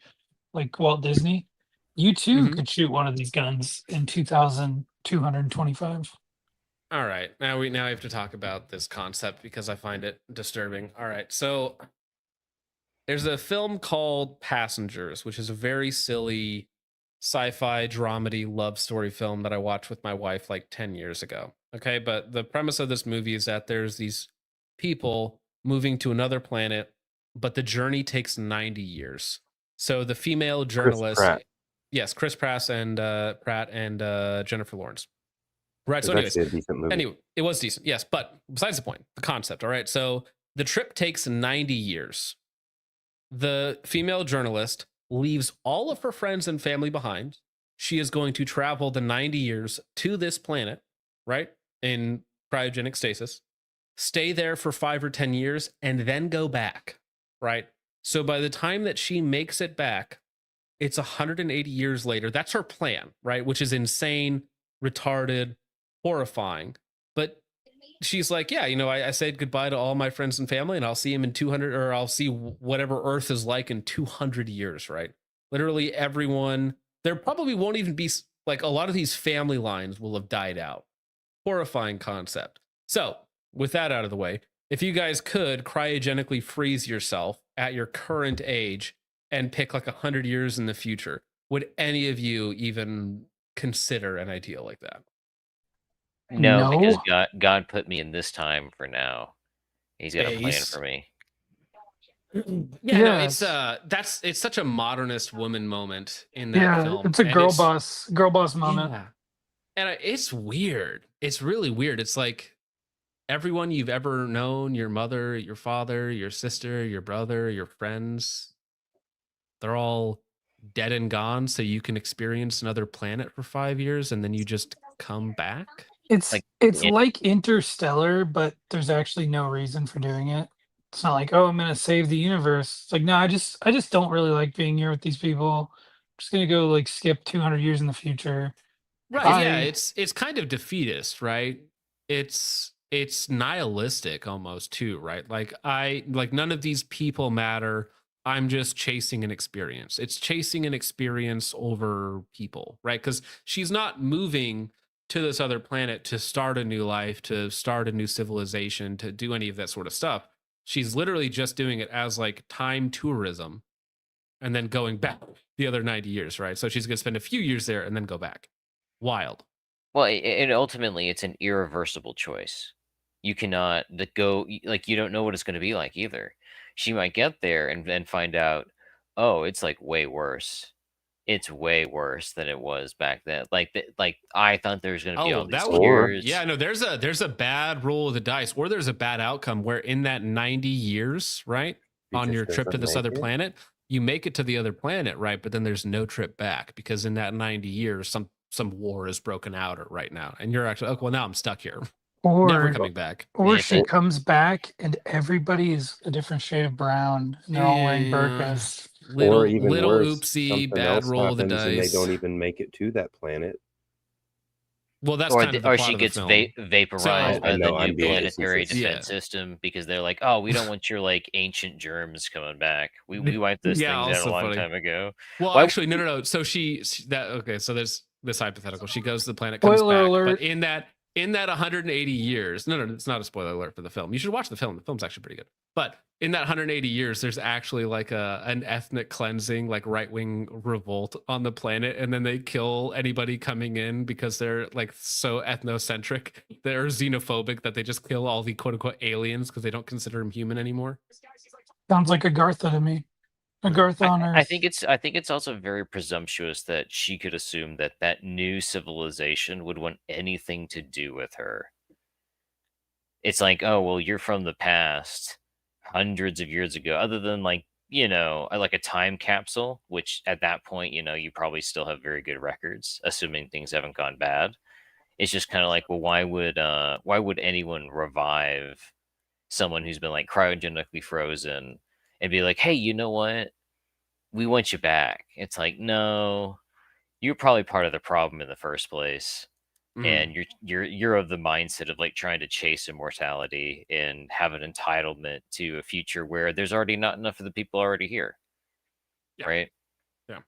like Walt Disney. You too could shoot one of these guns in 2,225. All right. Now we have to talk about this concept because I find it disturbing. All right. So there's a film called Passengers, which is a very silly sci-fi dramedy love story film that I watched with my wife like 10 years ago. Okay, but the premise of this movie is that there's these people moving to another planet, but the journey takes 90 years. So the female journalist, Chris Pratt and Jennifer Lawrence. Right. So anyways, a decent movie. anyway, it was decent. Yes, but besides the point, the concept. All right. So the trip takes 90 years. The female journalist leaves all of her friends and family behind. She is going to travel the 90 years to this planet, right? In cryogenic stasis, stay there for 5 or 10 years, and then go back, right? So by the time that she makes it back, it's 180 years later. That's her plan, right? Which is insane, retarded, horrifying. But she's like, yeah, I said goodbye to all my friends and family, and I'll see him in 200, or I'll see whatever Earth is like in 200 years, right? Literally everyone, there probably won't even be, like, a lot of these family lines will have died out. Horrifying concept. So with that out of the way, if you guys could cryogenically freeze yourself at your current age and pick like 100 years in the future, would any of you even consider an idea like that? No, because God put me in this time for now. He's got a plan Ace. for me. Yeah, no, it's such a modernist woman moment in that film. It's a and girl boss moment. Yeah. And it's weird. It's really weird. It's like everyone you've ever known, your mother, your father, your sister, your brother, your friends, they're all dead and gone, so you can experience another planet for 5 years and then you just come back. It's like Interstellar, but there's actually no reason for doing it. It's not like, oh, I'm gonna save the universe. It's like, no, I just don't really like being here with these people. I'm just gonna go like skip 200 years in the future. Right. Bye. Yeah, it's kind of defeatist, right? It's nihilistic almost too, right? Like none of these people matter. I'm just chasing an experience. It's chasing an experience over people, right? Because she's not moving to this other planet to start a new life, to start a new civilization, to do any of that sort of stuff. She's literally just doing it as like time tourism and then going back the other 90 years, right? So she's going to spend a few years there and then go back. Wild. Well, and ultimately, it's an irreversible choice. You cannot go, like, you don't know what it's going to be like either. She might get there and then find out, oh, it's like way worse. It's way worse than it was back then. Like, I thought there was going to be all these that would, years. yeah, no, there's a bad roll of the dice, or there's a bad outcome where in that 90 years, right, on your trip to this other planet, you make it to the other planet, right, but then there's no trip back because in that 90 years, some war is broken out right now, and you're actually, oh, well, now I'm stuck here. Never Or coming back. or she comes back and everybody is a different shade of brown and they're all wearing burqas. Or even little worse, oopsie, something bad else roll of the happens and they dice. don't even make it to that planet. Well, that's or kind of the or plot she of the gets film. vaporized by I the know, I'm new being planetary facetious. defense system because they're like, oh, we don't want your like ancient germs coming back. We wiped those things out a also long funny. time ago. Well, Why- actually, no. So so there's this hypothetical. She goes to the planet, comes Spoiler back, alert. but in that 180 years, no, it's not a spoiler alert for the film. You should watch the film. The film's actually pretty good. But in that 180 years, there's actually like an ethnic cleansing, like right-wing revolt on the planet, and then they kill anybody coming in because they're like so ethnocentric, they're xenophobic that they just kill all the quote-unquote aliens because they don't consider them human anymore. Sounds like Agartha to me. Agartha on Earth. I think it's also very presumptuous that she could assume that that new civilization would want anything to do with her. It's like, oh, well, you're from the past, hundreds of years ago, other than like, like a time capsule, which at that point, you probably still have very good records, assuming things haven't gone bad. It's just kind of like, well, why would anyone revive someone who's been like cryogenically frozen and be like, hey, you know what? We want you back. It's like, no, you're probably part of the problem in the first place. And you're of the mindset of like trying to chase immortality and have an entitlement to a future where there's already not enough of the people already here. Yeah. Right? Yeah.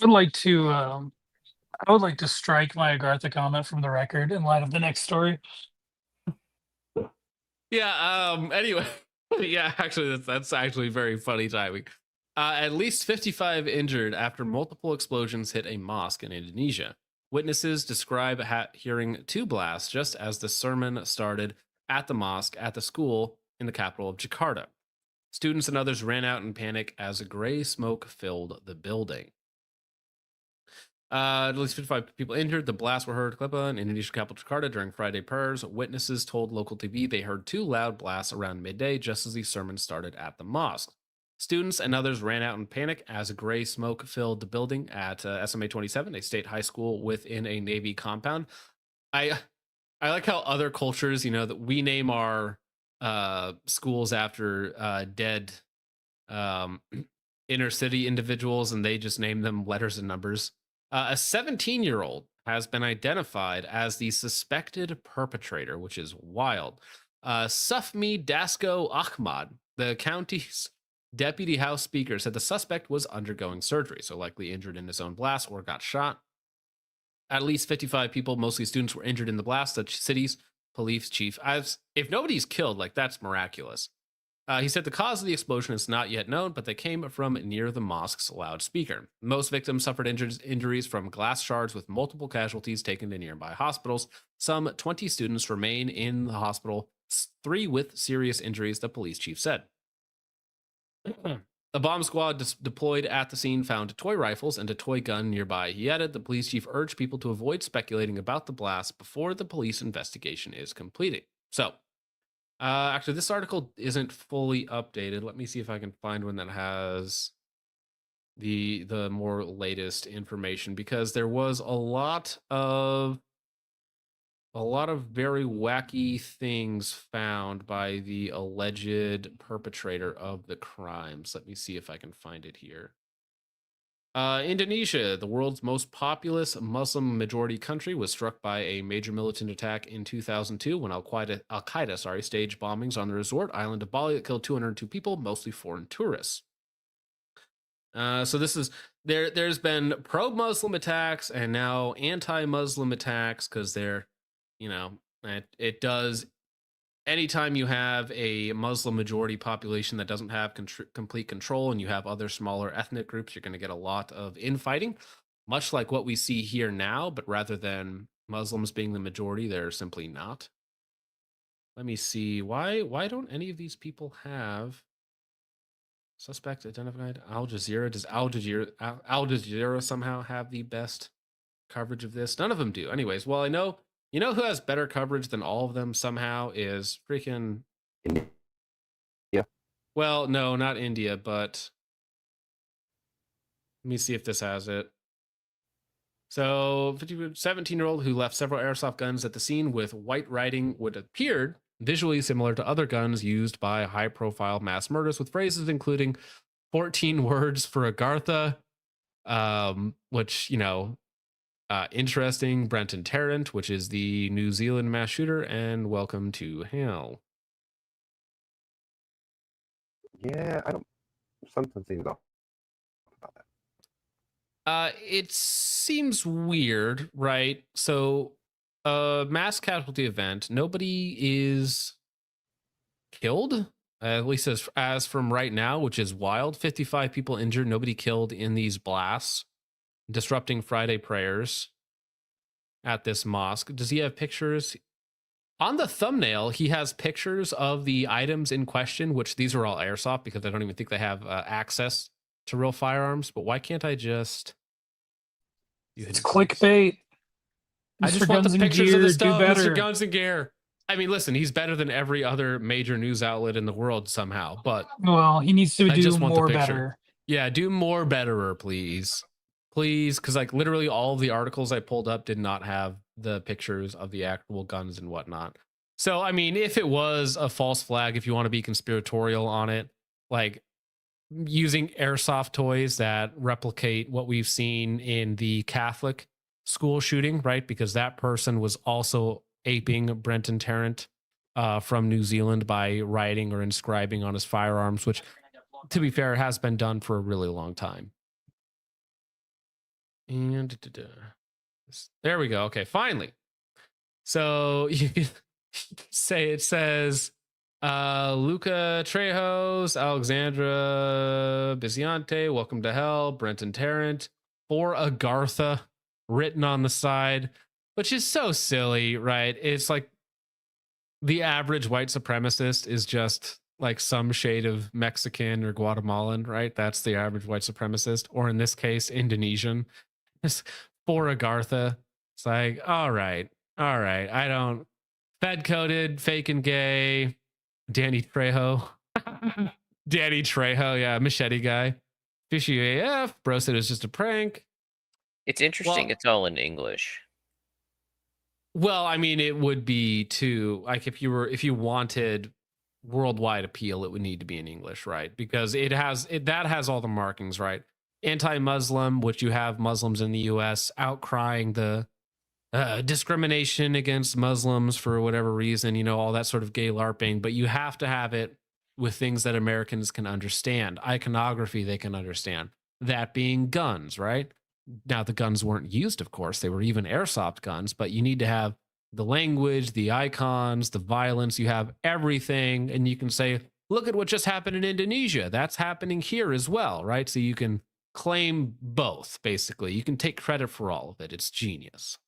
I would like to strike my Agartha comment from the record in light of the next story. Yeah. Anyway, yeah. Actually, that's actually very funny timing. At least 55 injured after multiple explosions hit a mosque in Indonesia. Witnesses describe hearing two blasts just as the sermon started at the mosque at the school in the capital of Jakarta. Students and others ran out in panic as a gray smoke filled the building. At least 55 people injured. The blasts were heard in Indonesian capital Jakarta during Friday prayers. Witnesses told local TV they heard two loud blasts around midday just as the sermon started at the mosque. Students and others ran out in panic as a gray smoke filled the building at SMA 27, a state high school within a Navy compound. I like how other cultures, that we name our schools after dead inner city individuals, and they just name them letters and numbers. A 17-year-old has been identified as the suspected perpetrator, which is wild. Sufmi Dasko Ahmad, the county's deputy House Speaker, said the suspect was undergoing surgery, so likely injured in his own blast or got shot. At least 55 people, mostly students, were injured in the blast. The city's police chief, if nobody's killed, like, that's miraculous. He said the cause of the explosion is not yet known, but they came from near the mosque's loudspeaker. Most victims suffered injuries from glass shards, with multiple casualties taken to nearby hospitals. Some 20 students remain in the hospital, 3 with serious injuries, the police chief said. The bomb squad deployed at the scene found toy rifles and a toy gun nearby. He added the police chief urged people to avoid speculating about the blast before the police investigation is completed. So, actually, this article isn't fully updated. Let me see if I can find one that has the more latest information, because there was a lot of very wacky things found by the alleged perpetrator of the crimes. Let me see if I can find it here. Indonesia, the world's most populous Muslim majority country, was struck by a major militant attack in 2002 when Al Qaeda staged bombings on the resort island of Bali that killed 202 people, mostly foreign tourists. So this is there's been pro-Muslim attacks and now anti-Muslim attacks because they're, it does. Anytime you have a Muslim majority population that doesn't have complete control and you have other smaller ethnic groups, you're going to get a lot of infighting, much like what we see here now, but rather than Muslims being the majority, they're simply not. Let me see. Why don't any of these people have suspect identified? Al Jazeera. Does Al Jazeera somehow have the best coverage of this? None of them do. Anyways, well, I know. You know who has better coverage than all of them somehow is freaking India. Well, no, not India, but let me see if this has it. So, 17-year-old who left several airsoft guns at the scene with white writing would appear visually similar to other guns used by high-profile mass murders, with phrases including 14 words for Agartha, which, interesting. Brenton Tarrant, which is the New Zealand mass shooter, and welcome to hell. Yeah, something seems off about that. It seems weird, right? So, a mass casualty event, nobody is killed, at least as from right now, which is wild. 55 people injured, nobody killed in these blasts disrupting Friday prayers at this mosque. Does he have pictures? On the thumbnail, he has pictures of the items in question, which these are all airsoft because I don't even think they have access to real firearms. But why can't I just... It's clickbait. I just Mr. want Guns the and pictures of Gear, the do stuff, better. Mr. Guns and Gear. I mean, listen, he's better than every other major news outlet in the world somehow, but... Well, he needs to I do just want the more picture. better. Yeah, do more betterer, please. Please, because literally all of the articles I pulled up did not have the pictures of the actual guns and whatnot. So, I mean, if it was a false flag, if you want to be conspiratorial on it, using airsoft toys that replicate what we've seen in the Catholic school shooting, right? Because that person was also aping Brenton Tarrant from New Zealand by writing or inscribing on his firearms, which, to be fair, has been done for a really long time. And there we go. Okay, finally. So you can say it says Luca Trejos, Alexandra Biziante, welcome to hell, Brenton Tarrant, for Agartha written on the side, which is so silly, right? It's like the average white supremacist is just like some shade of Mexican or Guatemalan, right? That's the average white supremacist, or in this case, Indonesian. For Agartha. It's like, all right. I don't. Fed coded, fake and gay. Danny Trejo. Danny Trejo, yeah, machete guy. Fishy AF. Bro said it was just a prank. It's interesting. It's all in English. Well, I mean, it would be too, like, if you wanted worldwide appeal, it would need to be in English, right? Because that has all the markings, right? Anti-Muslim, which you have Muslims in the U.S. outcrying the discrimination against Muslims for whatever reason, all that sort of gay LARPing, but you have to have it with things that Americans can understand, iconography they can understand, that being guns, right? Now, the guns weren't used, of course, they were even airsoft guns, but you need to have the language, the icons, the violence, you have everything, and you can say, look at what just happened in Indonesia, that's happening here as well, right? So you can claim both, basically. You can take credit for all of it. It's genius.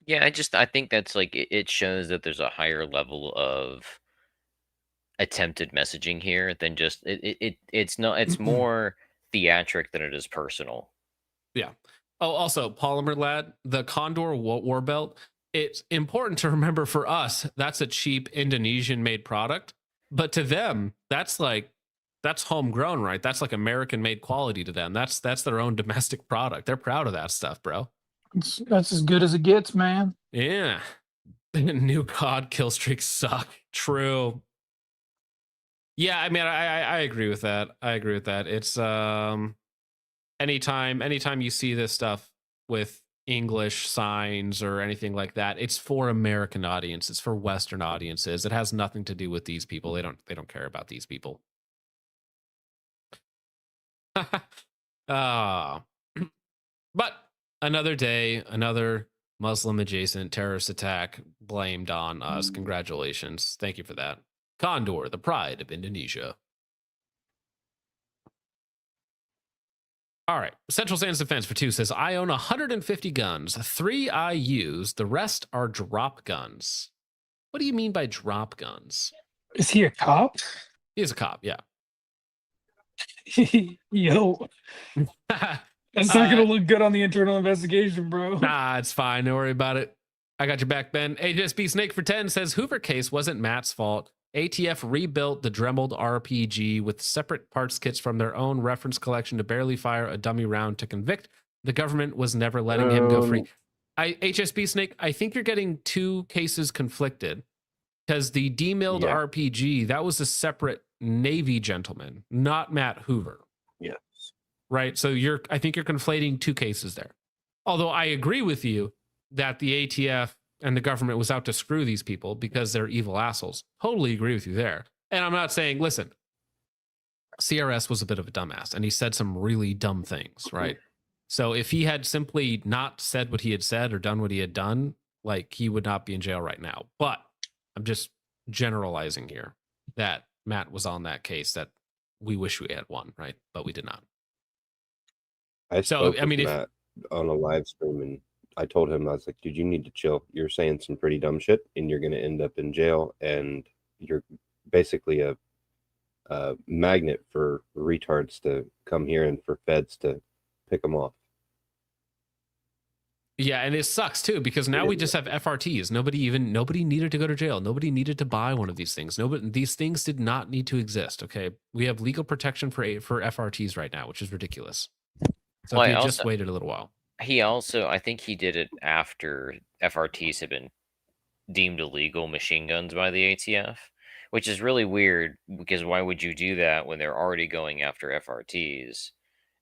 Yeah, I think that's it shows that there's a higher level of attempted messaging here than just it's more theatric than it is personal. Yeah. Oh, also, Polymer Lad, the Condor war belt, it's important to remember for us, that's a cheap Indonesian made product, but to them, that's homegrown, right? That's like American made quality to them. That's their own domestic product. They're proud of that stuff, bro. That's as good as it gets, man. Yeah. New COD kill streaks suck. True. Yeah, I mean, I agree with that. It's anytime you see this stuff with English signs or anything like that, it's for American audiences, for Western audiences. It has nothing to do with these people. They don't care about these people. Another day, another Muslim adjacent terrorist attack blamed on us. Congratulations. Thank you for that. Condor, the pride of Indonesia. All right. Central Sands Defense for 2 says, I own 150 guns. 3 I use. The rest are drop guns. What do you mean by drop guns? Is he a cop? He is a cop, yeah. Yo. That's not going to look good on the internal investigation, bro. Nah, it's fine. Don't worry about it. I got your back, Ben. HSB Snake for 10 says, Hoover case wasn't Matt's fault. ATF rebuilt the Dremel RPG with separate parts kits from their own reference collection to barely fire a dummy round to convict. The government was never letting him go free. HSB Snake, I think you're getting 2 cases conflicted because the demilled RPG, that was a separate Navy gentleman, not Matt Hoover. Yes. Right. So I think you're conflating 2 cases there. Although I agree with you that the ATF and the government was out to screw these people because they're evil assholes. Totally agree with you there. And I'm not saying, listen, CRS was a bit of a dumbass and he said some really dumb things, right? So if he had simply not said what he had said or done what he had done, like he would not be in jail right now. But I'm just generalizing here that Matt was on that case that we wish we had won, right? But we did not. I spoke with Matt on a live stream and I told him, I was like, dude, you need to chill. You're saying some pretty dumb shit and you're going to end up in jail. And you're basically a magnet for retards to come here and for feds to pick them off. Yeah, and it sucks too because now we just have FRTs. Nobody needed to go to jail. Nobody needed to buy one of these things. These things did not need to exist. Okay, we have legal protection for FRTs right now, which is ridiculous. So Well, if you just waited a little while. He also, I think he did it after FRTs had been deemed illegal machine guns by the ATF, which is really weird because why would you do that when they're already going after FRTs?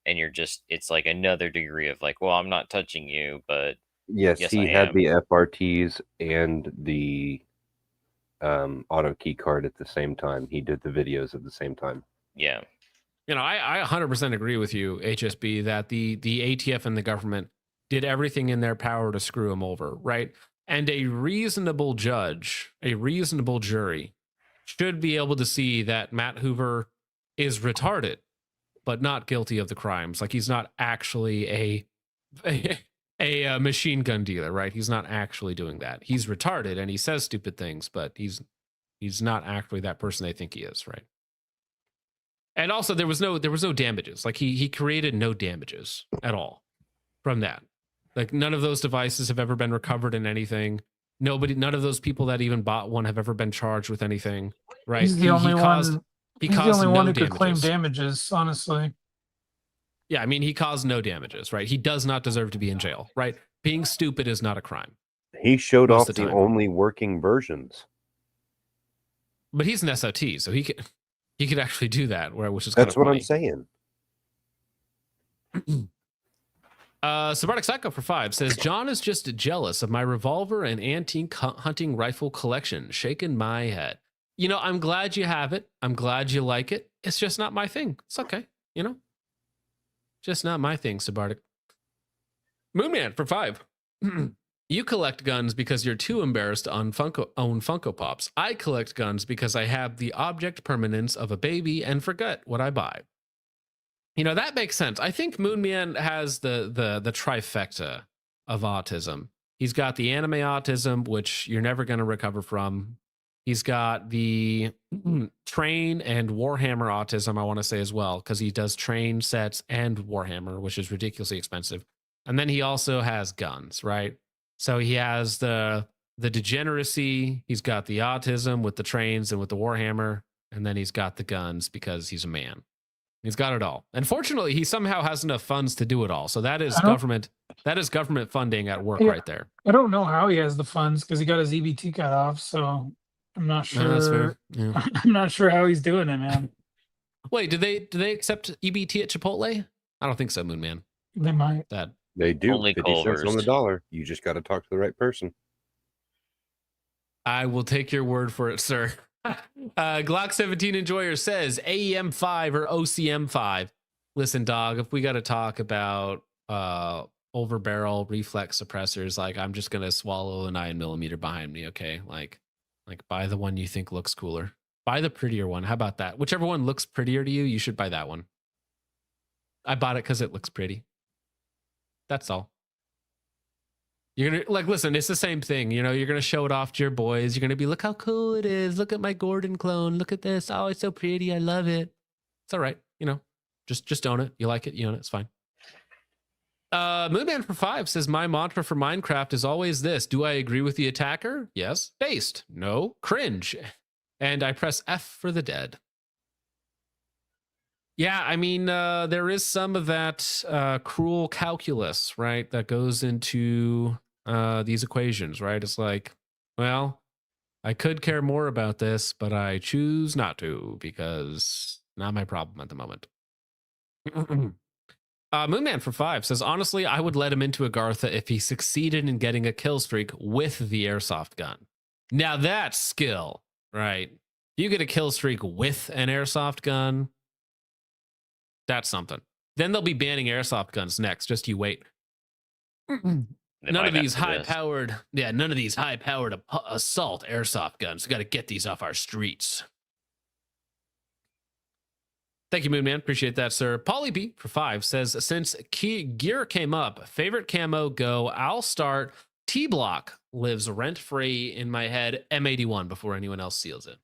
And you're just, it's like another degree of like, well, I'm not touching you, but yes he had the FRTs and the auto key card at the same time. He did the videos at the same time. Yeah. You know, I 100% agree with you, HSB, that the ATF and the government did everything in their power to screw him over, right? And a reasonable judge, a reasonable jury should be able to see that Matt Hoover is retarded, but not guilty of the crimes. Like he's not actually a machine gun dealer, right? He's not actually doing that. He's retarded and he says stupid things, but he's not actually that person they think he is, right? And also there was no damages. Like he created no damages at all from that. Like none of those devices have ever been recovered in anything. None of those people that even bought one have ever been charged with anything, right? He's the only one. He He's the caused only no one who could damages. claim damages, honestly. Yeah, I mean, he caused no damages, right? He does not deserve to be in jail, right? Being stupid is not a crime. He showed Most off of the the time. only working versions. But he's an SOT, so he could actually do that, which is That's kind of what I'm saying. Subarctic Psycho for 5 says, John is just jealous of my revolver and antique hunting rifle collection. Shaking my head. You know, I'm glad you have it. I'm glad you like it. It's just not my thing. It's okay. You know, just not my thing, Subarctic. Moonman for 5. You collect guns because you're too embarrassed to own Funko Pops. I collect guns because I have the object permanence of a baby and forget what I buy. You know, that makes sense. I think Moonman has the trifecta of autism. He's got the anime autism, which you're never going to recover from. He's got the Train and Warhammer autism, I want to say as well, because he does Train sets and Warhammer, which is ridiculously expensive. And then he also has guns, right? So he has the degeneracy, he's got the autism with the trains and with the Warhammer, and then he's got the guns because he's a man. He's got it all. And fortunately, he somehow has enough funds to do it all. So that is government funding at work right there. I don't know how he has the funds because he got his EBT cut off, so I'm not sure. No, that's fair. Yeah. I'm not sure how he's doing it, man. Wait, do they accept EBT at Chipotle? I don't think so, Moonman. They might. They do. Only 50 cents on the Culver's. dollar. You just got to talk to the right person. I will take your word for it, sir. Glock 17 Enjoyer says AEM 5 or OCM 5. Listen, dog, if we got to talk about over barrel reflex suppressors. Like, I'm just gonna swallow a 9mm behind me. Okay, like buy the one you think looks cooler. Buy the prettier one. How about that? Whichever one looks prettier to you, you should buy that one. I bought it because it looks pretty. That's all. You're gonna like listen, it's the same thing. You know, you're gonna show it off to your boys. You're gonna be, look how cool it is. Look at my Gordon clone. Look at this. Oh, it's so pretty. I love it. It's all right. You know, just own it. You like it, you own it. It's fine. Moonman for 5 says, my mantra for Minecraft is always this. Do I agree with the attacker? Yes. Based. No. Cringe. And I press F for the dead. Yeah, I mean, there is some of that cruel calculus, right, that goes into these equations, right? It's like, well, I could care more about this, but I choose not to because not my problem at the moment. Moonman for 5 says, honestly, I would let him into Agartha if he succeeded in getting a kill streak with the airsoft gun. Now that's skill, right? You get a kill streak with an airsoft gun. That's something. Then they'll be banning airsoft guns next. Just you wait. None of these high-powered assault airsoft guns. We got to get these off our streets. Thank you, Moonman. Appreciate that, sir. Polly B for 5 says, since gear came up, favorite camo go, I'll start. T-Block lives rent-free in my head. M81 before anyone else seals it.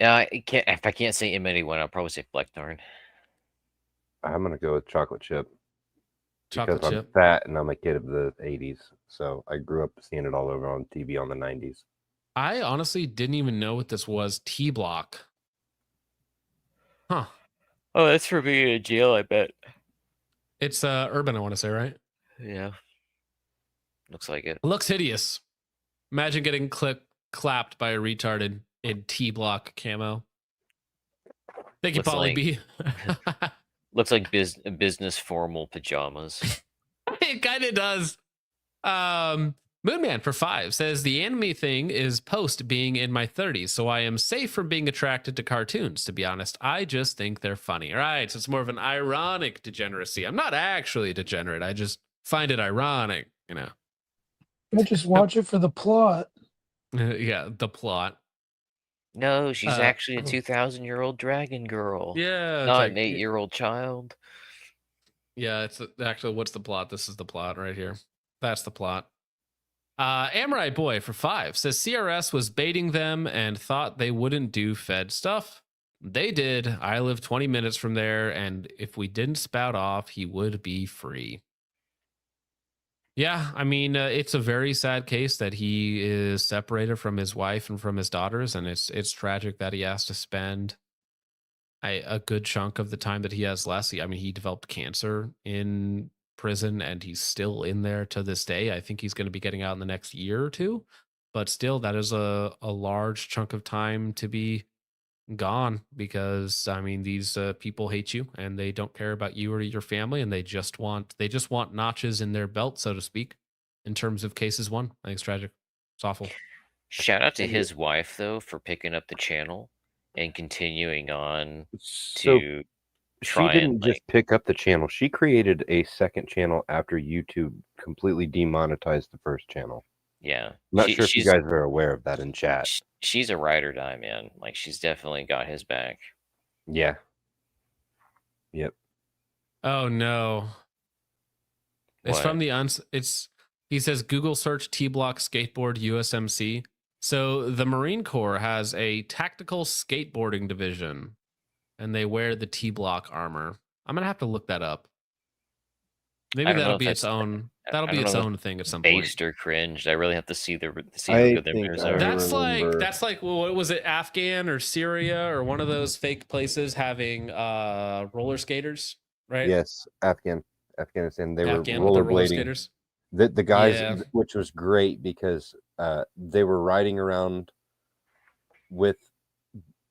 If I can't say M81, I'll probably say Blackthorn. I'm gonna go with chocolate chip. Chocolate because chip. I'm fat and I'm a kid of the 80s, so I grew up seeing it all over on TV on the 90s. I honestly didn't even know what this was. T-Block. Huh. Oh, that's for being in jail, I bet. It's urban, I want to say, right? Yeah. Looks like it. Looks hideous. Imagine getting clapped by a retarded in T-Block camo. Thank you, Looks Polly like- B. Looks like business formal pajamas. It kind of does. Moonman for 5 says, the anime thing is post being in my 30s, so I am safe from being attracted to cartoons, to be honest. I just think they're funny. All right, so it's more of an ironic degeneracy. I'm not actually degenerate. I just find it ironic, you know. I just watch it for the plot. Yeah, the plot. No, she's actually a 2,000-year-old dragon girl. Yeah. Not an 8-year-old child. Yeah, it's actually, what's the plot? This is the plot right here. That's the plot. Amorai Boy for 5 says CRS was baiting them and thought they wouldn't do Fed stuff. They did. I live 20 minutes from there, and if we didn't spout off, he would be free. Yeah, I mean, it's a very sad case that he is separated from his wife and from his daughters, and it's tragic that he has to spend a good chunk of the time that he has left. I mean, he developed cancer in prison, and he's still in there to this day. I think he's going to be getting out in the next year or two, but still, that is a large chunk of time to be gone, because I mean, these people hate you and they don't care about you or your family, and they just want notches in their belt, so to speak, in terms of cases won. I think it's tragic. It's awful. Shout out to his wife, though, for picking up the channel and continuing on So to she try didn't and just pick up the channel. She created a second channel after YouTube completely demonetized the first channel. yeah. I'm not sure if you she's- guys are aware of that in chat. She's a ride or die, man. Like, she's definitely got his back. Yeah. Yep. Oh no. It's What? from the he says Google search T-Block skateboard USMC. So the Marine Corps has a tactical skateboarding division, and they wear the T-Block armor. I'm gonna have to look that up. Maybe I don't know that'll if be its that's- own. I That'll be don't its know if own thing at some point. Based or cringed. I really have to see how I good their think mirrors I are. That's like what was it, Afghan or Syria or one of those fake places having roller skaters, right? Yes, Afghanistan. They Afghan were with the roller rollerblading. skaters. The guys, Yeah. which was great because they were riding around with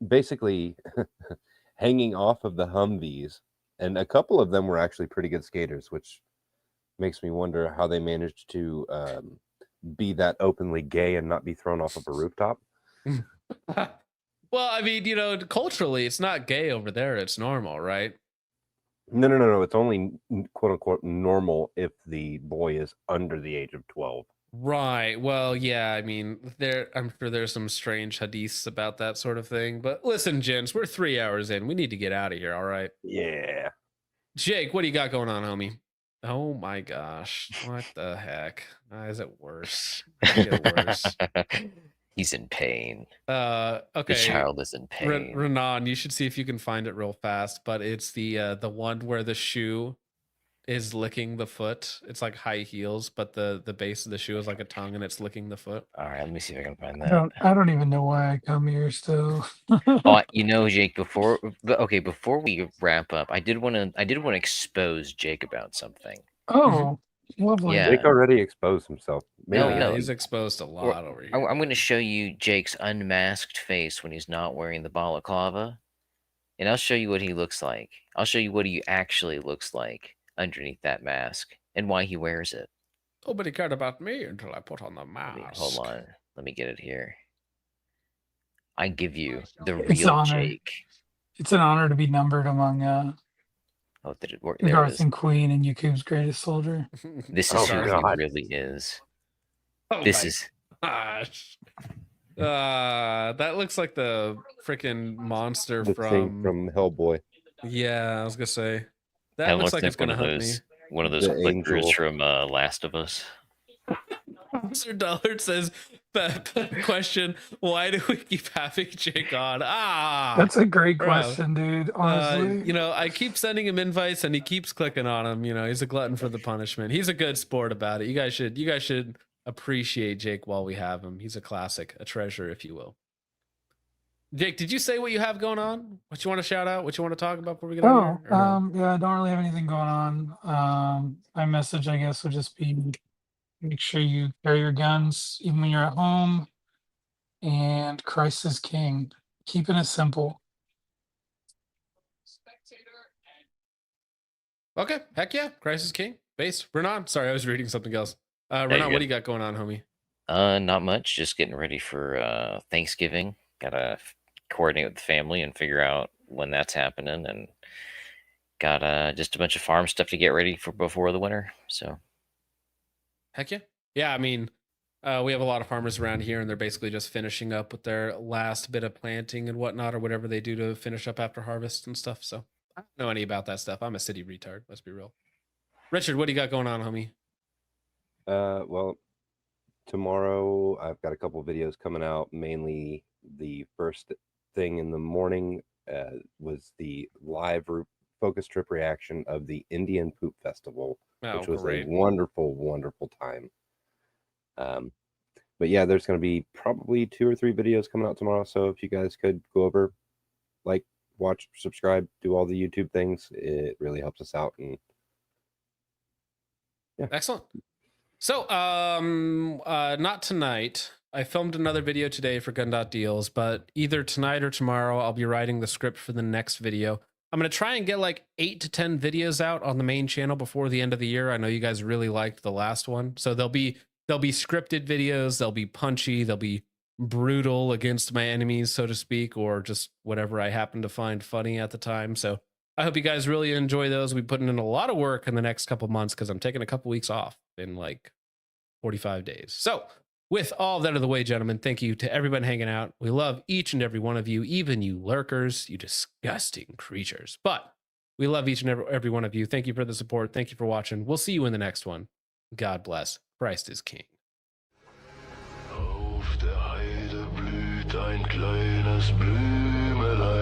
basically hanging off of the Humvees, and a couple of them were actually pretty good skaters, which makes me wonder how they managed to be that openly gay and not be thrown off of a rooftop. Well, I mean, you know, culturally, it's not gay over there. It's normal, right? No. It's only quote unquote normal if the boy is under the age of 12. Right. Well, yeah, I mean, I'm sure there's some strange hadiths about that sort of thing. But listen, gents, we're 3 hours in. We need to get out of here, all right? Yeah. Jake, what do you got going on, homie? Oh my gosh. What the heck? Why is it worse? Get worse. He's in pain. Okay. The child is in pain. Renan, you should see if you can find it real fast, but it's the one where the shoe is licking the foot. It's like high heels, but the base of the shoe is like a tongue and it's licking the foot. All right, let me see if I can find that. I don't even know why I come here still. Oh, you know, Jake, before we wrap up, I did want to expose Jake about something. Oh, lovely. Yeah. Jake already exposed himself. No, he's exposed a lot over here. I'm going to show you Jake's unmasked face when he's not wearing the balaclava, and I'll show you what he looks like. I'll show you what he actually looks like underneath that mask and why he wears it. Nobody cared about me until I put on the mask. Hold on, let me get it here. I give you the It's real honor. Jake. It's an honor to be numbered among Oh, did it work? There it Garth is. and Queen and Yakub's greatest soldier. This is who he really is. Oh This my is gosh. That looks like the freaking monster The thing from Hellboy. Yeah, I was gonna say that looks like it's gonna hunt me. one of those The flickers angel. from Last of Us. Mr. Dullard says, question, why do we keep having Jake on? That's a great bro. question, dude. Honestly. You know, I keep sending him invites and he keeps clicking on them. You know, he's a glutton for the punishment. He's a good sport about it. You guys should appreciate Jake while we have him. He's a classic, a treasure, if you will. Jake, did you say what you have going on? What you want to shout out? What you want to talk about before we get out of here? Or no? Yeah, I don't really have anything going on. My message, I guess, would just be make sure you carry your guns even when you're at home. And Christ is King. Keeping it simple. Okay, heck yeah, Christ is King. Base. Renan, sorry, I was reading something else. you're Renan, what good. do you got going on, homie? Not much. Just getting ready for Thanksgiving. Gotta coordinate with the family and figure out when that's happening, and got just a bunch of farm stuff to get ready for before the winter. So Heck yeah. Yeah, I mean, we have a lot of farmers around here, and they're basically just finishing up with their last bit of planting and whatnot, or whatever they do to finish up after harvest and stuff. So I don't know any about that stuff. I'm a city retard. Let's be real. Richard, what do you got going on, homie? Well, tomorrow I've got a couple videos coming out. Mainly the first thing in the morning was the live focus trip reaction of the Indian Poop Festival, which was great. a wonderful, wonderful time. But yeah, there's going to be probably 2 or 3 videos coming out tomorrow. So if you guys could go over, like, watch, subscribe, do all the YouTube things, it really helps us out. And yeah, Excellent. So, not tonight. I filmed another video today for Gun.Deals, but either tonight or tomorrow, I'll be writing the script for the next video. I'm going to try and get like 8 to 10 videos out on the main channel before the end of the year. I know you guys really liked the last one. So there'll be scripted videos, they'll be punchy, they'll be brutal against my enemies, so to speak, or just whatever I happen to find funny at the time. So I hope you guys really enjoy those. We'll be putting in a lot of work in the next couple months because I'm taking a couple weeks off in like 45 days. So with all that out of the way, gentlemen, thank you to everyone hanging out. We love each and every one of you, even you lurkers, you disgusting creatures. But we love each and every one of you. Thank you for the support. Thank you for watching. We'll see you in the next one. God bless. Christ is King. Auf der Heide blüht ein kleines Blümelein.